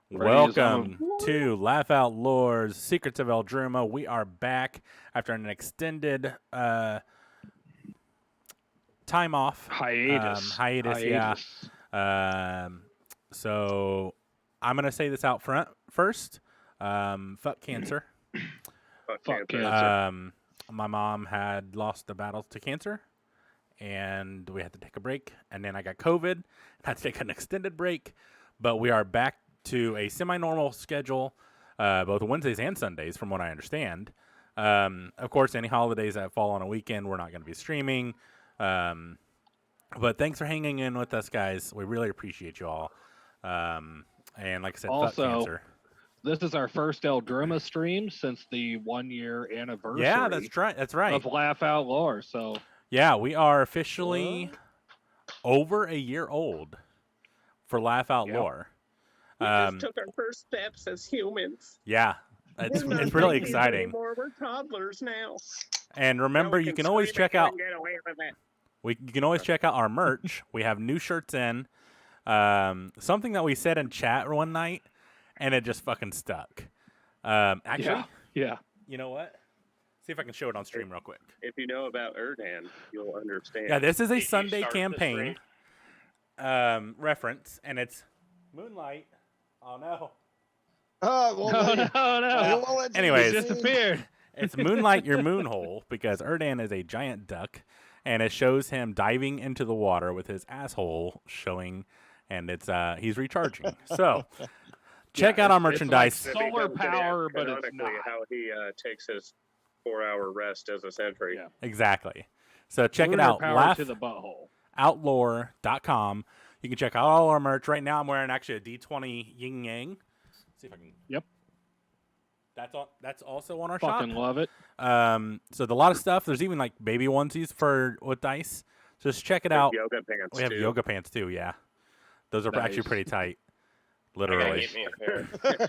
Welcome to Laugh Out Lore's Secrets of Eldruma. We are back after an extended time off. Hiatus. Yeah. So I'm going to say this out front first. Fuck cancer. Fuck cancer. My mom had lost the battle to cancer, and we had to take a break. And then I got COVID, and had to take an extended break. But we are back to a semi-normal schedule, both Wednesdays and Sundays, from what I understand. Of course, any holidays that fall on a weekend, we're not going to be streaming. But thanks for hanging in with us, guys. We really appreciate you all. And like I said, also, fuck cancer. This is our first Eldruma stream since the 1-year anniversary. Yeah, that's right. That's right. Of Laugh Out Lore. So yeah, we are officially over a year old for Laugh Out Lore. We just took our first steps as humans. Yeah, it's really exciting. Anymore. We're toddlers now. And remember, you can always check out. You can always check out our merch. We have new shirts in. Something that we said in chat one night, and it just fucking stuck. Actually, yeah. You know what? See if I can show it on stream real quick. If you know about Erdan, you'll understand. Yeah, this is a Sunday campaign reference, and it's Moonlight. Oh no. Oh, well, no. Anyways, it disappeared. It's Moonlight Your Moonhole, because Erdan is a giant duck, and it shows him diving into the water with his asshole showing, and it's he's recharging. So check out our merchandise. Like solar power, but it's not. How he takes his 4-hour rest as a sentry. Yeah. Exactly. So check Lunar it out. Power to the butthole. Outlore.com. You can check out all our merch. Right now I'm wearing actually a D20 yin yang. Let's see if I can. Yep. That's also on our Fucking shop. love it. So a lot of stuff. There's even like baby onesies with dice. So just check it out. Yoga pants. We have yoga pants too. Yeah, those are actually pretty tight. Literally.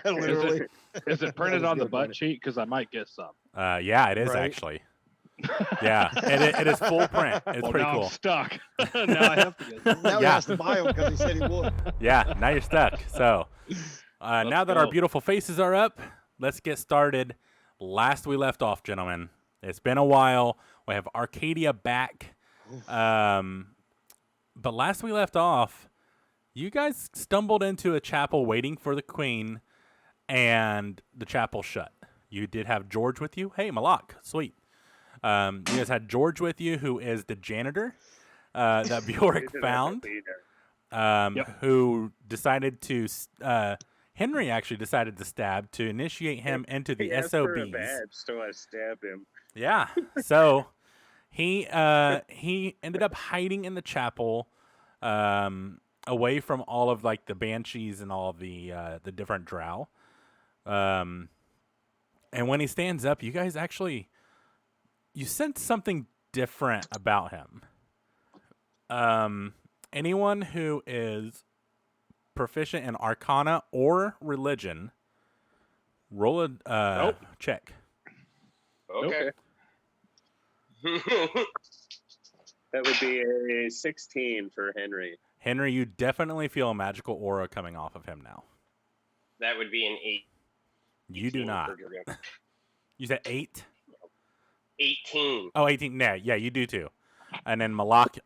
Literally. Is it printed on the butt cheek? Because I might get some. Yeah, it is actually. Yeah, it is full print. It's pretty cool. I'm stuck. Now I have to get some. Now he has to buy them because he said he would. Yeah, now you're stuck. So now that our beautiful faces are up, let's get started. Last we left off, gentlemen. It's been a while. We have Arcadia back. But last we left off, you guys stumbled into a chapel waiting for the queen, and the chapel shut. You did have George with you. Hey, Malak. Sweet. You guys had George with you, who is the janitor that Bjork found, who decided to... Henry actually decided to stab to initiate him into the SOBs. So I stabbed him. Yeah. So he ended up hiding in the chapel, away from all of like the banshees and all of the different drow. And when he stands up, you guys actually sense something different about him. Anyone who is proficient in Arcana or Religion, roll a check. Okay. That would be a 16 for Henry. Henry, you definitely feel a magical aura coming off of him now. That would be an 8. You do not. You said 8? 18. Oh, 18. Yeah, you do too. And then Malak,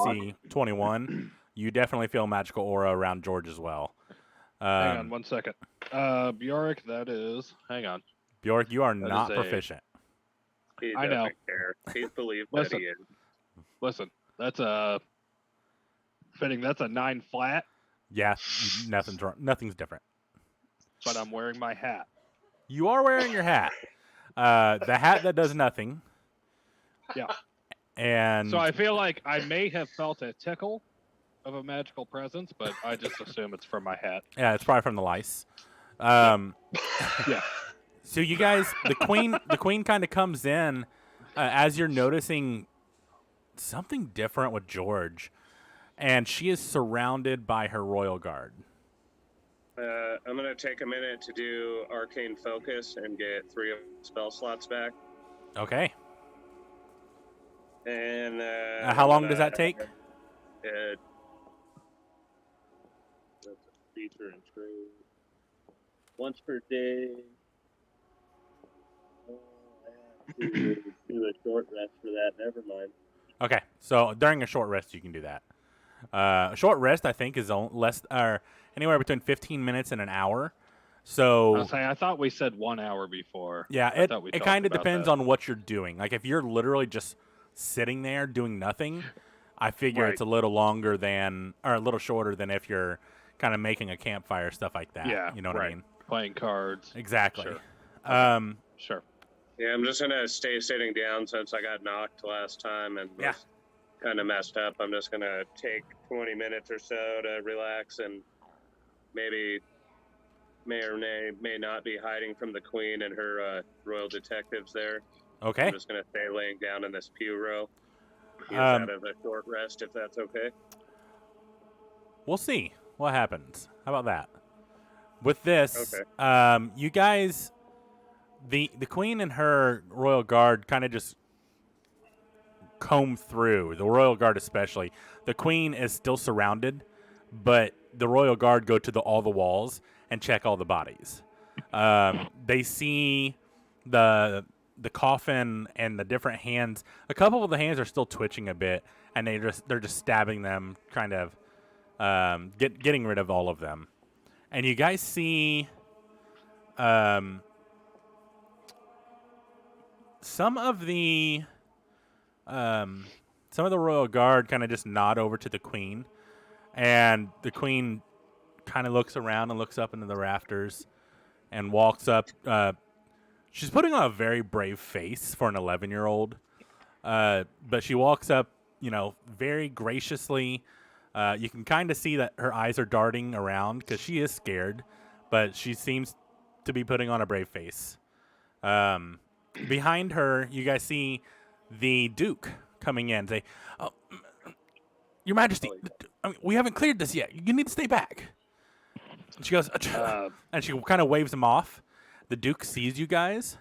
see 21. You definitely feel magical aura around George as well. Hang on 1 second. Bjork, that is... Hang on. Bjork, you are not proficient. I know. Care. He's believed that he is. Listen, that's a... Fitting, that's a 9 flat. Yeah, nothing's different. But I'm wearing my hat. You are wearing your hat. The hat that does nothing. Yeah. And so I feel like I may have felt a tickle of a magical presence, but I just assume it's from my hat. Yeah, it's probably from the lice. Yeah. So you guys, the queen kind of comes in as you're noticing something different with George, and she is surrounded by her royal guard. I'm going to take a minute to do Arcane Focus and get 3 spell slots back. Okay. And how long does that take? That's a feature and trade. once per day. Oh, I have to do a short rest for that. Never mind. Okay, so during a short rest, you can do that. A short rest, I think, is less or anywhere between 15 minutes and an hour. So I thought we said 1 hour before. yeah, I thought we it talked kind of about depends that. on what you're doing. Like if you're literally just sitting there doing nothing, I figure Right. it's a little longer than or a little shorter than if you're kind of making a campfire, stuff like that. Yeah, You know what I right. mean? Playing cards. Exactly. Sure. Sure. Yeah, I'm just gonna stay sitting down since I got knocked last time and Yeah. was kind of messed up. I'm just gonna take 20 minutes or so to relax and maybe may or may not be hiding from the queen and her royal detectives there. Okay. I'm just gonna stay laying down in this pew row. Use Um, that as a short rest if that's okay. We'll see what happens. How about that? With this, Okay. you guys, the queen and her royal guard kind of just comb through. The royal guard, especially, the queen is still surrounded, but the royal guard go to all the walls and check all the bodies. They see the coffin and the different hands. A couple of the hands are still twitching a bit, and they're just stabbing them, kind of getting rid of all of them. And you guys see some of the royal guard kind of just nod over to the queen, and the queen kind of looks around and looks up into the rafters and walks up. She's putting on a very brave face for an 11-year-old, but she walks up, very graciously. You can kind of see that her eyes are darting around because she is scared, but she seems to be putting on a brave face. Behind her, you guys see the Duke coming in. Say, "Oh, Your Majesty, we haven't cleared this yet. You need to stay back." And she goes, and she kind of waves him off. The Duke sees you guys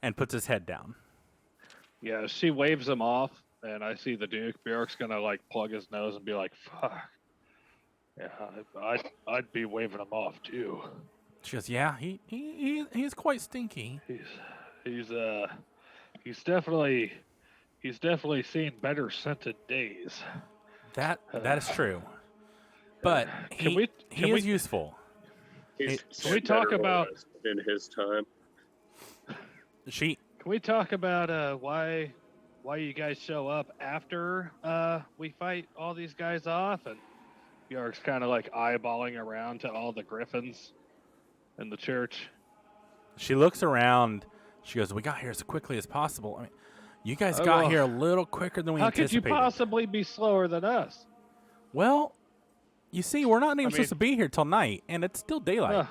and puts his head down. Yeah, she waves him off, and I see the Duke. Bjork's gonna plug his nose and be like, "Fuck." Yeah, I'd be waving him off too. She goes, "Yeah, he's quite stinky." He's definitely seen better scented days. That is true, but he is useful. Can we talk about in his time? Can we talk about why you guys show up after we fight all these guys off? And Bjork's kind of eyeballing around to all the griffins in the church. She looks around. She goes, "We got here as quickly as possible. I mean, you guys got here a little quicker than we anticipated. How could you possibly be slower than us?" Well, you see, we're not even supposed to be here till night, and it's still daylight.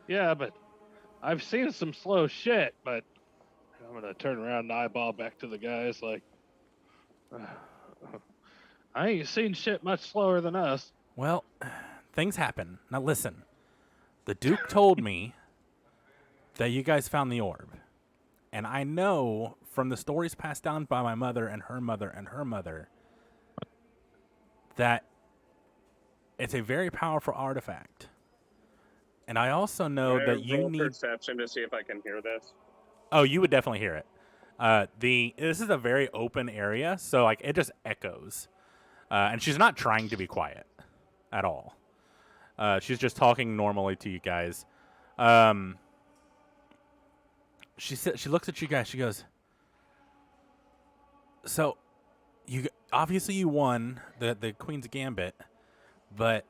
Yeah, but I've seen some slow shit, but I'm going to turn around and eyeball back to the guys I ain't seen shit much slower than us. Well, things happen. Now listen, the Duke told me that you guys found the orb. And I know from the stories passed down by my mother and her mother and her mother that it's a very powerful artifact. And I also know that you need perception to see if I can hear this. Oh, you would definitely hear it. This is a very open area, so it just echoes. And she's not trying to be quiet at all. She's just talking normally to you guys. She looks at you guys. She goes, "So, you obviously you won the Queen's Gambit, but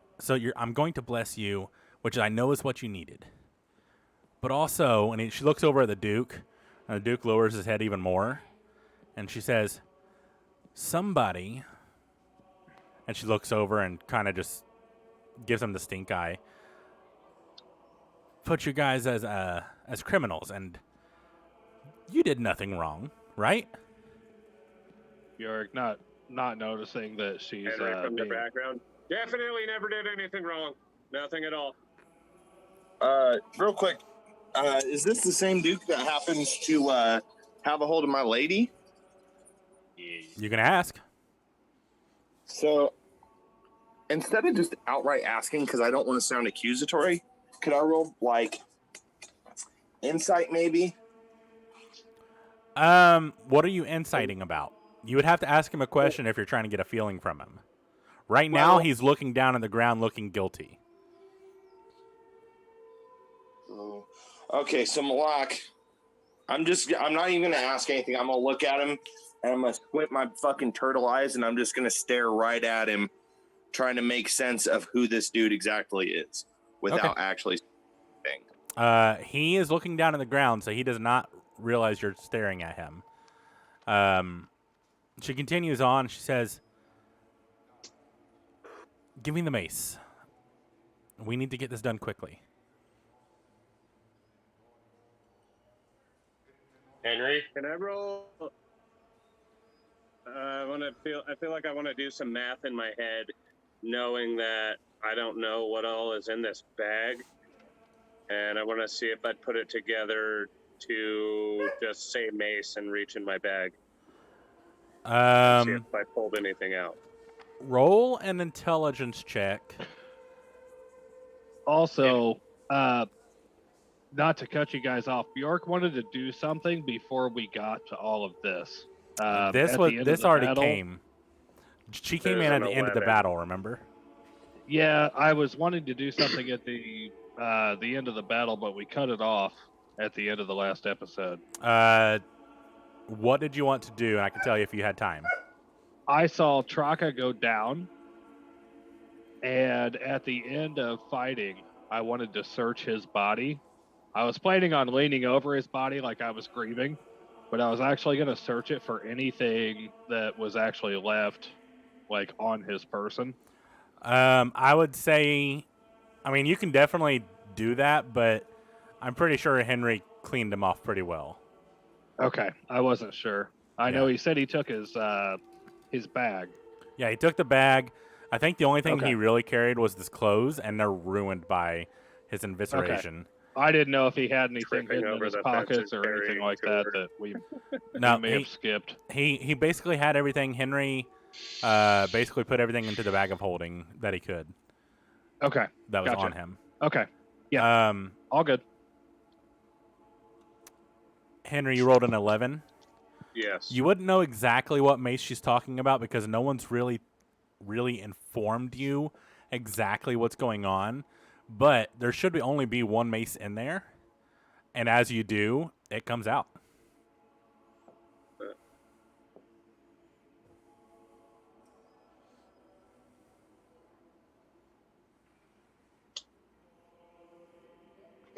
I'm going to bless you, which I know is what you needed. But also," and she looks over at the Duke, and the Duke lowers his head even more, and she says, "Somebody," and she looks over and kind of just gives him the stink eye, "put you guys as criminals, and you did nothing wrong, right?" Bjork not noticing that she's Henry from the background. Definitely never did anything wrong. Nothing at all. Real quick, is this the same Duke that happens to have a hold of my lady? You can ask. So, instead of just outright asking, because I don't want to sound accusatory, could I roll Insight, maybe. What are you inciting about? You would have to ask him a question if you're trying to get a feeling from him. Right now, he's looking down at the ground, looking guilty. Okay, so Malak, I'm not even gonna ask anything. I'm gonna look at him and I'm gonna squint my fucking turtle eyes and I'm just gonna stare right at him, trying to make sense of who this dude exactly is without actually saying. He is looking down at the ground, so he does not realize you're staring at him. She continues on. She says, "Give me the mace. We need to get this done quickly." Henry, Can I roll? I feel like I want to do some math in my head, knowing that I don't know what all is in this bag, and I want to see if I'd put it together to just say mace and reach in my bag. See if I pulled anything out. Roll an intelligence check. Also, not to cut you guys off, Bjork wanted to do something before we got to all of this. This already came. She came in at the end of the 11. battle. Remember? Yeah, I was wanting to do something at the end of the battle, but we cut it off at the end of the last episode. What did you want to do? And I can tell you if you had time. I saw Traka go down, and at the end of fighting, I wanted to search his body. I was planning on leaning over his body like I was grieving, but I was actually going to search it for anything that was actually left, like, on his person. I would say, I mean, you can definitely do that, but I'm pretty sure Henry cleaned him off pretty well. Okay, I wasn't sure. I know he said he took his bag. Yeah, he took the bag. I think the only thing he really carried was his clothes, and they're ruined by his evisceration. Okay. I didn't know if he had anything Tripping hidden in over his the pockets fence and or anything carrying like to that her. that we No, may have skipped. He basically had everything. Henry basically put everything into the bag of holding that he could. Okay. That was on him. Okay. Yeah. All good. Henry, you rolled an 11. Yes. You wouldn't know exactly what mace she's talking about because no one's really informed you exactly what's going on. But there should only be one mace in there. And as you do, it comes out.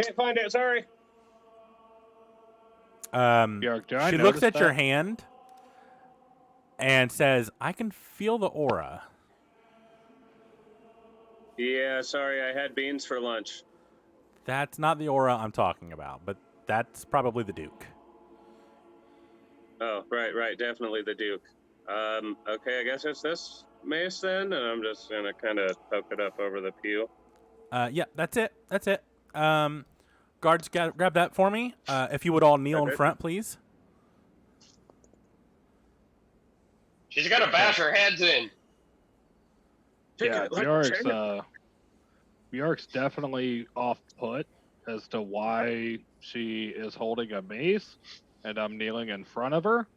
Can't find it. Sorry. Bjork, do I She notice looks at that? your hand and says, "I can feel the aura." Yeah, sorry. I had beans for lunch. That's not the aura I'm talking about, but that's probably the Duke. Oh, right. Definitely the Duke. Okay, I guess it's this mace then, and I'm just gonna kind of poke it up over the pew. Yeah, that's it. Guards, grab that for me. If you would all kneel in front, please. she's got to bash her heads in. Yeah, Bjork's definitely off put as to why she is holding a mace, and I'm kneeling in front of her.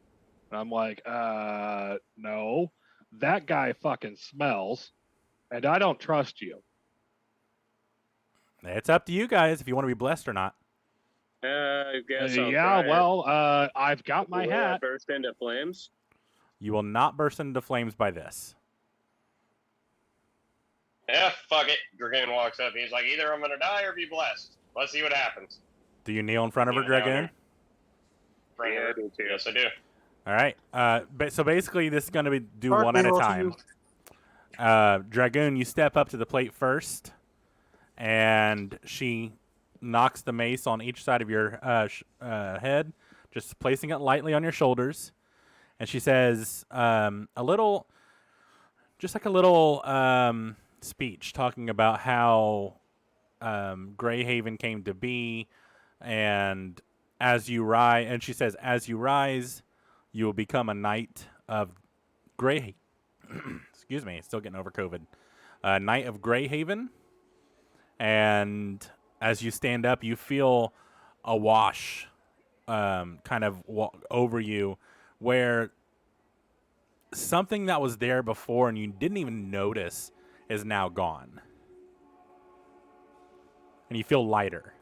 And I'm like, no, that guy fucking smells, and I don't trust you. It's up to you guys if you want to be blessed or not. I guess I'll Yeah, try it. well, I've got my Will I hat. burst into flames? You will not burst into flames by this. Yeah, fuck it. Dragoon walks up. He's like, either I'm going to die or be blessed. Let's see what happens. Do you kneel in front of her, Kneel down Dragoon? there. Front of Yeah, her. I do too. Yes, I do. All right. So basically, this is going to do Mark one at a me, time. Dragoon, you step up to the plate first, and she knocks the mace on each side of your head, just placing it lightly on your shoulders. And she says a little speech talking about how Greyhaven came to be, and as you rise, and she says, as you rise, you will become a knight of Grey. Excuse me, still getting over COVID. Knight of Greyhaven, and as you stand up, you feel a wash kind of over you where something that was there before and you didn't even notice is now gone. And you feel lighter.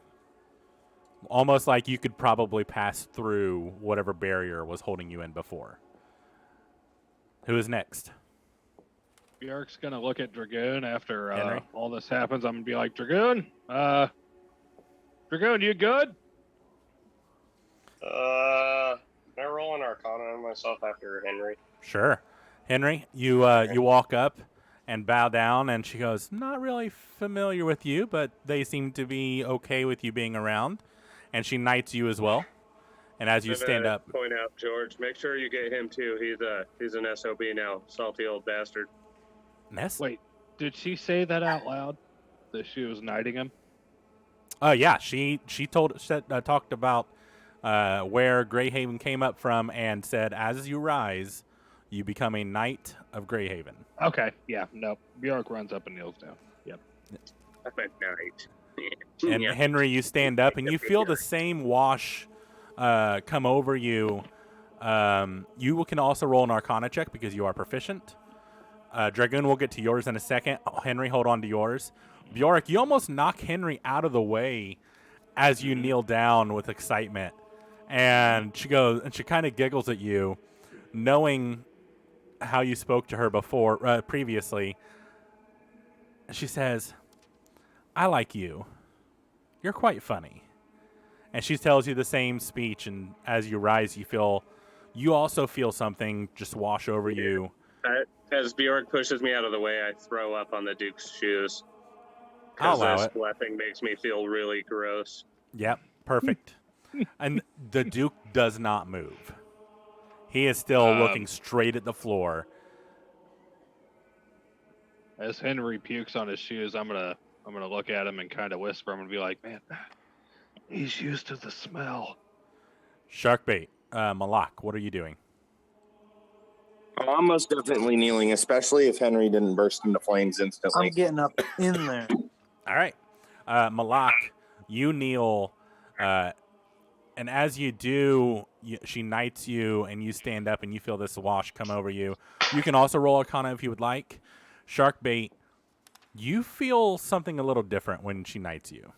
Almost like you could probably pass through whatever barrier was holding you in before. Who is next? Bjork's gonna look at Dragoon after Henry? all this happens. I'm gonna be like, Dragoon, Dragoon, you good? Can I roll an Arcana on myself after Henry? Sure. Henry, you walk up and bow down, and she goes, not really familiar with you, but they seem to be okay with you being around. And she knights you as well. And as you I'm stand gonna up, point out George. Make sure you get him too. He's an SOB now. Salty old bastard. Ness? Wait, did she say that out loud? That she was knighting him? Yeah, she talked about where Greyhaven came up from and said, as you rise, you become a knight of Greyhaven. Okay, yeah, no. Bjork runs up and kneels down. Yep. I'm a knight. And Yeah. Henry, you stand up and you feel the same wash come over you. You can also roll an Arcana check because you are proficient. Dragoon, we'll get to yours in a second. Oh, Henry, hold on to yours. Bjork, you almost knock Henry out of the way as you kneel down with excitement. And she goes, and she kind of giggles at you, knowing how you spoke to her before, previously. She says, I like you. You're quite funny. And she tells you the same speech, and as you rise, you also feel something just wash over you. As Bjork pushes me out of the way, I throw up on the Duke's shoes. I'll Because allow this it. blessing makes me feel really gross. Yep, perfect. And the Duke does not move. He is still looking straight at the floor. As Henry pukes on his shoes, I'm gonna look at him and kind of whisper. I'm gonna be like, man, he's used to the smell. Sharkbait, Malak, what are you doing? Oh, I'm most definitely kneeling, especially if Henry didn't burst into flames instantly. I'm getting up in there. All right. Malak, you kneel, and as you do, she knights you, and you stand up, and you feel this wash come over you. You can also roll Arcana if you would like. Sharkbait, you feel something a little different when she knights you.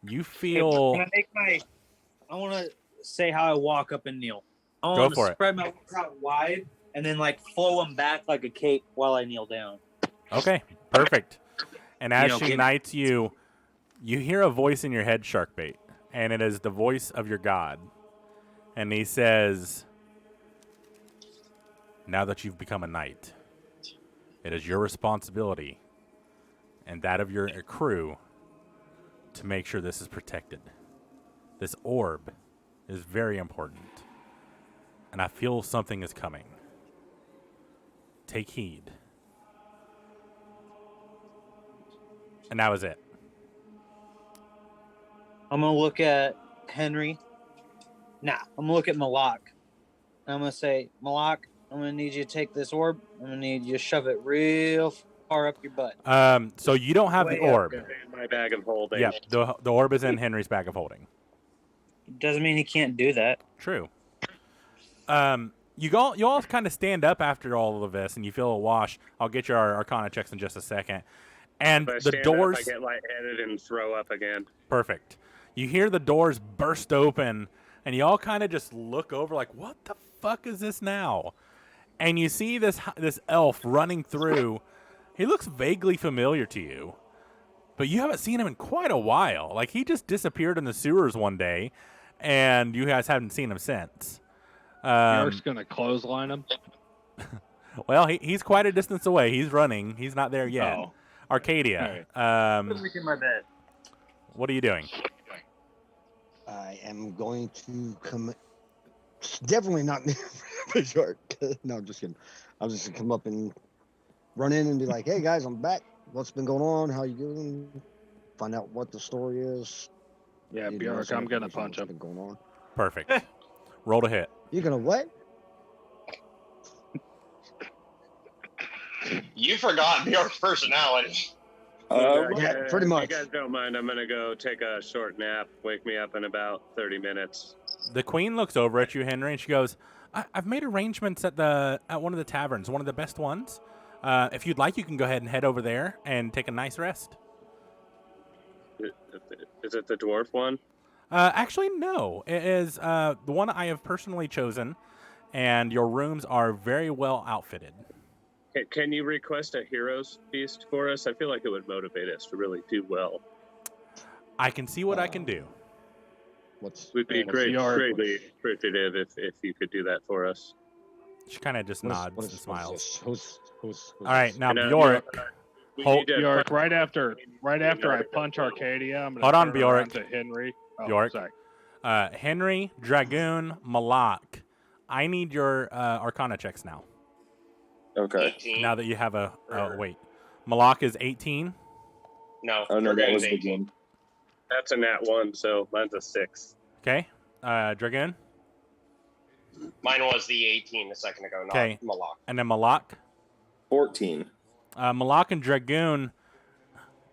You feel... Can I make I want to say how I walk up and kneel. I Go want for to it. spread my wings out wide and then like flow them back like a cape while I kneel down. Okay, perfect. And as You know, she can- knights you, you hear a voice in your head, Sharkbait, and it is the voice of your god. And he says, now that you've become a knight, it is your responsibility and that of your crew to make sure this is protected. This orb is very important, and I feel something is coming. Take heed. And that was it. I'm going to look at Henry. Nah, I'm going to look at Malak. I'm going to say, Malak, I'm going to need you to take this orb. I'm going to need you to shove it real far up your butt. So you don't have the Way up orb. there. In my bag of holding. Yep, the orb is in Henry's bag of holding. Doesn't mean he can't do that. True. You all kind of stand up after all of this, and you feel a wash. I'll get your Arcana checks in just a second. And If I the stand doors... up, I get lightheaded and throw up again. Perfect. You hear the doors burst open, and you all kind of just look over like, what the fuck is this now? And you see this elf running through. He looks vaguely familiar to you, but you haven't seen him in quite a while. Like, he just disappeared in the sewers one day, and you guys haven't seen him since. Bjork's gonna clothesline him. Well, he's quite a distance away. He's running. He's not there yet. Oh. Arcadia, I'm in my bed. what are you doing? I am going to come. Definitely not for sure. No, I'm just kidding. I was just gonna come up and run in and be like, "Hey guys, I'm back. What's been going on? How you doing? Find out what the story is." Yeah, You know, Bjork, some I'm gonna information punch what's him. been going on. Perfect. Roll to hit. You're gonna what? You forgot Bjork's personality. Yeah, pretty much. If you guys don't mind, I'm gonna go take a short nap. Wake me up in about 30 minutes. The queen looks over at you, Henry, and she goes, I've made arrangements at one of the taverns, one of the best ones. If you'd like, you can go ahead and head over there and take a nice rest. Is it the dwarf one? Actually, no. It is the one I have personally chosen, and your rooms are very well outfitted. Can you request a hero's feast for us? I feel like it would motivate us to really do well. I can see what I can do. We'd be And greatly appreciative if you could do that for us. She kind of just nods and smiles. Who's All right, now And, Bjork. We Hold- need to Bjork, right after I punch Arcadia, I'm gonna Hold on, turn Bjork. around to Henry. Oh, Bjork. sorry. Henry, Dragoon, Malak. I need your Arcana checks now. Okay. 18. Now that you have a wait, Malak is 18. No, Oh no, that Dragoon's was the 18. game. That's a nat 1, so mine's a 6. Okay, Dragoon, Mine was the 18 a second ago, not Okay. Malak. and then Malak. 14. Malak and Dragoon,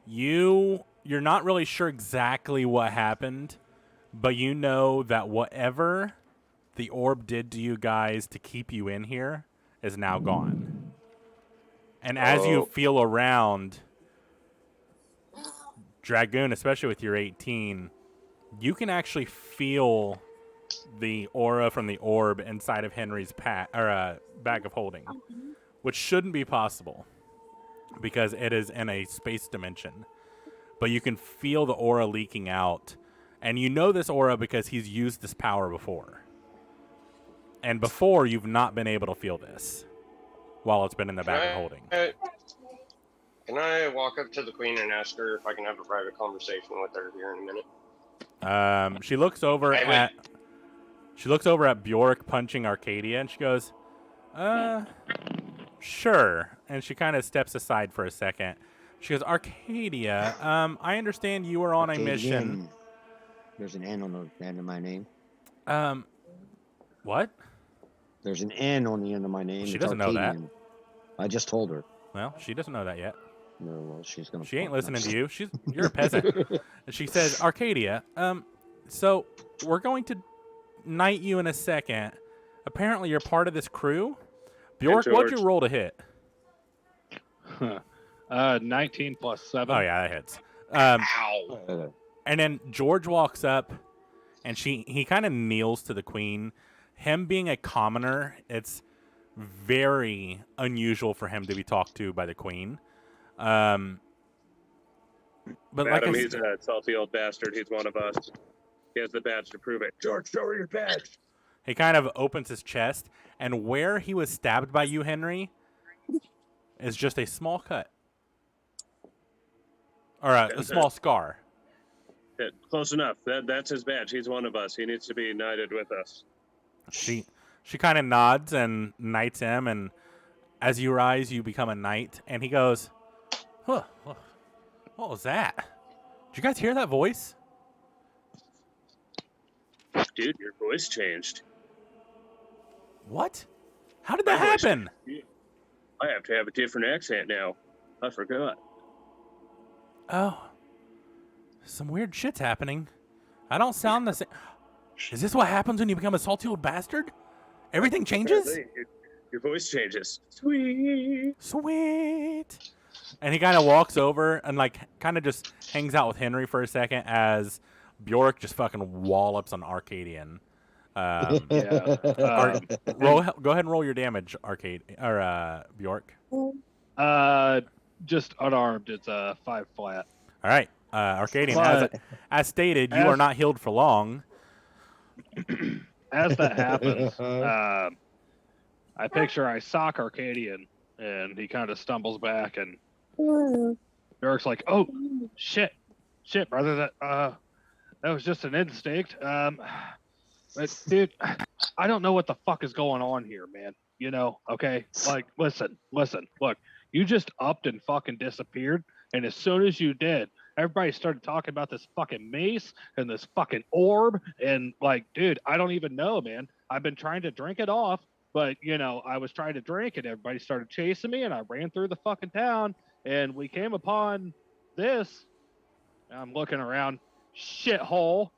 you're not really sure exactly what happened, but you know that whatever the orb did to you guys to keep you in here is now gone. And as you Oh. feel around, Dragoon, especially with your 18, you can actually feel the aura from the orb inside of Henry's bag of holding, which shouldn't be possible because it is in a space dimension. But you can feel the aura leaking out, and you know this aura because he's used this power before. And before, you've not been able to feel this while it's been in the bag of holding. Can I walk up to the queen and ask her if I can have a private conversation with her here in a minute? She looks over Hey, at Bjork punching Arcadia, and she goes, sure. And she kind of steps aside for a second. She goes, Arcadia, I understand you were on a mission. There's an N on the end of my name. What? There's an N on the end of my name. She It's doesn't know that. Arcadian. I just told her. Well, she doesn't know that yet. No, well, she's gonna. She ain't listening to you. You're a peasant. And she says, Arcadia, so we're going to knight you in a second. Apparently you're part of this crew. Bjork, what'd you roll to hit? 19 plus 7. Oh yeah, that hits. Ow. And then George walks up, and he kind of kneels to the queen. Him being a commoner, it's very unusual for him to be talked to by the queen. But like Madam, I he's a salty old bastard. He's one of us. He has the badge to prove it. George, show her your badge. he kind of opens his chest, and where he was stabbed by you, Henry, is just a small cut. Or a small scar. Yeah, close enough. That's his badge. He's one of us. He needs to be united with us. She kind of nods and knights him, and as you rise, you become a knight. And he goes, huh, what was that? Did you guys hear that voice? Dude, your voice changed. What? How did that My voice happen? changed. I have to have a different accent now. I forgot. Oh, some weird shit's happening. I don't sound the same. Is this what happens when you become a salty old bastard? Everything changes? Apparently, your voice changes. Sweet. Sweet. And he kind of walks over and kind of just hangs out with Henry for a second as Bjork just fucking wallops on Arcadian. Yeah. Go ahead and roll your damage, Bjork. Just unarmed. It's a 5 flat. All right, Arcadian. But- As stated, you are not healed for long. As that happens, I picture I sock Arcadian, and he kind of stumbles back, and Eric's like, "Oh, shit, brother, that was just an instinct." But dude, I don't know what the fuck is going on here, man. You know, okay? Like, listen, look, you just upped and fucking disappeared, and as soon as you did, everybody started talking about this fucking mace and this fucking orb, and like, dude, I don't even know, man. I've been trying to drink it off, but you know, I was trying to drink, and everybody started chasing me, and I ran through the fucking town, and we came upon this. And I'm looking around, shithole,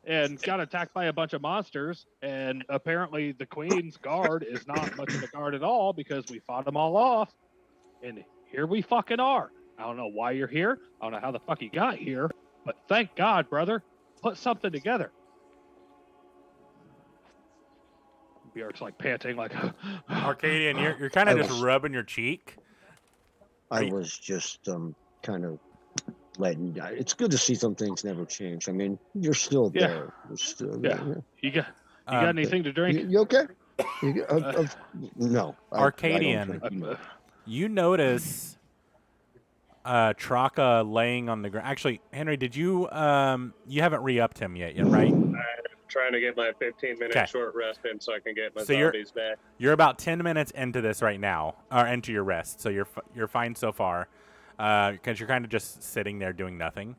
and got attacked by a bunch of monsters. And apparently the Queen's guard is not much of a guard at all because we fought them all off. And here we fucking are. I don't know why you're here. I don't know how the fuck you got here. But thank God, brother. Put something together. Bjork's like panting, like Arcadian, you're kind of I just was- rubbing your cheek. I was just kind of letting. It's good to see some things never change. I mean, you're still Yeah. there. You're still Yeah. there. You got anything to drink? You okay? No. Arcadian. I don't drink, no. You notice Traka laying on the ground. Actually, Henry, did you you haven't re-upped him yet, right? I'm trying to get my 15-minute Okay. short rest in so I can get my So zombies back. You're about 10 minutes into this right now, or into your rest, so you're fine so far, because you're kind of just sitting there doing nothing.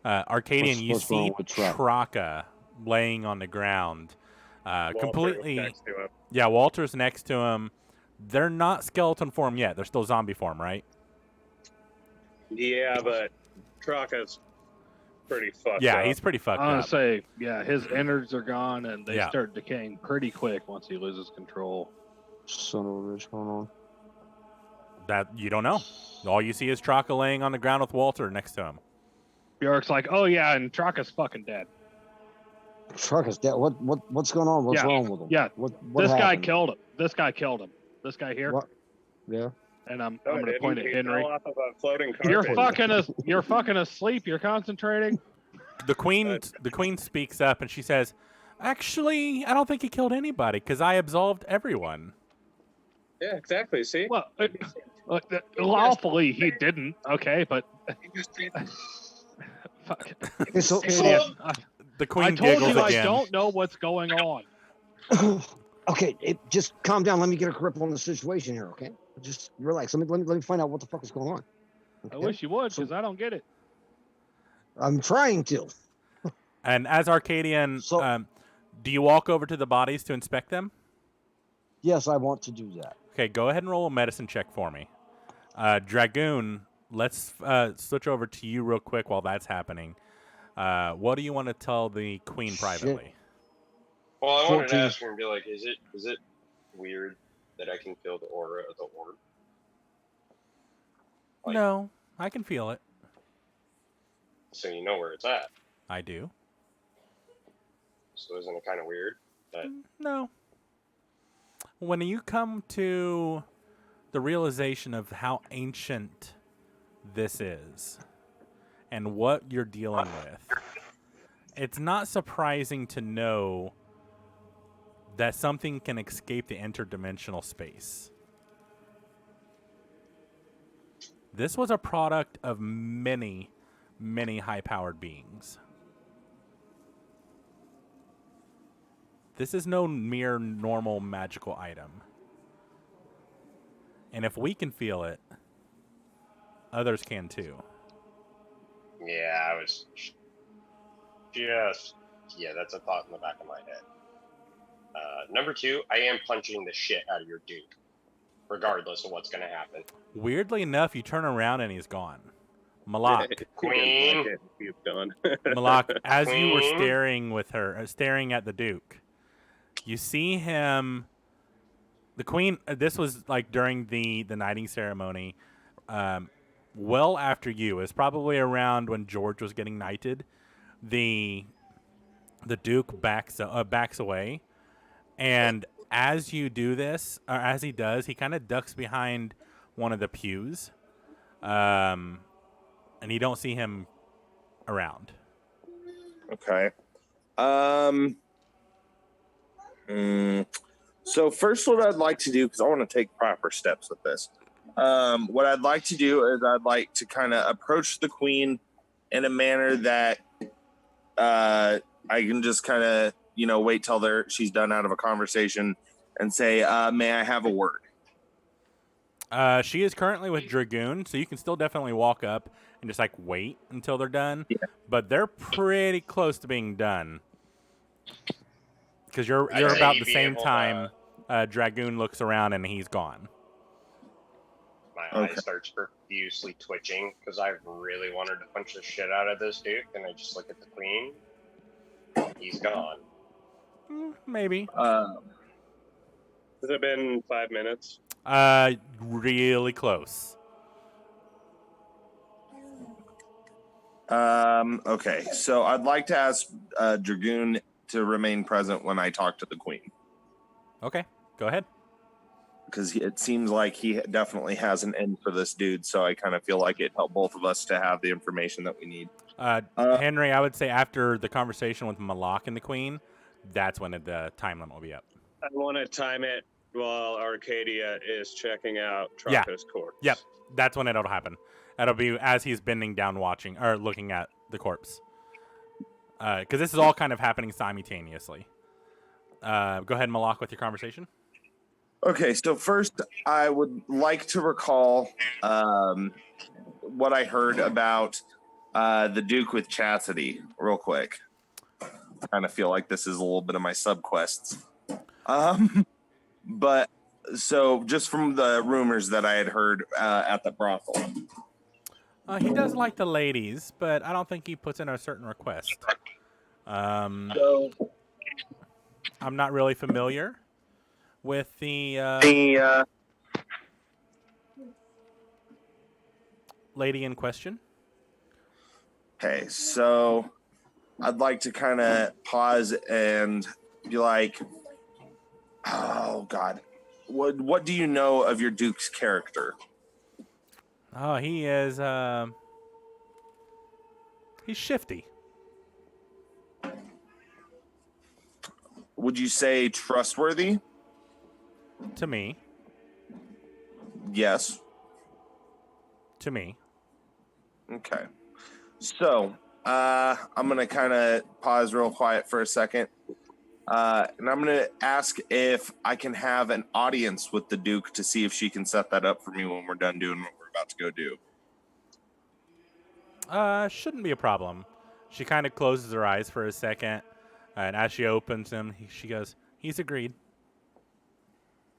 Arcadian, you What's wrong see with Traka? Traka laying on the ground, Walter completely. next to him. Yeah, Walter's next to him. They're not skeleton form yet. They're still zombie form, right? Yeah, but Traka's pretty fucked Yeah, up. he's pretty fucked I want up. to say, yeah, his innards are gone and they Yeah. start decaying pretty quick once he loses control. Son of a bitch, hold on. That you don't know. All you see is Traka laying on the ground with Walter next to him. Bjork's like, oh yeah, and Traka's fucking dead. Truck is dead. What's going on? What's Yeah, wrong with him? yeah. What This guy happened? killed him. This guy killed him. This guy here. What? Yeah. And I'm No, going to didn't. point at He Henry. fell off of a floating carpet. You're fucking asleep. You're concentrating. The queen speaks up and she says, "Actually, I don't think he killed anybody because I absolved everyone." Yeah, exactly. See? Well, lawfully he didn't. Okay, but fuck. Hey, so, Idiot. The queen I told giggles you I again. don't know what's going on. okay, just calm down. Let me get a grip on the situation here. Okay, just relax. Let me find out what the fuck is going on. I Okay? wish you would, because I don't get it. I'm trying to. And as Arcadian, So- do you walk over to the bodies to inspect them? Yes, I want to do that. Okay, go ahead and roll a medicine check for me. Dragoon, let's switch over to you real quick while that's happening. What do you want to tell the queen privately? Well, I wanted to 14. ask her and be like, is it weird that I can feel the aura of the orb? Like- No, I can feel it. So you know where it's at. I do. So isn't it kind of weird? That No. When you come to the realization of how ancient this is and what you're dealing with, it's not surprising to know that something can escape the interdimensional space. This was a product of many, many high-powered beings. This is no mere normal magical item. And if we can feel it, others can too. yeah, I was that's a thought in the back of my head. Number 2, I am punching the shit out of your dude, regardless of what's gonna happen. Weirdly enough, you turn around and he's gone. Malak, Queen. You've done. Malak, as you were Queen. staring at the Duke, you see him. The Queen. This was like during the knighting ceremony. Well after you, it was probably around when George was getting knighted. The Duke backs away, and as you do this, or as he does, he kind of ducks behind one of the pews, and you don't see him around. Okay. So first, what I'd like to do, because I want to take proper steps with this. What I'd like to do is I'd like to kind of approach the queen in a manner that I can just kind of, wait till she's done out of a conversation and say, may I have a word? She is currently with Dragoon, so you can still definitely walk up and just wait until they're done. Yeah. But they're pretty close to being done. Because you're I'd say about you'd the be same able time Dragoon looks around and he's gone. My eye starts profusely twitching because I really wanted to punch the shit out of this dude, and I just look at the queen. He's gone. Maybe. Has it been 5 minutes? Really close. Okay, so I'd like to ask Dragoon to remain present when I talk to the queen. Okay, go ahead. Because it seems like he definitely has an end for this dude, so I kind of feel like it'd help both of us to have the information that we need. Henry, I would say after the conversation with Malak and the Queen, that's when the time limit will be up. I want to time it while Arcadia is checking out Traka's corpse. Yep, that's when it'll happen. That'll be as he's bending down watching, or looking at the corpse. Because this is all kind of happening simultaneously. Go ahead, Malak, with your conversation. Okay, so first I would like to recall what I heard about the Duke with Chastity real quick. I kind of feel like this is a little bit of my sub-quests. But so just from the rumors that I had heard at the brothel. He does like the ladies, but I don't think he puts in a certain request. I'm not really familiar with the lady in question. Okay, so I'd like to kind of pause and be like, oh, God. What do you know of your Duke's character? Oh, he is, he's shifty. Would you say trustworthy? To me. Yes. To me. Okay. So, I'm going to kind of pause real quiet for a second. And I'm going to ask if I can have an audience with the Duke to see if she can set that up for me when we're done doing what we're about to go do. Shouldn't be a problem. She kind of closes her eyes for a second, and as she opens them, she goes, "He's agreed."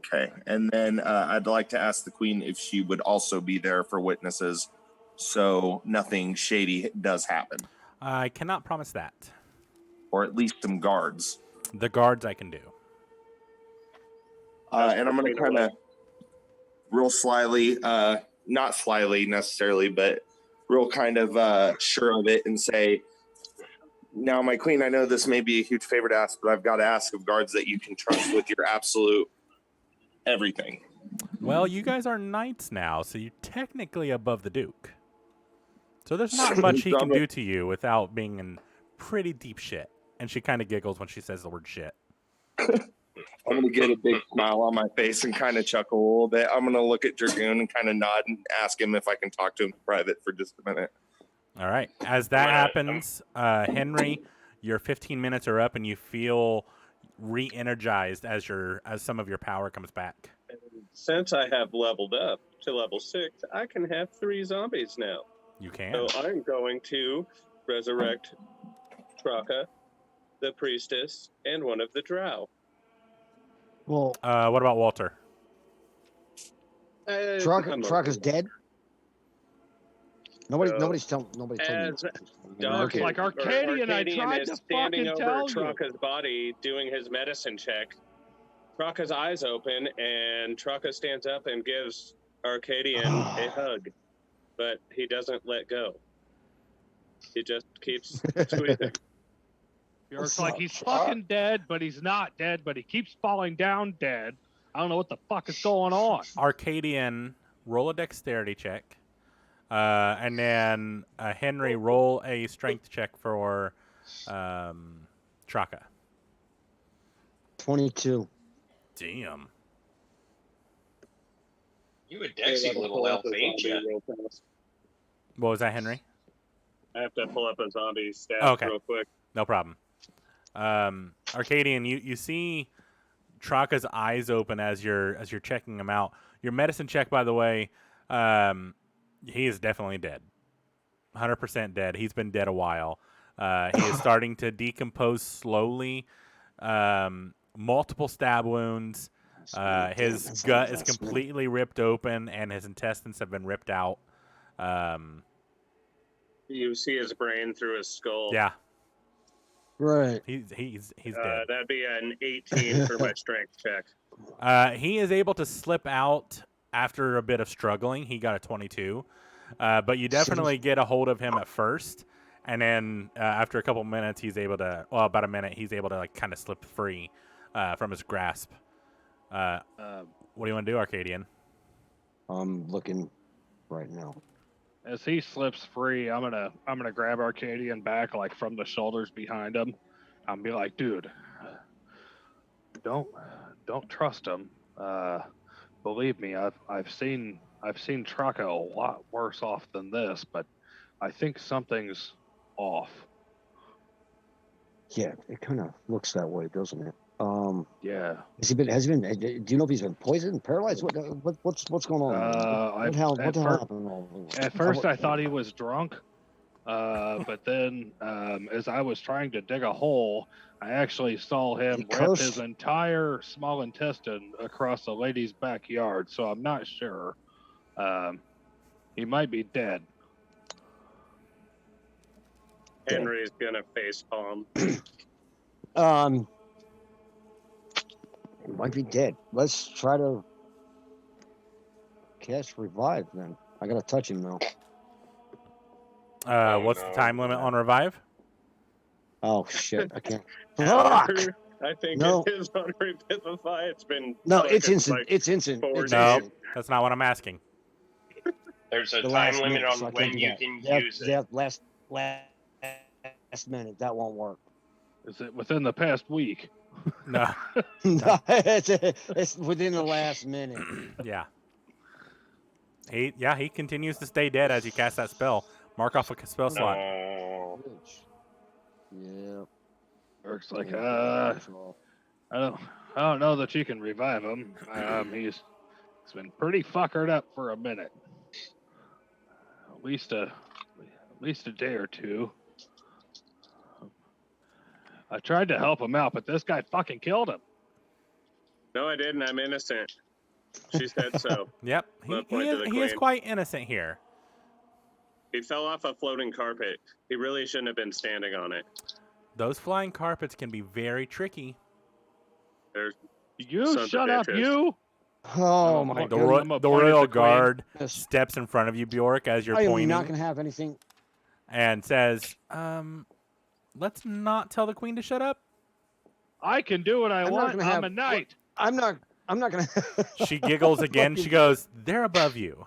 Okay, and then I'd like to ask the Queen if she would also be there for witnesses, so nothing shady does happen. I cannot promise that. Or at least some guards. The guards I can do. And I'm going to kind of real slyly, not slyly necessarily, but real kind of sure of it and say, now, my Queen, I know this may be a huge favor to ask, but I've got to ask of guards that you can trust with your absolute everything. Well, you guys are knights now, so you're technically above the Duke. So there's not much he can do to you without being in pretty deep shit. And she kind of giggles when she says the word shit. I'm going to get a big smile on my face and kind of chuckle a little bit. I'm going to look at Dragoon and kind of nod and ask him if I can talk to him in private for just a minute. All right. As that happens, Henry, your 15 minutes are up and you feel re-energized as some of your power comes back. Since I have leveled up to level 6, I can have 3 zombies now. You can. So I'm going to resurrect Traka, the priestess, and one of the drow. Well, what about Walter? Traka's dead. Nobody's telling me. Looks like Arcadian. I tried to fucking tell you. Traka's body doing his medicine check. Traka's eyes open, and Traka stands up and gives Arcadian a hug, but he doesn't let go. He just keeps squeezing. Looks like he's fucking dead, but he's not dead, but he keeps falling down dead. I don't know what the fuck is going on. Arcadian, roll a dexterity check. And then Henry, roll a strength check for Traka. 22. Damn. You a Dexy little elf, ain't you? What was that, Henry? I have to pull up a zombie stat real quick. No problem. Arcadian, you see Traka's eyes open as you're checking him out. Your medicine check, by the way, he is definitely dead. 100% dead. He's been dead a while. He is starting to decompose slowly. Multiple stab wounds. His that's an gut is investment. completely ripped open, and his intestines have been ripped out. You see his brain through his skull. Yeah, Right. he's dead. That'd be an 18 for my strength check. He is able to slip out after a bit of struggling. He got a 22, but you definitely get a hold of him at first, and then after a couple minutes, he's able to. Well, about a minute, he's able to like kind of slip free from his grasp. What do you want to do, Arcadian? I'm looking right now. As he slips free, I'm gonna grab Arcadian back like from the shoulders behind him. I'm be like, dude, don't trust him. Believe me, I've seen Traka a lot worse off than this, but I think something's off. Yeah, it kind of looks that way, doesn't it? Yeah. Has he been? Do you know if he's been poisoned, paralyzed? What's going on? What the hell happened? At first, I thought he was drunk, but then as I was trying to dig a hole, I actually saw him rip his entire small intestine across a lady's backyard. So I'm not sure. He might be dead. Henry's gonna face palm. He might be dead. Let's try to cast revive then. I gotta touch him now. What's the time limit on revive? Oh shit! I can't. Fuck! I think No. it is on Revivify. It's been No, fucking, it's instant. like, It's instant. 4 It's No, instant. that's not what I'm asking. There's a The time last limit minute, on so I when can't do you that. can Yeah, use it. yeah, last minute. That won't work. Is it within the past week? No. No, it's within the last minute. Yeah. He continues to stay dead as you cast that spell. Mark off a spell slot. No. Yeah. Eric's like, I don't know that you can revive him. He's been pretty fuckered up for a minute. At least a day or two. I tried to help him out, but this guy fucking killed him. No, I didn't. I'm innocent. She said so. Yep. He is quite innocent here. He fell off a floating carpet. He really shouldn't have been standing on it. Those flying carpets can be very tricky. There's You Sons of shut up, bitches. you! Oh my The, god. I'm a the point at royal the queen. guard Yes. steps in front of you, Bjork, as you're I am pointing, not gonna have anything. and says, let's not tell the queen to shut up. I can do what I I'm not want. gonna I'm have- a knight. I'm not gonna. She giggles again. She goes, they're above you.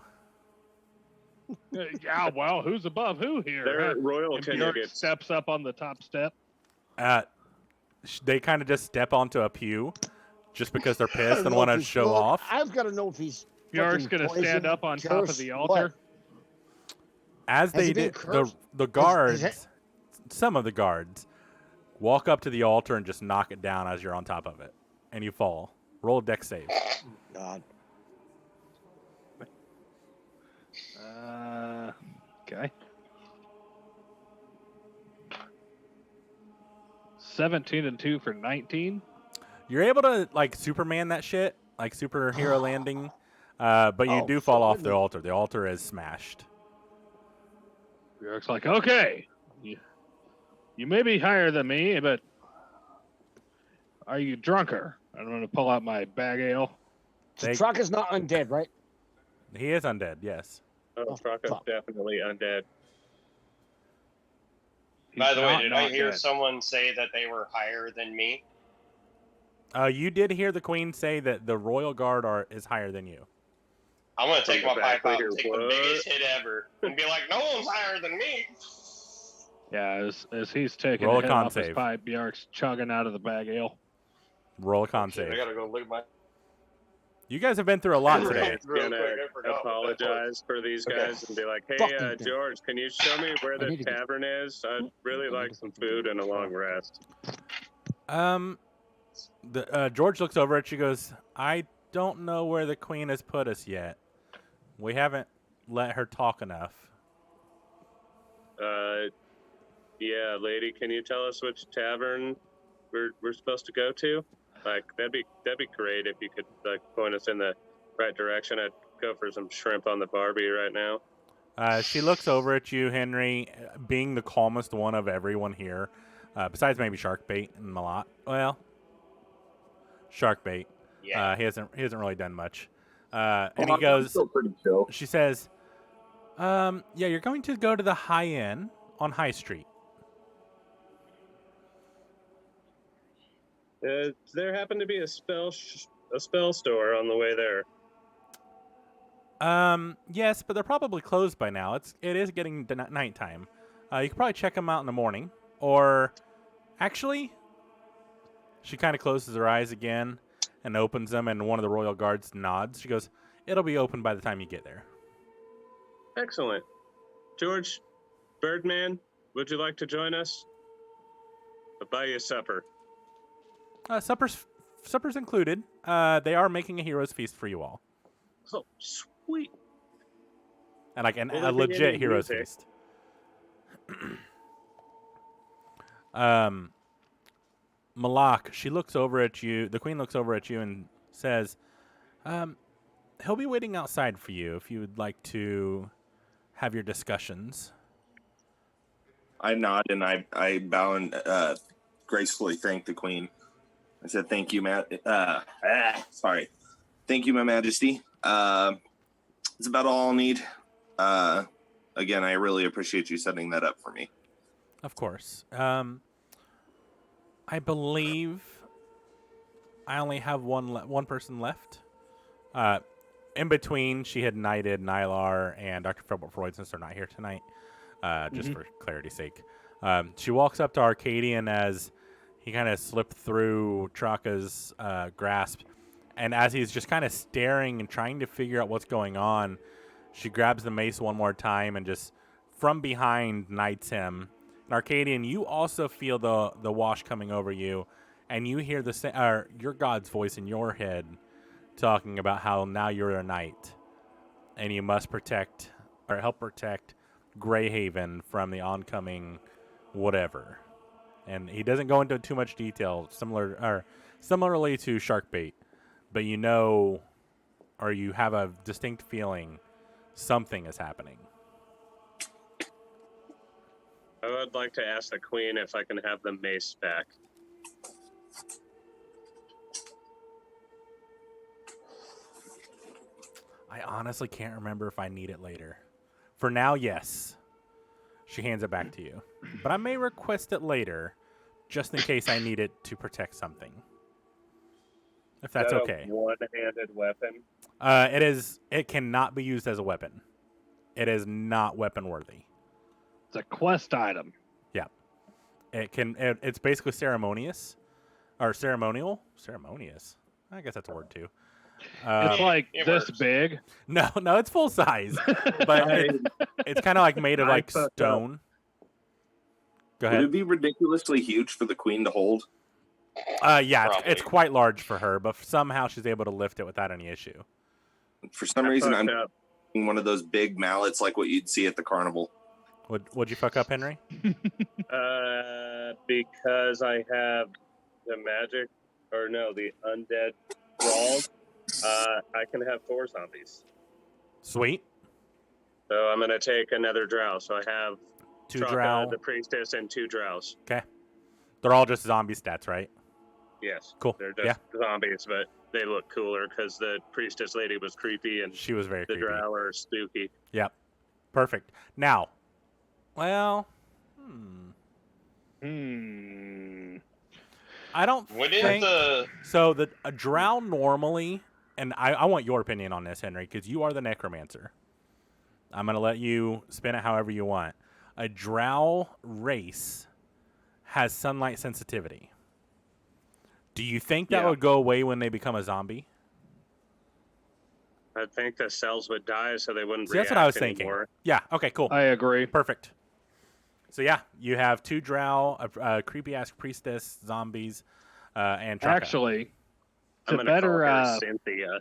Yeah, well, who's above who here? Their royal And tenure Bjork gets steps up on the top step. They kind of just step onto a pew just because they're I pissed don't and know want if to he's show drunk. off. I've got to know if he's. Bjork's fucking gonna stand poisoned, up on top of cursed, the what? altar. As Has they he been did, cursed? the Is guards, it- some of the guards, walk up to the altar and just knock it down as you're on top of it, and you fall. Roll a dex save. God. Okay. 17 and 2 for 19. You're able to like Superman that shit, like superhero landing, but you Oh, do fall off fuck. the altar. The altar is smashed. Bjork's like, okay, you may be higher than me, but are you drunker? I'm going to pull out my bag ale. They- Truck is not undead, right? He is undead, yes. Oh, Traka's fuck. definitely undead. By He's the way, not did I not hear dead. someone say that they were higher than me? You did hear the queen say that the royal guard is higher than you. I'm gonna take my From the pipe back, out we and take hear, the "What?" biggest hit ever and be like, "No one's higher than me." Yeah, as he's taking Roll a a hit con off his save. pipe, Bjork's chugging out of the bag ale. Roll a con Shit, I save. gotta go look at my. You guys have been through a lot today. Henry's Real gonna quick, I forgot what that was. apologize for these Okay. guys and be like, "Hey, Fucking thing. George, can you show me where I the need to get- tavern is? I'd really I need like to some fucking food get and a long fucked. rest." George looks over at you, goes, I don't know where the queen has put us yet. We haven't let her talk enough. Yeah, lady, can you tell us which tavern we're supposed to go to? Like that'd be great if you could like point us in the right direction. I'd go for some shrimp on the Barbie right now. She looks over at you, Henry, being the calmest one of everyone here, besides maybe Sharkbait and Malot. Well, Sharkbait. Yeah. He hasn't really done much. And he I'm goes. still pretty chill. She says, "Yeah, you're going to go to the High Inn on High Street." There happened to be a spell store on the way there. Yes, but they're probably closed by now. It is getting nighttime. You could probably check them out in the morning, or actually, she kind of closes her eyes again and opens them, and one of the royal guards nods. She goes, "It'll be open by the time you get there." Excellent. George, Birdman, would you like to join us? I'll buy you supper. Supper's included. They are making a hero's feast for you all, Oh, sweet. and like Will a there be legit any hero's music? feast. Malak, she looks over at you. The queen looks over at you and says, "He'll be waiting outside for you if you would like to have your discussions." I nod and I bow and gracefully thank the queen. I said, "Thank you, sorry. Thank you, my majesty. It's about all I'll need. Again, I really appreciate you setting that up for me." Of course. I believe I only have one person left. In between, she had knighted Nylar and Dr. Philip Freud since they're not here tonight, just for clarity's sake. She walks up to Arcadian as he kind of slipped through Traka's grasp. And as he's just kind of staring and trying to figure out what's going on, she grabs the mace one more time and just from behind knights him. And Arcadian, you also feel the wash coming over you, and you hear your god's voice in your head talking about how now you're a knight, and you must protect or help protect Greyhaven from the oncoming whatever. And he doesn't go into too much detail, similarly to Sharkbait, but you know, or you have a distinct feeling something is happening. I would like to ask the queen if I can have the mace back. I honestly can't remember if I need it later. For now, yes. She hands it back to you. But I may request it later, just in case I need it to protect something. If that's Is that okay. A one-handed weapon? It cannot be used as a weapon. It is not weapon worthy. It's a quest item. Yeah. It's basically ceremonious. Or ceremonial. Ceremonious. I guess that's a word too. It's like it this works. big. No, it's full size. But it's kind of like made of I like fucked up. stone. Go Would ahead. it be ridiculously huge for the queen to hold? Yeah, it's Probably. quite large for her, but somehow she's able to lift it without any issue. For some I reason, fucked I'm up. thinking one of those big mallets like what you'd see at the carnival. Would you fuck up, Henry? Because I have the magic, or no, the undead thralls. I can have 4 zombies. Sweet. So I'm going to take another drow. So I have 2 Traka, drow. the priestess, and 2 drows. Okay. They're all just zombie stats, right? Yes. Cool. They're just zombies, but they look cooler because the priestess lady was creepy and She was very the creepy. drow are spooky. Yep. Perfect. Now, well, I don't Wouldn't think the so. A drow normally, and I want your opinion on this, Henry, because you are the necromancer. I'm gonna let you spin it however you want. A drow race has sunlight sensitivity. Do you think that Yeah. would go away when they become a zombie? I think the cells would die so they wouldn't See, that's react what I was thinking. anymore. Yeah. Okay. Cool. I agree. Perfect. So yeah, you have 2 drow, a creepy ass priestess, zombies, and Traka. Actually, I'm to going to call her better Cynthia.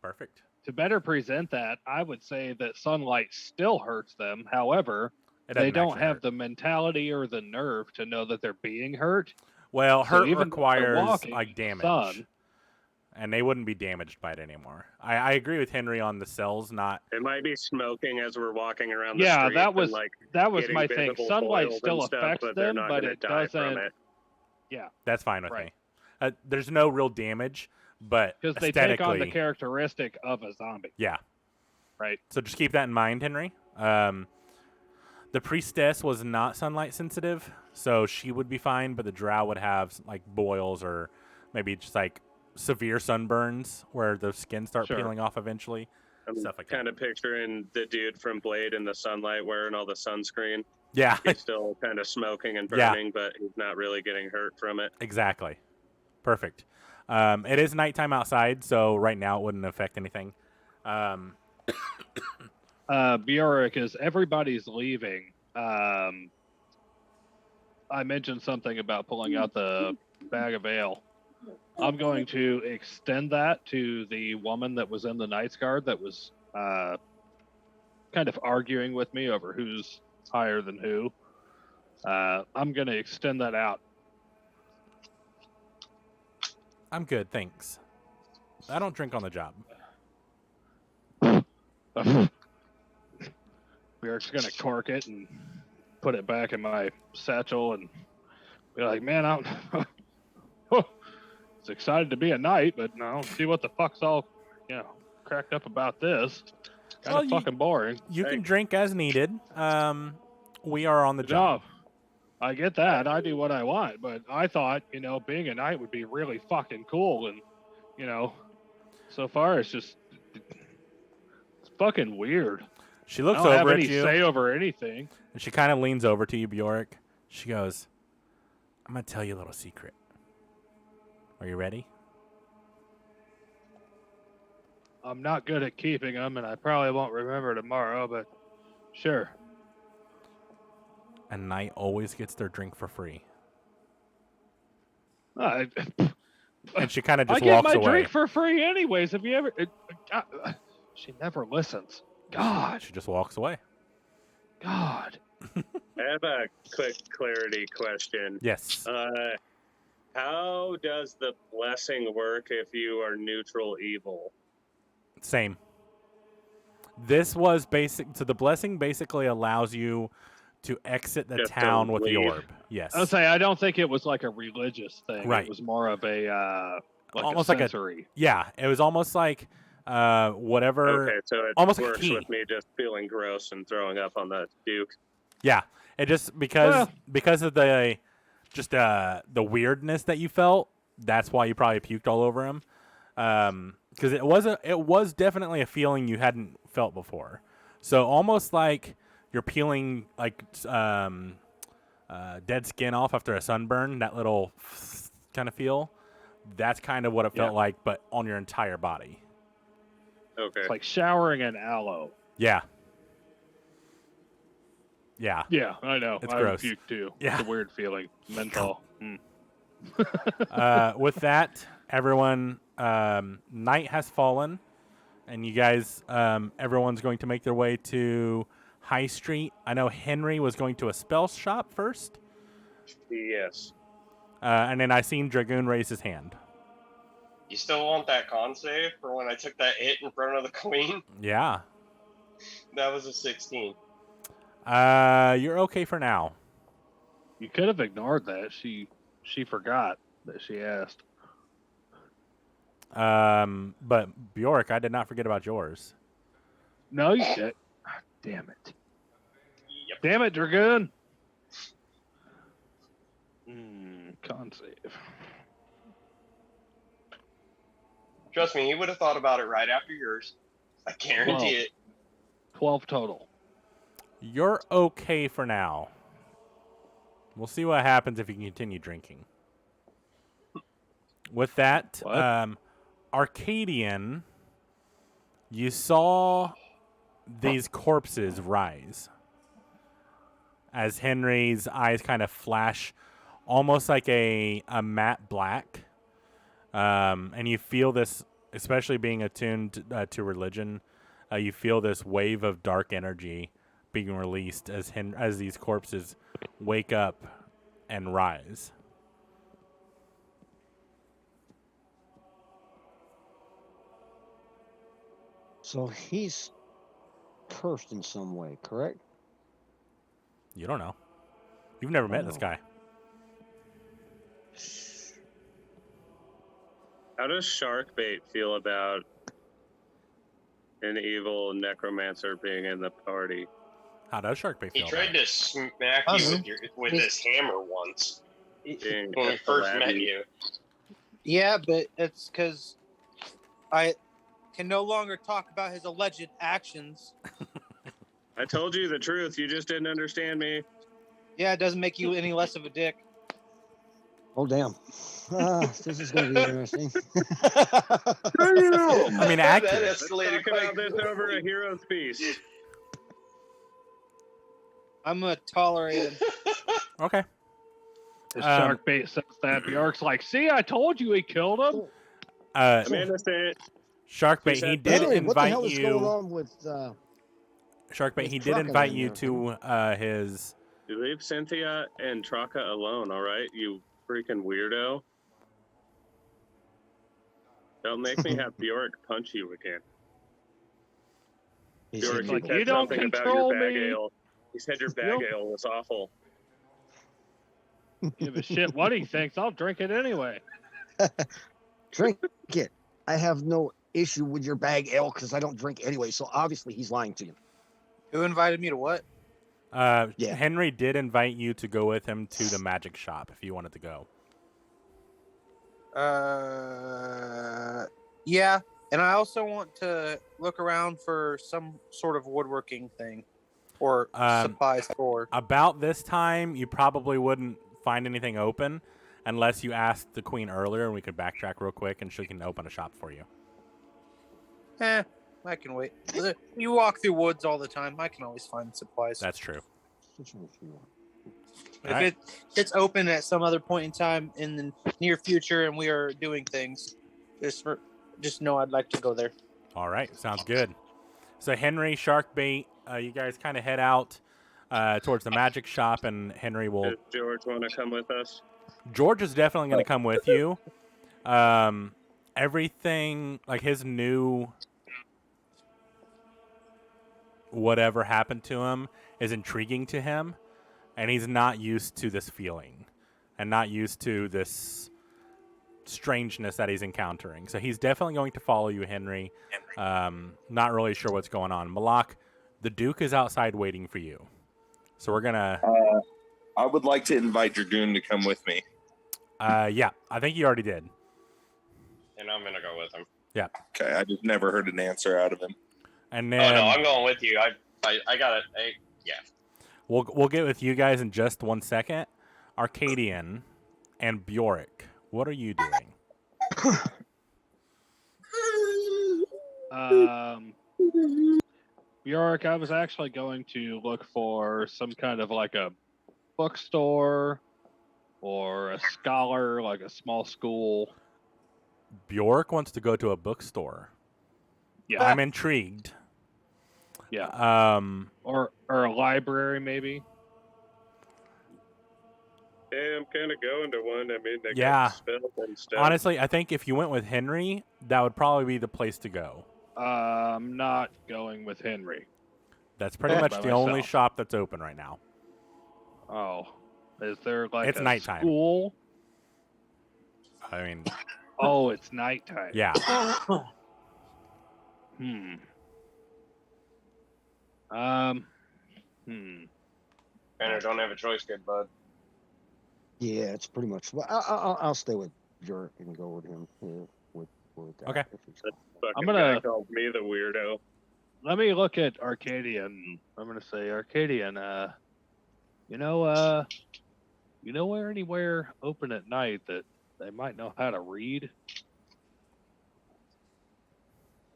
Perfect. to better present that, I would say that sunlight still hurts them. However, It doesn't they don't actually have hurt. the mentality or the nerve to know that they're being hurt. Well, So hurt even though they're requires walking like in the damage, sun- and they wouldn't be damaged by it anymore. I agree with Henry on the cells. Not It might be smoking as we're walking around the Yeah, street. that was and, like that was getting my thing. visible Sunlight boils still and stuff, affects but they're them, not but gonna it die from doesn't. it. Yeah, that's fine with Right. me. There's no real damage, but because they take on the aesthetically, characteristic of a zombie. yeah. Right. So just keep that in mind, Henry. The priestess was not sunlight sensitive, so she would be fine, but the drow would have like boils or maybe just like severe sunburns where the skin start Sure. peeling off eventually. I'm Stuff like kind that. of picturing the dude from Blade in the sunlight wearing all the sunscreen. Yeah, He's still kind of smoking and Yeah. burning, but he's not really getting hurt from it. exactly. Perfect. It is nighttime outside, so right now it wouldn't affect anything. Bjork, as everybody's leaving, I mentioned something about pulling out the bag of ale. I'm going to extend that to the woman that was in the Knight's Guard that was kind of arguing with me over who's higher than who. I'm going to extend that out. I'm good, thanks. I don't drink on the job. Bjork's going to cork it and put it back in my satchel and be like, man, I'm it's excited to be a knight, but I don't see what the fuck's all, cracked up about this. Kind Well, of fucking boring. You can drink as needed. We are on the job. No, I get that. I do what I want, but I thought, being a knight would be really fucking cool. And, so far it's just, it's fucking weird. She looks I don't have over at any you, say over anything. and she kind of leans over to you, Bjork. She goes, I'm going to tell you a little secret. Are you ready? I'm not good at keeping them, and I probably won't remember tomorrow, but sure. A knight always gets their drink for free. I And she kind of just get walks my away. drink for free anyways. Have you ever... she never listens. God. She just walks away. God. I have a quick clarity question. Yes. How does the blessing work if you are neutral evil? Same. This was basic. So the blessing basically allows you to exit the Just town don't with the leave. orb. Yes. I'll say I don't think it was like a religious thing. Right. It was more of a Almost a like a- sensory. Yeah. It was almost like whatever. Okay, so it almost like a works key. with me just feeling gross and throwing up on the Duke. Yeah. It just because Well- of the just the weirdness that you felt. That's why you probably puked all over him. Because it was definitely a feeling you hadn't felt before. So almost like you're peeling like dead skin off after a sunburn. That little kind of feel. That's kind of what it felt like, but on your entire body. Okay. It's like showering in aloe. Yeah. Yeah. Yeah, I know. It's I gross. puke too. Yeah. It's a weird feeling. Menthol. With that, everyone, night has fallen, and you guys, everyone's going to make their way to High Street. I know Henry was going to a spell shop first, Yes. and then I seen Dragoon raise his hand. You still want that con save for when I took that hit in front of the queen? Yeah. That was a 16. You're okay for now. You could have ignored that. She forgot that she asked. But Bjork, I did not forget about yours. No, you did. Damn it. Yep. Damn it, Dragoon. Con save. Trust me, he would have thought about it right after yours. I guarantee it. 12 total. You're okay for now. We'll see what happens if you continue drinking. With that, What? Arcadian, you saw these corpses rise as Henry's eyes kind of flash almost like a matte black. And you feel this, especially being attuned to religion, you feel this wave of dark energy being released as these corpses wake up and rise. So he's cursed in some way, correct? You don't know. You've never met this know. guy. How does Sharkbait feel about an evil necromancer being in the party? How does Sharkbait He feel? tried about it? to smack I you don't with know. his hammer once Being when we first met flabby? you. Yeah, but it's because I can no longer talk about his alleged actions. I told you the truth. You just didn't understand me. Yeah, it doesn't make you any less of a dick. Oh damn! This is going to be interesting. I mean, That accurate. Let's escalated talk about quite this over a hero's feast. I'm gonna tolerate him. Okay. The shark bait says that. Bjork's like, see, I told you he killed him. I'm innocent. Sharkbait, She he said, did Henry, what the invite hell is going you. on with? Sharkbait, with he did Trucker invite down you there? to his. You leave Cynthia and Traka alone, all right? You freaking weirdo. Don't make me have Bjork punch you again. He's Bjork, hitting he me, like, said you don't something about control your bag me. ale. He said your bag Nope. ale was awful. Give a shit what he thinks. I'll drink it anyway. Drink it. I have no issue with your bag ale because I don't drink anyway. So obviously he's lying to you. Who invited me to what? Yeah. Henry did invite you to go with him to the magic shop if you wanted to go. Yeah, and I also want to look around for some sort of woodworking thing or supplies for. About this time, you probably wouldn't find anything open unless you asked the queen earlier, and we could backtrack real quick, and she can open a shop for you. I can wait. You walk through woods all the time. I can always find supplies. That's true. If it's open at some other point in time in the near future, and we are doing things, just know I'd like to go there. All right, sounds good. So Henry, Sharkbait, you guys kind of head out towards the magic shop, and Henry will. Does George want to come with us? George is definitely going to come with you. Everything, like his new whatever happened to him, is intriguing to him, and he's not used to this feeling and not used to this strangeness that he's encountering. So he's definitely going to follow you, Henry. Not really sure what's going on. Malak, the Duke is outside waiting for you. So we're going to... I would like to invite Dragoon to come with me. yeah, I think you already did. And I'm gonna go with him. Yeah. Okay, I just never heard an answer out of him. And Oh then no, I'm going with you. I got it. Yeah. we'll get with you guys in just 1 second. Arcadian and Bjork, what are you doing? Bjork, I was actually going to look for some kind of like a bookstore or a scholar, like a small school. Bjork wants to go to a bookstore. Yeah. I'm intrigued. Yeah. Or a library, maybe. Yeah, I'm kind of going to one. I mean, they Yeah. got spells and stuff. Honestly, I think if you went with Henry, that would probably be the place to go. I'm not going with Henry. That's pretty By much the only myself. shop that's open right now. Oh. Is there like It's a nighttime. school? I mean, Oh, it's nighttime. yeah. Banner, don't have a choice, good bud. Yeah, it's pretty much. Well, I'll stay with Jurek and go with him. With that, Okay. if he's- Fucking I'm gonna- guy called me the weirdo. Let me look at Arcadian. I'm gonna say Arcadian. You know where anywhere open at night that they might know how to read?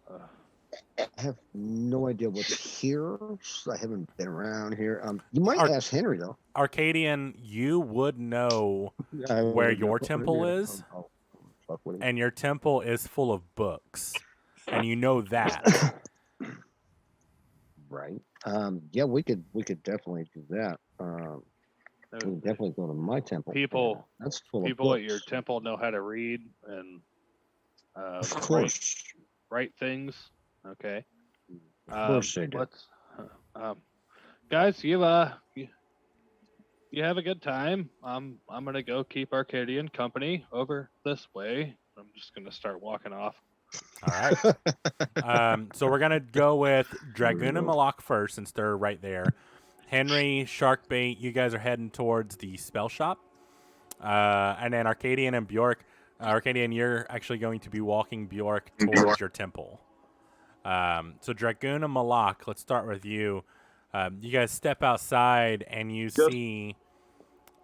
I have no idea what's here. I haven't been around here. You might ask Henry though. Arcadian, you would know where your temple is, and your temple is full of books, and you know that. Right. Yeah, we could definitely do that. We can definitely go to my temple. People- That's full People of at your books. temple know how to read and Of course. write things. Okay. course they do. Let's, guys, you have a good time. I'm gonna go keep Arcadian company over this way. I'm just gonna start walking off. All right. So we're gonna go with Dragoon and Malak first, since they're right there. Henry, Sharkbait, you guys are heading towards the spell shop, and then Arcadian and Bjork. Arcadian, you're actually going to be walking Bjork towards your temple. So Dragoon and Malak, let's start with you. You guys step outside and you see.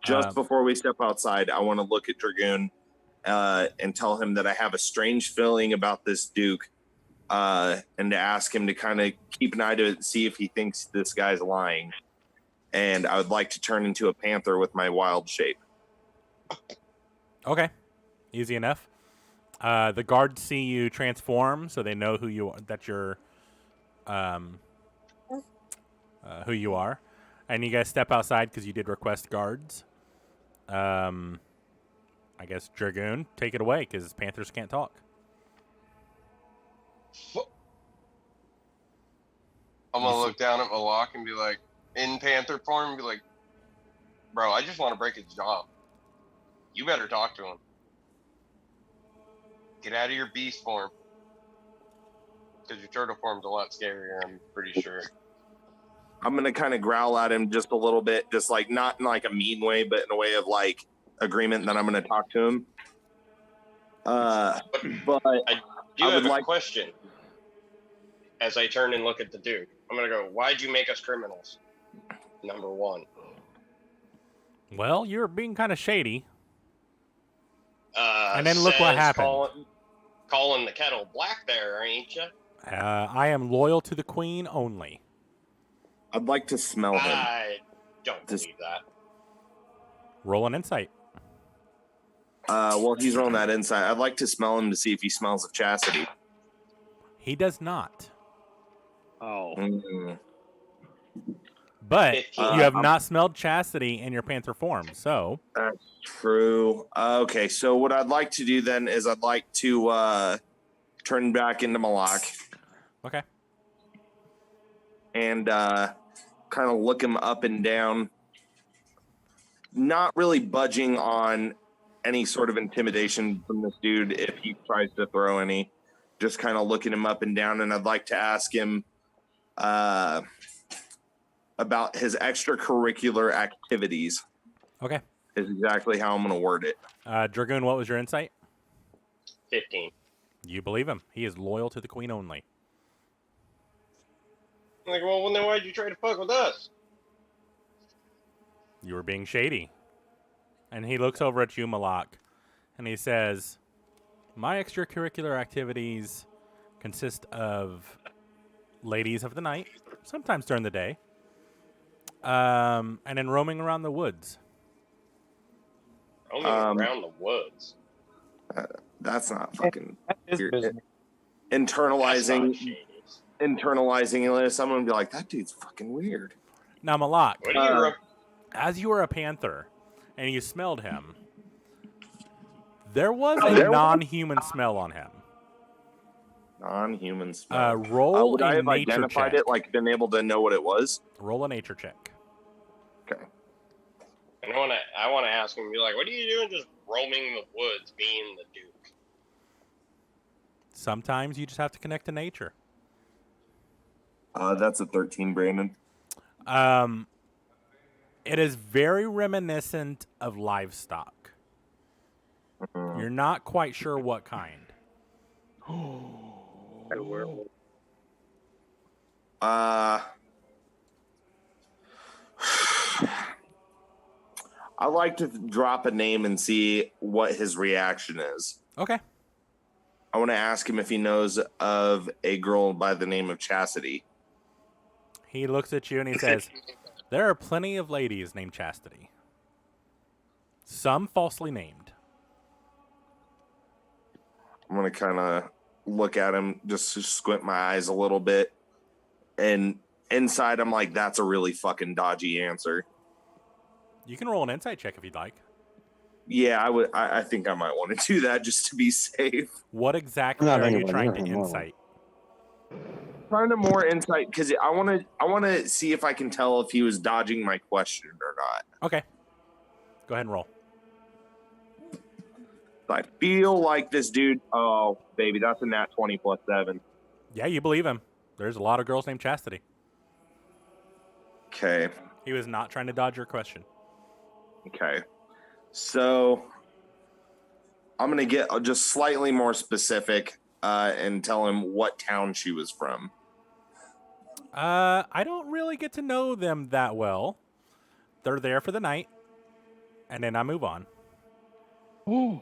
Just before we step outside, I want to look at Dragoon and tell him that I have a strange feeling about this Duke, and to ask him to kind of keep an eye to see if he thinks this guy's lying. And I would like to turn into a panther with my wild shape. Okay, easy enough. The guards see you transform, so they know who you are, that you're, who you are, and you guys step outside because you did request guards. I guess Dragoon, take it away because panthers can't talk. I'm gonna look down at Malak and be like, in panther form, and be like, bro, I just want to break his jaw. You better talk to him. Get out of your beast form. Because your turtle form's a lot scarier, I'm pretty sure. I'm going to kind of growl at him just a little bit, just like not in like a mean way, but in a way of like agreement that I'm going to talk to him. But I have a question. As I turn and look at the Duke, I'm going to go, why'd you make us criminals? Number one. Well, you're being kind of shady. And then look what happened. Calling the kettle black there, ain't you? I am loyal to the queen only. I'd like to smell him. I don't believe that. Roll an insight. Well, he's rolling that insight. I'd like to smell him to see if he smells of chastity. He does not. Oh. But 15. you have not smelled chastity in your panther form, so. That's true. Okay, so what I'd like to do then is I'd like to turn back into Malak. Okay. And kind of look him up and down. Not really budging on any sort of intimidation from this dude if he tries to throw any. Just kind of looking him up and down, and I'd like to ask him about his extracurricular activities. Okay. Is exactly how I'm going to word it. Dragoon, what was your insight? 15. You believe him. He is loyal to the queen only. I'm like, well, then why'd you try to fuck with us? You were being shady. And he looks over at you, Malak, and he says, my extracurricular activities consist of ladies of the night, sometimes during the day, and then roaming around the woods. Roaming around the woods? That's not fucking... Business. Internalizing this, I'm going to be like, that dude's fucking weird. Now, Malak, What do you... as you were a panther and you smelled him, there was a non-human smell on him. Non-human smell. Roll would I a have nature identified check. it, like been able to know what it was? Roll a nature check. Okay. And I want to ask him, be like, what are you doing just roaming the woods being the Duke? Sometimes you just have to connect to nature. That's a 13, Brandon. It is very reminiscent of livestock. You're not quite sure what kind. I like to drop a name and see what his reaction is. Okay. I want to ask him if he knows of a girl by the name of Chastity. He looks at you and he says, there are plenty of ladies named Chastity. Some falsely named. I'm going to kind of look at him, just squint my eyes a little bit. And inside, I'm like, that's a really fucking dodgy answer. You can roll an insight check if you'd like. Yeah, I would. I think I might want to do that just to be safe. What exactly Not are you anybody, trying not to more. insight? trying to more insight because I want to see if I can tell if he was dodging my question or not. Okay. Go ahead and roll. I feel like this dude. Oh, baby, that's a nat 20 plus 7. Yeah, you believe him. There's a lot of girls named Chastity. Okay. He was not trying to dodge your question. Okay. So I'm gonna get just slightly more specific and tell him what town she was from. I don't really get to know them that well. They're there for the night, and then I move on. Ooh.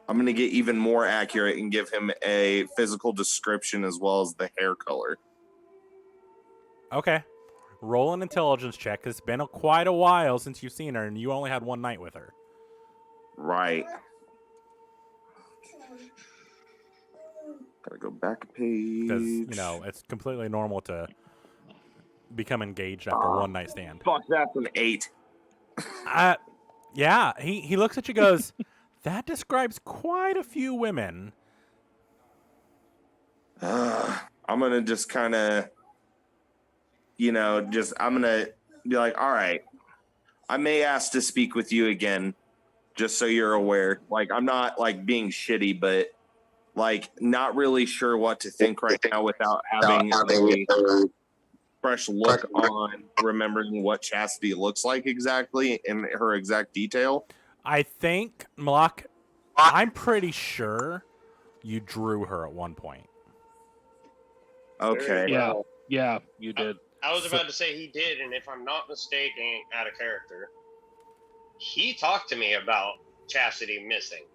I'm gonna get even more accurate and give him a physical description as well as the hair color. Okay. Roll an intelligence check. It's been quite a while since you've seen her, and you only had one night with her. Right. Gotta go back a page. Because, it's completely normal to become engaged after a one-night stand. Fuck, that's an 8. Yeah, he looks at you and goes, that describes quite a few women. I'm gonna just kind of, I'm gonna be like, all right, I may ask to speak with you again, just so you're aware. Like, I'm not like being shitty, but like not really sure what to think right now without having a fresh look on remembering what Chastity looks like exactly in her exact detail. I think, Malak, I'm pretty sure you drew her at one point. Okay. Yeah, you did. I was about to say he did, and if I'm not mistaken, out of character, he talked to me about Chastity missing.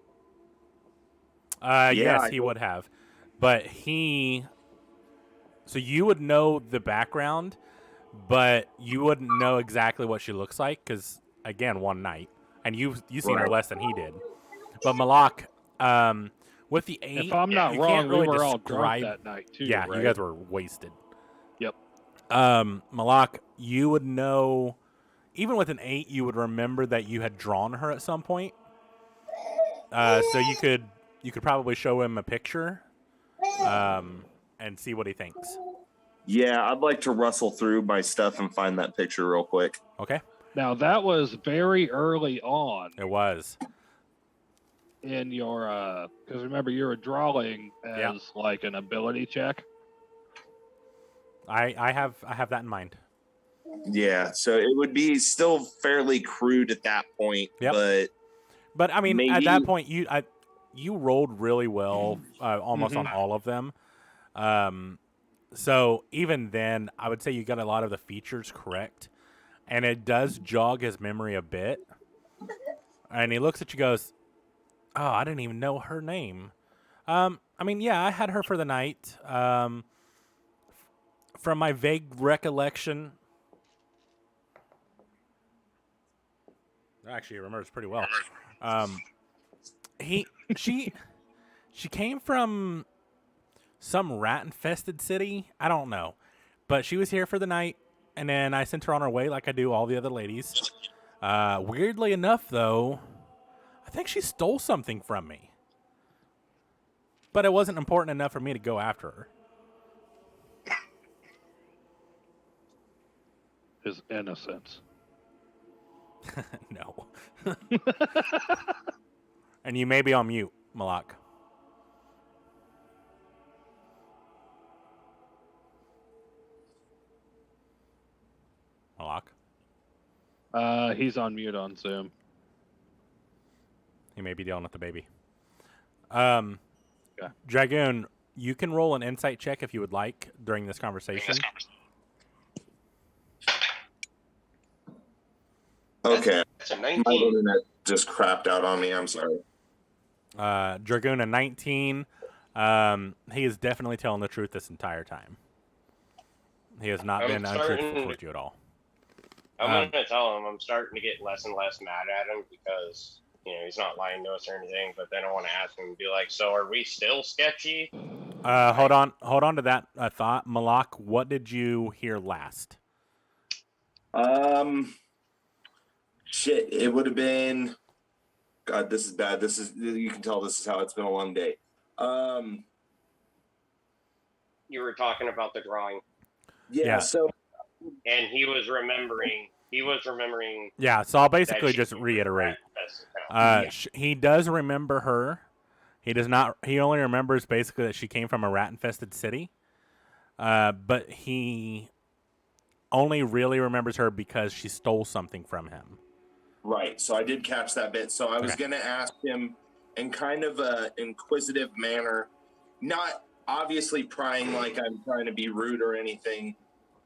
Yes, he would have. But so you would know the background, but you wouldn't know exactly what she looks like because, again, one night. And you've seen her less than he did. But Malak, with the 8, if I'm not you wrong, can't really we were all describe... drunk that night too. Yeah, right? you guys were wasted. Yep. Malak, you would know, even with an 8, you would remember that you had drawn her at some point. So you could probably show him a picture, and see what he thinks. Yeah, I'd like to rustle through my stuff and find that picture real quick. Okay. Now that was very early on It was. in your because remember you were drawing as like an ability check. I have that in mind. Yeah, so it would be still fairly crude at that point, But I mean, maybe... at that point, you rolled really well, almost on all of them. So even then, I would say you got a lot of the features correct, and it does jog his memory a bit. And he looks at you, goes, "Oh, I didn't even know her name." I mean, yeah, I had her for the night. From my vague recollection, actually, he remembers pretty well. She came from some rat-infested city. I don't know, but she was here for the night, and then I sent her on her way like I do all the other ladies. Weirdly enough, though, I think she stole something from me, but it wasn't important enough for me to go after her. His innocence. No. And you may be on mute, Malak. Malak? He's on mute on Zoom. He may be dealing with the baby. Dragoon, you can roll an insight check if you would like during this conversation. Okay. That's a My 19. internet just crapped out on me. I'm sorry. Dragoon, a 19. He is definitely telling the truth this entire time. He has not been untruthful with you at all. I'm going to tell him I'm starting to get less and less mad at him because, he's not lying to us or anything, but then I want to ask him and be like, so are we still sketchy? Hold on to that thought. Malak, what did you hear last? Shit, it would have been... God, this is bad. You can tell this is how it's been a long day. you were talking about the drawing, Yeah. So and he was remembering. Yeah, so I'll that basically she just was a reiterate. rat-infested town. He does remember her. He does not. He only remembers basically that she came from a rat-infested city. But he only really remembers her because she stole something from him. right. So I did catch that bit. So I was Okay. going to ask him in kind of a inquisitive manner, not obviously prying like I'm trying to be rude or anything,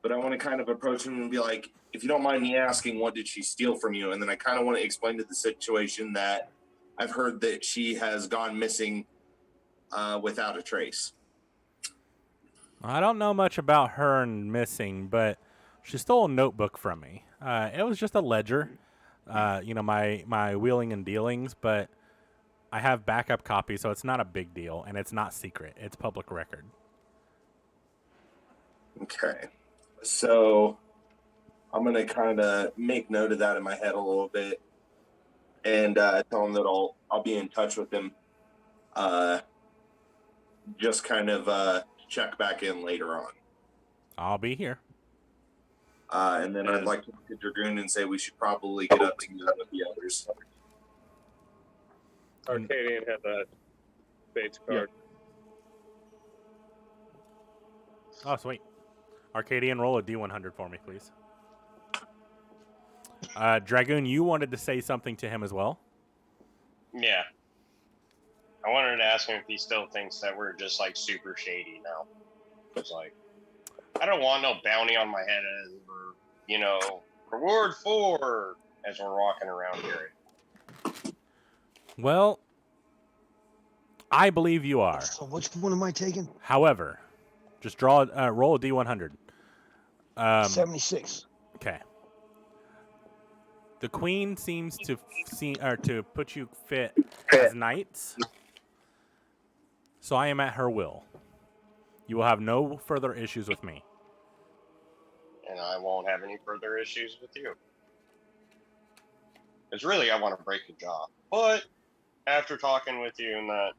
but I want to kind of approach him and be like, if you don't mind me asking, what did she steal from you? And then I kind of want to explain to the situation that I've heard that she has gone missing without a trace. I don't know much about her and missing, but she stole a notebook from me. It was just a ledger, my wheeling and dealings, but I have backup copies, so it's not a big deal, and it's not secret. It's public record. Okay. So I'm going to kind of make note of that in my head a little bit and tell him that I'll be in touch with him. Just kind of check back in later on. I'll be here. And then I'd like to look at Dragoon and say we should probably get up together with the others. Arcadian had that Bates card. Oh, sweet. Arcadian, roll a D100 for me, please. Dragoon, you wanted to say something to him as well? Yeah. I wanted to ask him if he still thinks that we're just like super shady now. It's like, I don't want no bounty on my head or, reward for as we're walking around here. Well, I believe you are. So which one am I taking? However, just roll a D100. 76. Okay. The queen seems to to put you fit as knights. So I am at her will. You will have no further issues with me. And I won't have any further issues with you. Because really, I want to break your jaw. But after talking with you and that,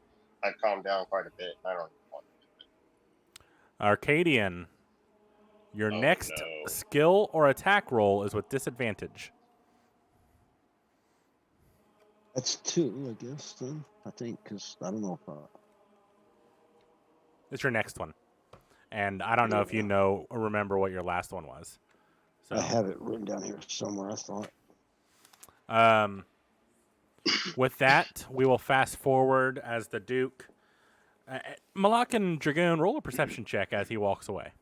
I've calmed down quite a bit. I don't want to do it. Arcadian, your next skill or attack roll is with disadvantage. That's 2, I guess, then. I think, because I don't know if It's your next one. And I don't know if you know or remember what your last one was. So, I have it written down here somewhere, I thought. With that, we will fast forward as the Duke. Malak and Dragoon, roll a perception check as he walks away.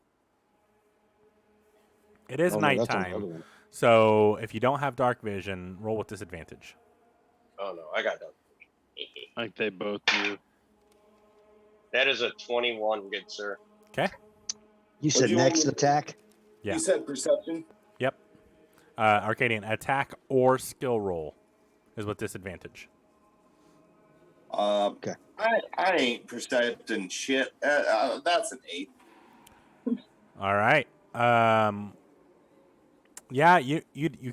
It is Oh, no, that's nighttime, another one. so if you don't have dark vision, roll with disadvantage. Oh, no. I got done. I think they both do. That is a 21, good sir. Okay. You said you next want me to- attack? Yeah. You said perception? Yep. Arcadian, attack or skill roll is with disadvantage. Okay. I ain't percepting shit. That's an 8. All right. Yeah, you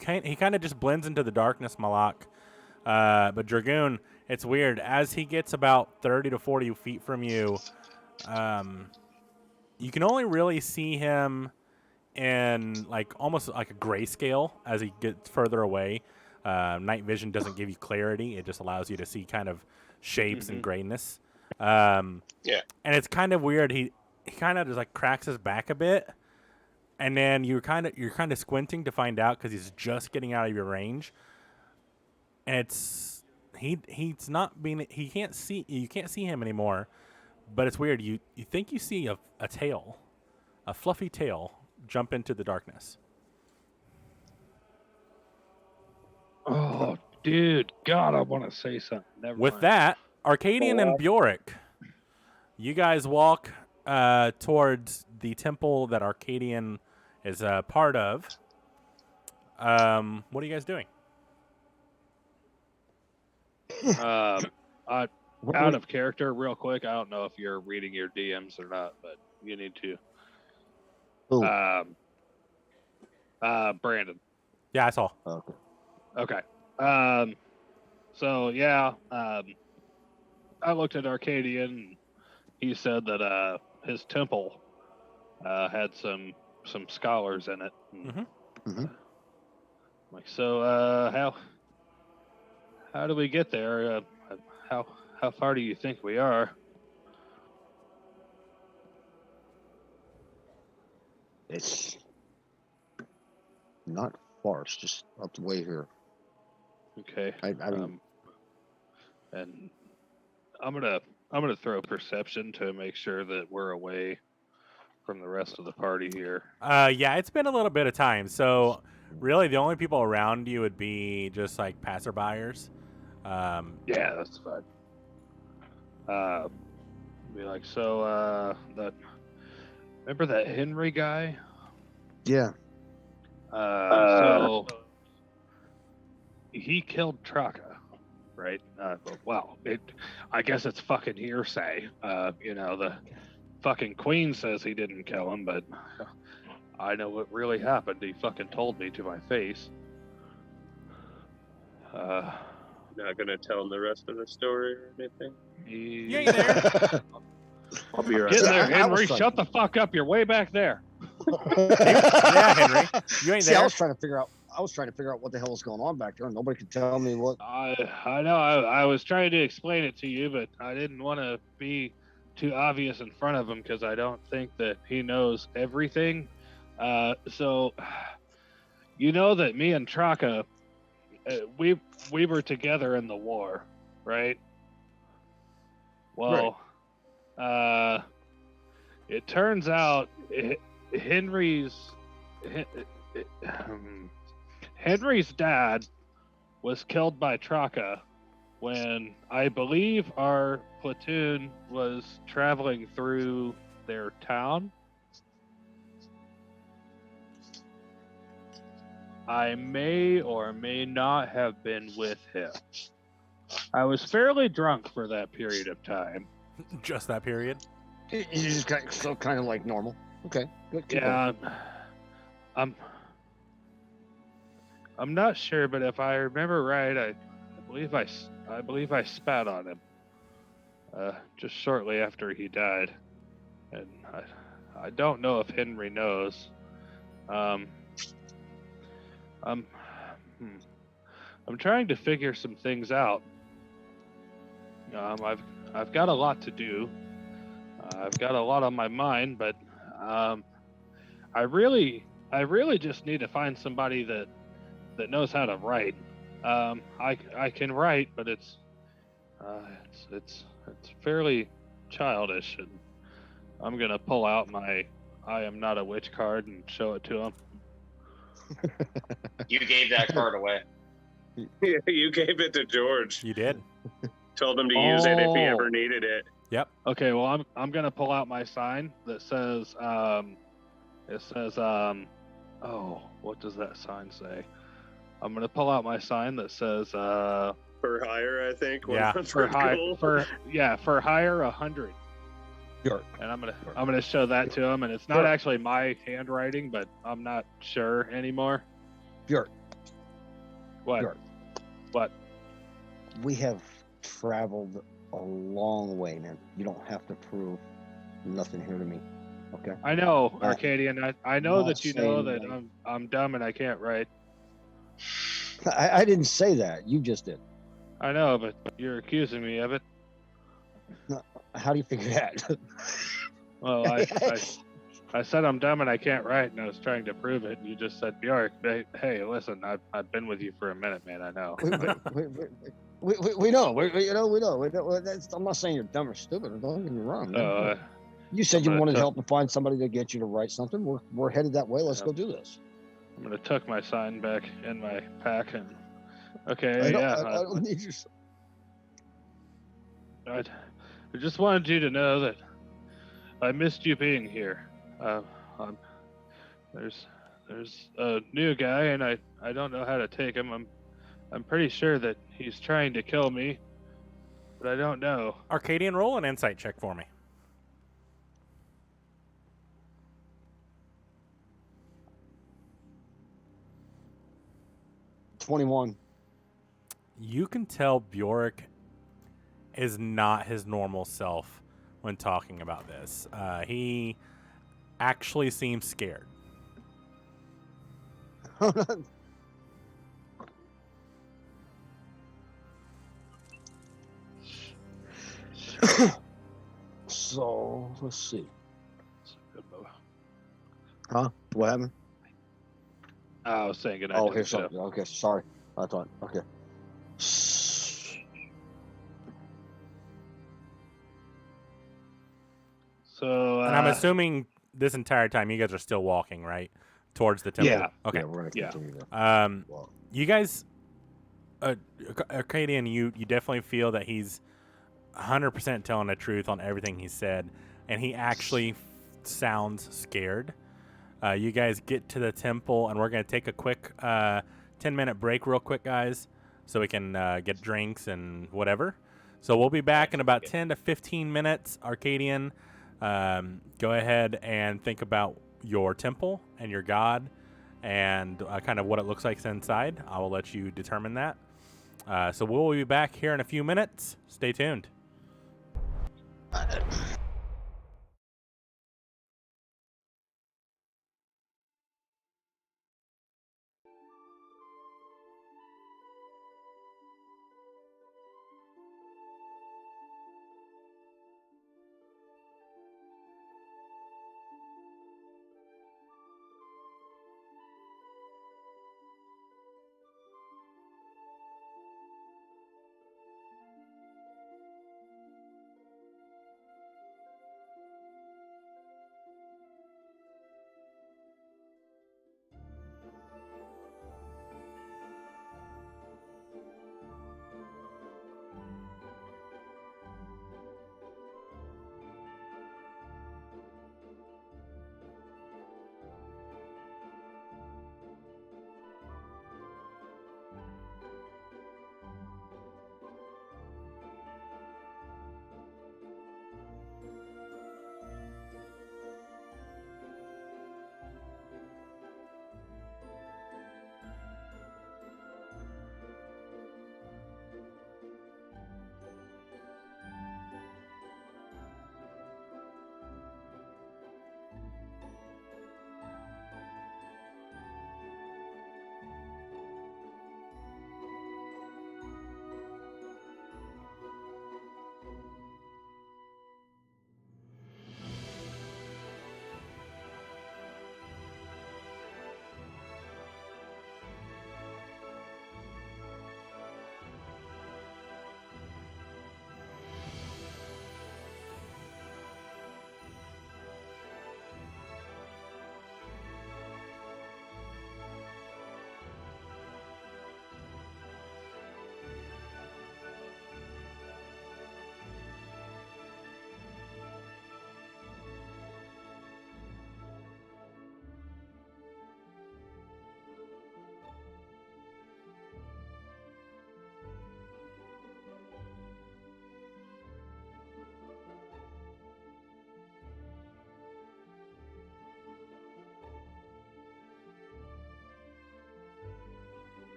can't. He kind of just blends into the darkness, Malak. But Dragoon, it's weird. As he gets about 30 to 40 feet from you, you can only really see him in like almost like a grayscale as he gets further away. Night vision doesn't give you clarity; it just allows you to see kind of shapes and grayness. Yeah. And it's kind of weird. He kind of just like cracks his back a bit, and then you're kind of squinting to find out because he's just getting out of your range. And it's he's not being he can't see you can't see him anymore, but it's weird. You think you see a tail, a fluffy tail jump into the darkness. Oh, dude. God, I want to say something. Never With mind. that, Arcadian and Bjork, you guys walk towards the temple that Arcadian is a part of. What are you guys doing? Out of character, real quick. I don't know if you're reading your DMs or not, but you need to. Who? Brandon. Yeah, I saw. Okay. Okay. So yeah, I looked at Arcadian. And he said that his temple had some scholars in it. Mhm. Mhm. Like, so how do we get there? How far do you think we are? It's not far. It's just up the way here. Okay. I mean, And I'm gonna throw perception to make sure that we're away from the rest of the party here. Yeah, it's been a little bit of time. So, really, the only people around you would be just like passerbyers. Yeah, that's fine. Be like, so that remember that Henry guy? yeah. So he killed Traka, right? Well, I guess it's fucking hearsay. The fucking queen says he didn't kill him, but I know what really happened. He fucking told me to my face. Not gonna tell him the rest of the story or anything. You ain't there. I'll be right Get in back. there, I was Henry. trying- Shut the fuck up. You're way back there. Yeah, Henry. You ain't See, I there. was trying to figure out. what the hell was going on back there. Nobody could tell me what. I know. I was trying to explain it to you, but I didn't want to be too obvious in front of him because I don't think that he knows everything. So, you know that me and Traka, we were together in the war, right? Well, it turns out Henry's dad was killed by Traka when I believe our platoon was traveling through their town. I may or may not have been with him. I was fairly drunk for that period of time. Just that period. You just got still kind of like normal. Okay, good. keep Yeah, I'm not sure, but if I remember right, I believe I spat on him just shortly after he died, and I don't know if Henry knows. I'm trying to figure some things out. I've got a lot to do. I've got a lot on my mind, but I really just need to find somebody that knows how to write. I can write, but it's fairly childish, and I'm gonna pull out my "I am not a witch" card and show it to him. You gave that card away. Yeah, you gave it to George. You did. Told him to use it if he Oh. ever needed it. Yep. Okay, well I'm gonna pull out my sign that says oh, what does that sign say? I'm gonna pull out my sign that says For hire, I think. Yeah. 100 for hire gold. for hire 100. Sure. And I'm gonna show that to him, and it's not Sure. actually my handwriting, but I'm not sure anymore. Sure. What? Sure. What? We have traveled a long way, man. You don't have to prove nothing here to me. Okay. I know, Uh, Arcadian. I know not that you know saying that like- I'm dumb and I can't write. I didn't say that. You just did. I know, but you're accusing me of it. How do you figure that? Well, I said I'm dumb and I can't write, and I was trying to prove it. And you just said, Bjork, hey, listen, I've been with you for a minute, man. I know. we know. We know. I'm not saying you're dumb or stupid. Don't get me wrong. man. You said I'm you gonna wanted tell- help to find somebody to get you to write something. We're headed that way. Let's Yeah. go do this. I'm gonna tuck my sign back in my pack and. I Okay, don't, yeah. I don't need your. I just wanted you to know that I missed you being here. There's a new guy, and I don't know how to take him. I'm pretty sure that he's trying to kill me, but I don't know. Arcadian, roll an insight check for me. $21. You can tell Bjork is not his normal self when talking about this. He actually seems scared. So let's see. Good move. Huh? What happened? I was saying good night Oh, to the here's show. something. Okay, sorry. I thought. Okay. So And I'm assuming this entire time you guys are still walking, right? Towards the temple? Yeah. Okay. Yeah, we're gonna Yeah. continue to walk. You guys, Arcadian, you definitely feel that he's 100% telling the truth on everything he said, and he actually sounds scared. You guys get to the temple, and we're going to take a quick 10-minute break real quick, guys, so we can get drinks and whatever. So we'll be back in about 10 to 15 minutes. Arcadian, go ahead and think about your temple and your god and kind of what it looks like inside. I will let you determine that. So we'll be back here in a few minutes. Stay tuned.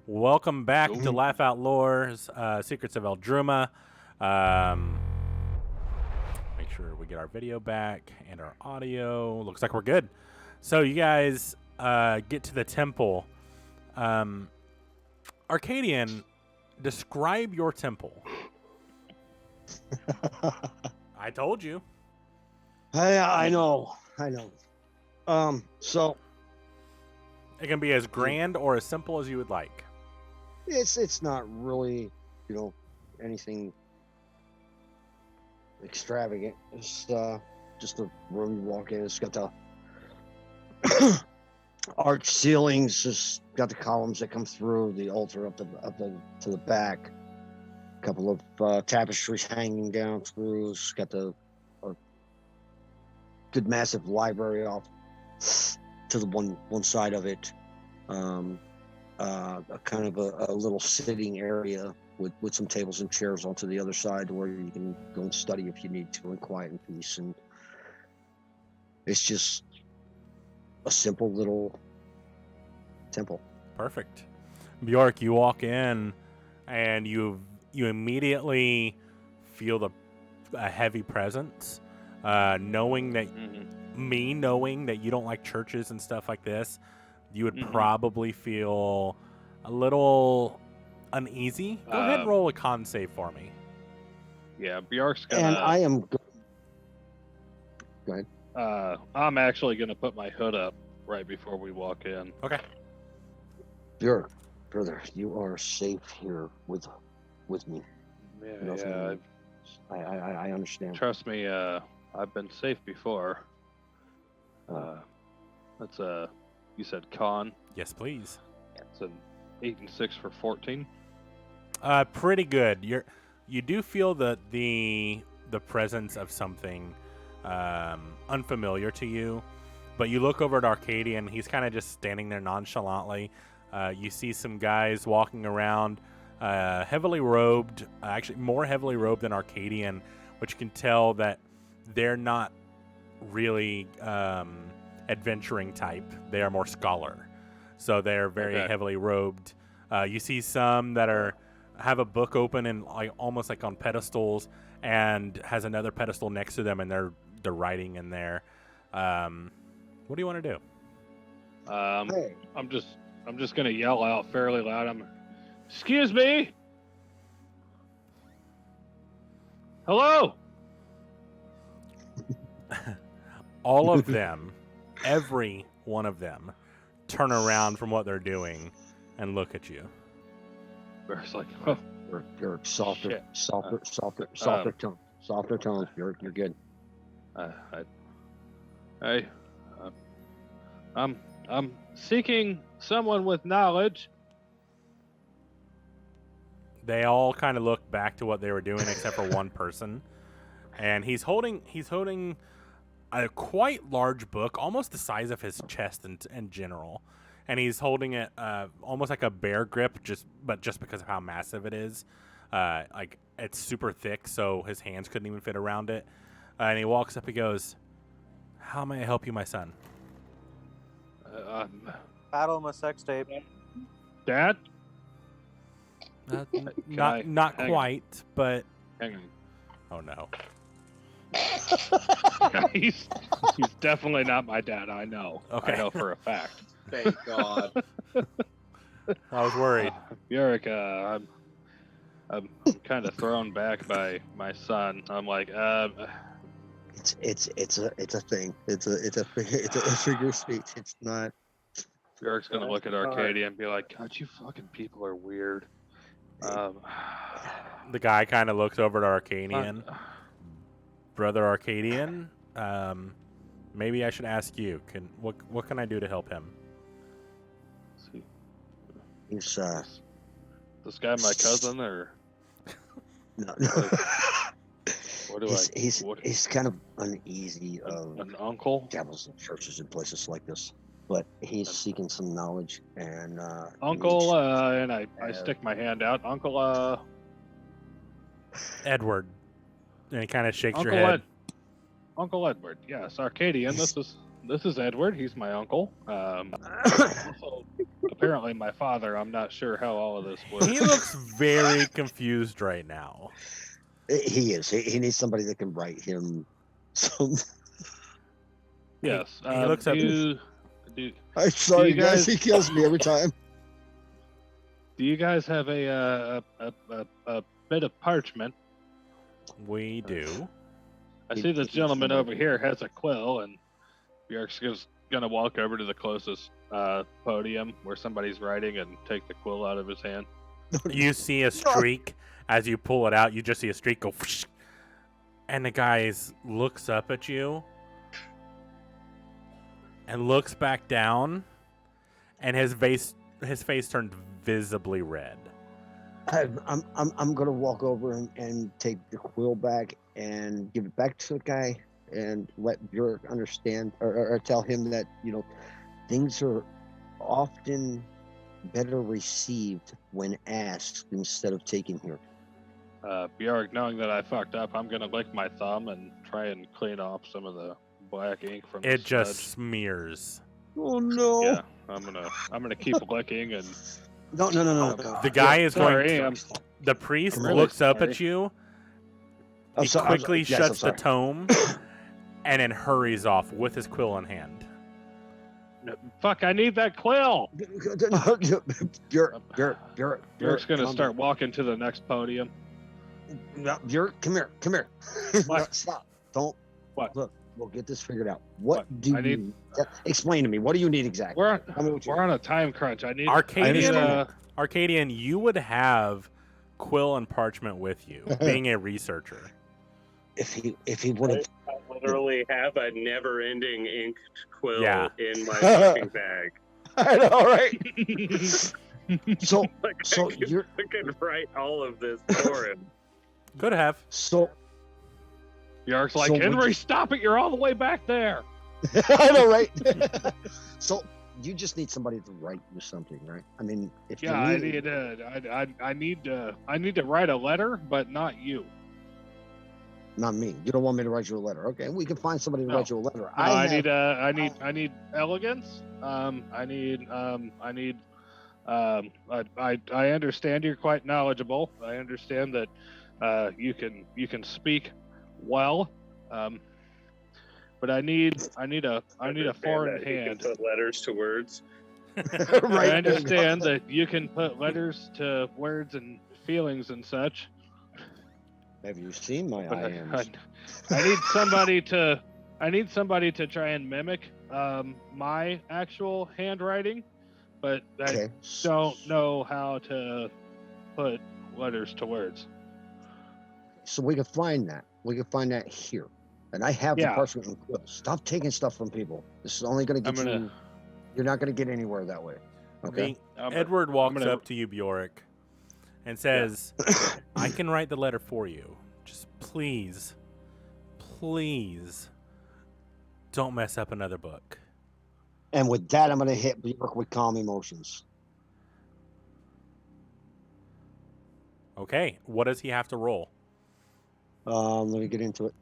Welcome back to Ooh. Laugh Out Lore's Secrets of Eldruma. Make sure we get our video back and our audio. Looks like we're good. So you guys get to the temple. Arcadian, describe your temple. I told you. I know. So It can be as grand or as simple as you would like. it's not really, anything extravagant. It's just a room you walk in. It's got the arch ceilings. Just got the columns that come through the altar up to the back. A couple of tapestries hanging down through. It's got a good massive library off to the one side of it. A kind of a little sitting area with some tables and chairs onto the other side where you can go and study if you need to in quiet and peace. And it's just a simple little temple. Perfect. Bjork, you walk in and you immediately feel a heavy presence. Knowing that you don't like churches and stuff like this, you would probably feel a little uneasy. Go ahead and roll a con save for me. Yeah, Bjork's gonna. And I am. Go ahead. I'm actually gonna put my hood up right before we walk in. Okay. Bjork, brother, you are safe here with me. Yeah. I understand. Trust me, I've been safe before. That's you said con. Yes, please. It's an 8 and 6 for 14. Pretty good. You do feel the presence of something unfamiliar to you, but you look over at Arcadian. He's kind of just standing there nonchalantly. You see some guys walking around, heavily robed, actually more heavily robed than Arcadian, which you can tell that they're not really adventuring type. They are more scholar. So they're very heavily robed. You see some that have a book open and almost like on pedestals, and has another pedestal next to them, and they're writing in there. What do you want to do? Hey. I'm just gonna yell out fairly loud. Excuse me. Hello. All of them, every one of them, turn around from what they're doing and look at you. Bear's like, oh, You're softer shit. tone, softer tones. You're good. I'm seeking someone with knowledge. They all kind of look back to what they were doing, except for one person, and he's holding a quite large book, almost the size of his chest in general, and he's holding it almost like a bear grip, but just because of how massive it is. Like it's super thick, so his hands couldn't even fit around it. And he walks up, he goes, "How may I help you, my son?" Battle my sex tape. Dad? Not hang quite, but Hang on. oh no. he's definitely not my dad. I know. Okay. I know for a fact. Thank God. I was worried. Bjork, I'm kind of thrown back by my son. I'm like, It's a thing. It's a figure of speech. It's not. Bjork's gonna look at Arcadia and be like, God, you fucking people are weird. The guy kind of looks over to Arcadian. Brother Arcadian, maybe I should ask you. What can I do to help him? He's this guy my cousin or no. what do he's kind of uneasy of an uncle? devils in churches and places like this, but he's seeking some knowledge and Uncle, and I stick my hand out. Uncle, Edward. And he kind of shakes Uncle your head. Uncle Edward, yes, Arcadian. This is this is Edward. He's my uncle. Also, apparently my father. I'm not sure how all of this works. He looks very confused right now. He is. He needs somebody that can write him some. Yes. He looks up. I'm sorry, you guys- guys. He kills me every time. Do you guys have a bit of parchment? We do. I see this gentleman over here has a quill, and Bjork's just gonna walk over to the closest podium where somebody's writing and take the quill out of his hand. You see a streak as you pull it out. You just see a streak go, whoosh, and the guy looks up at you and looks back down, and his face turned visibly red. I'm gonna walk over and take the quill back and give it back to the guy and let Bjork understand or tell him that things are often better received when asked instead of taken here. Bjork, knowing that I fucked up, I'm gonna lick my thumb and try and clean off some of the black ink from It the just smudge. smears. Oh no! Yeah, I'm gonna keep licking and No. The guy is sorry, going. The priest I'm really looks up sorry. at you. I'm He sorry, quickly yes, I'm shuts the sorry. tome and then hurries off with his quill in hand. fuck. I need that quill. Bjork, Bjork's gonna calm start walking to the next podium. down. No, Bjork, come here. What? No, stop! Don't. What? Look, we'll get this figured out. What What? do I you need- explain to me? What do you need exactly? We're Tell me what you we're on a time crunch. I need Arcadian, I need, Arcadian, you would have quill and parchment with you, being a researcher. If he would have. I literally have a never-ending inked quill Yeah. in my fucking bag. I know, right? So, Like, so I you're could write all of this for him. Could have. so. Bjork's like, So would Henry, you- stop it! You're all the way back there. I know, right? So you just need somebody to write you something, right? I mean, if Yeah, I you need, I need to write a letter, but not you. not me. You don't want me to write you a letter, okay? We can find somebody to No. write you a letter. No, I I need elegance. I understand you're quite knowledgeable. I understand that you can speak well. But I need a Understand foreign that he can hand. put letters to words. right. I understand that you can put letters to words and feelings and such. Have you seen my But IMs? I need somebody to try and mimic my actual handwriting, but I Okay. don't know how to put letters to words. So we can find that. We can find that here. And I have the Yeah. parchment and quill. Stop taking stuff from people. This is only going to I'm get gonna- you. You're not going to get anywhere that way. Okay. Edward walks gonna- up to you, Bjork, and says, I can write the letter for you. Just please, don't mess up another book. And with that, I'm going to hit Bjork with calm emotions. Okay, what does he have to roll? Let me get into it.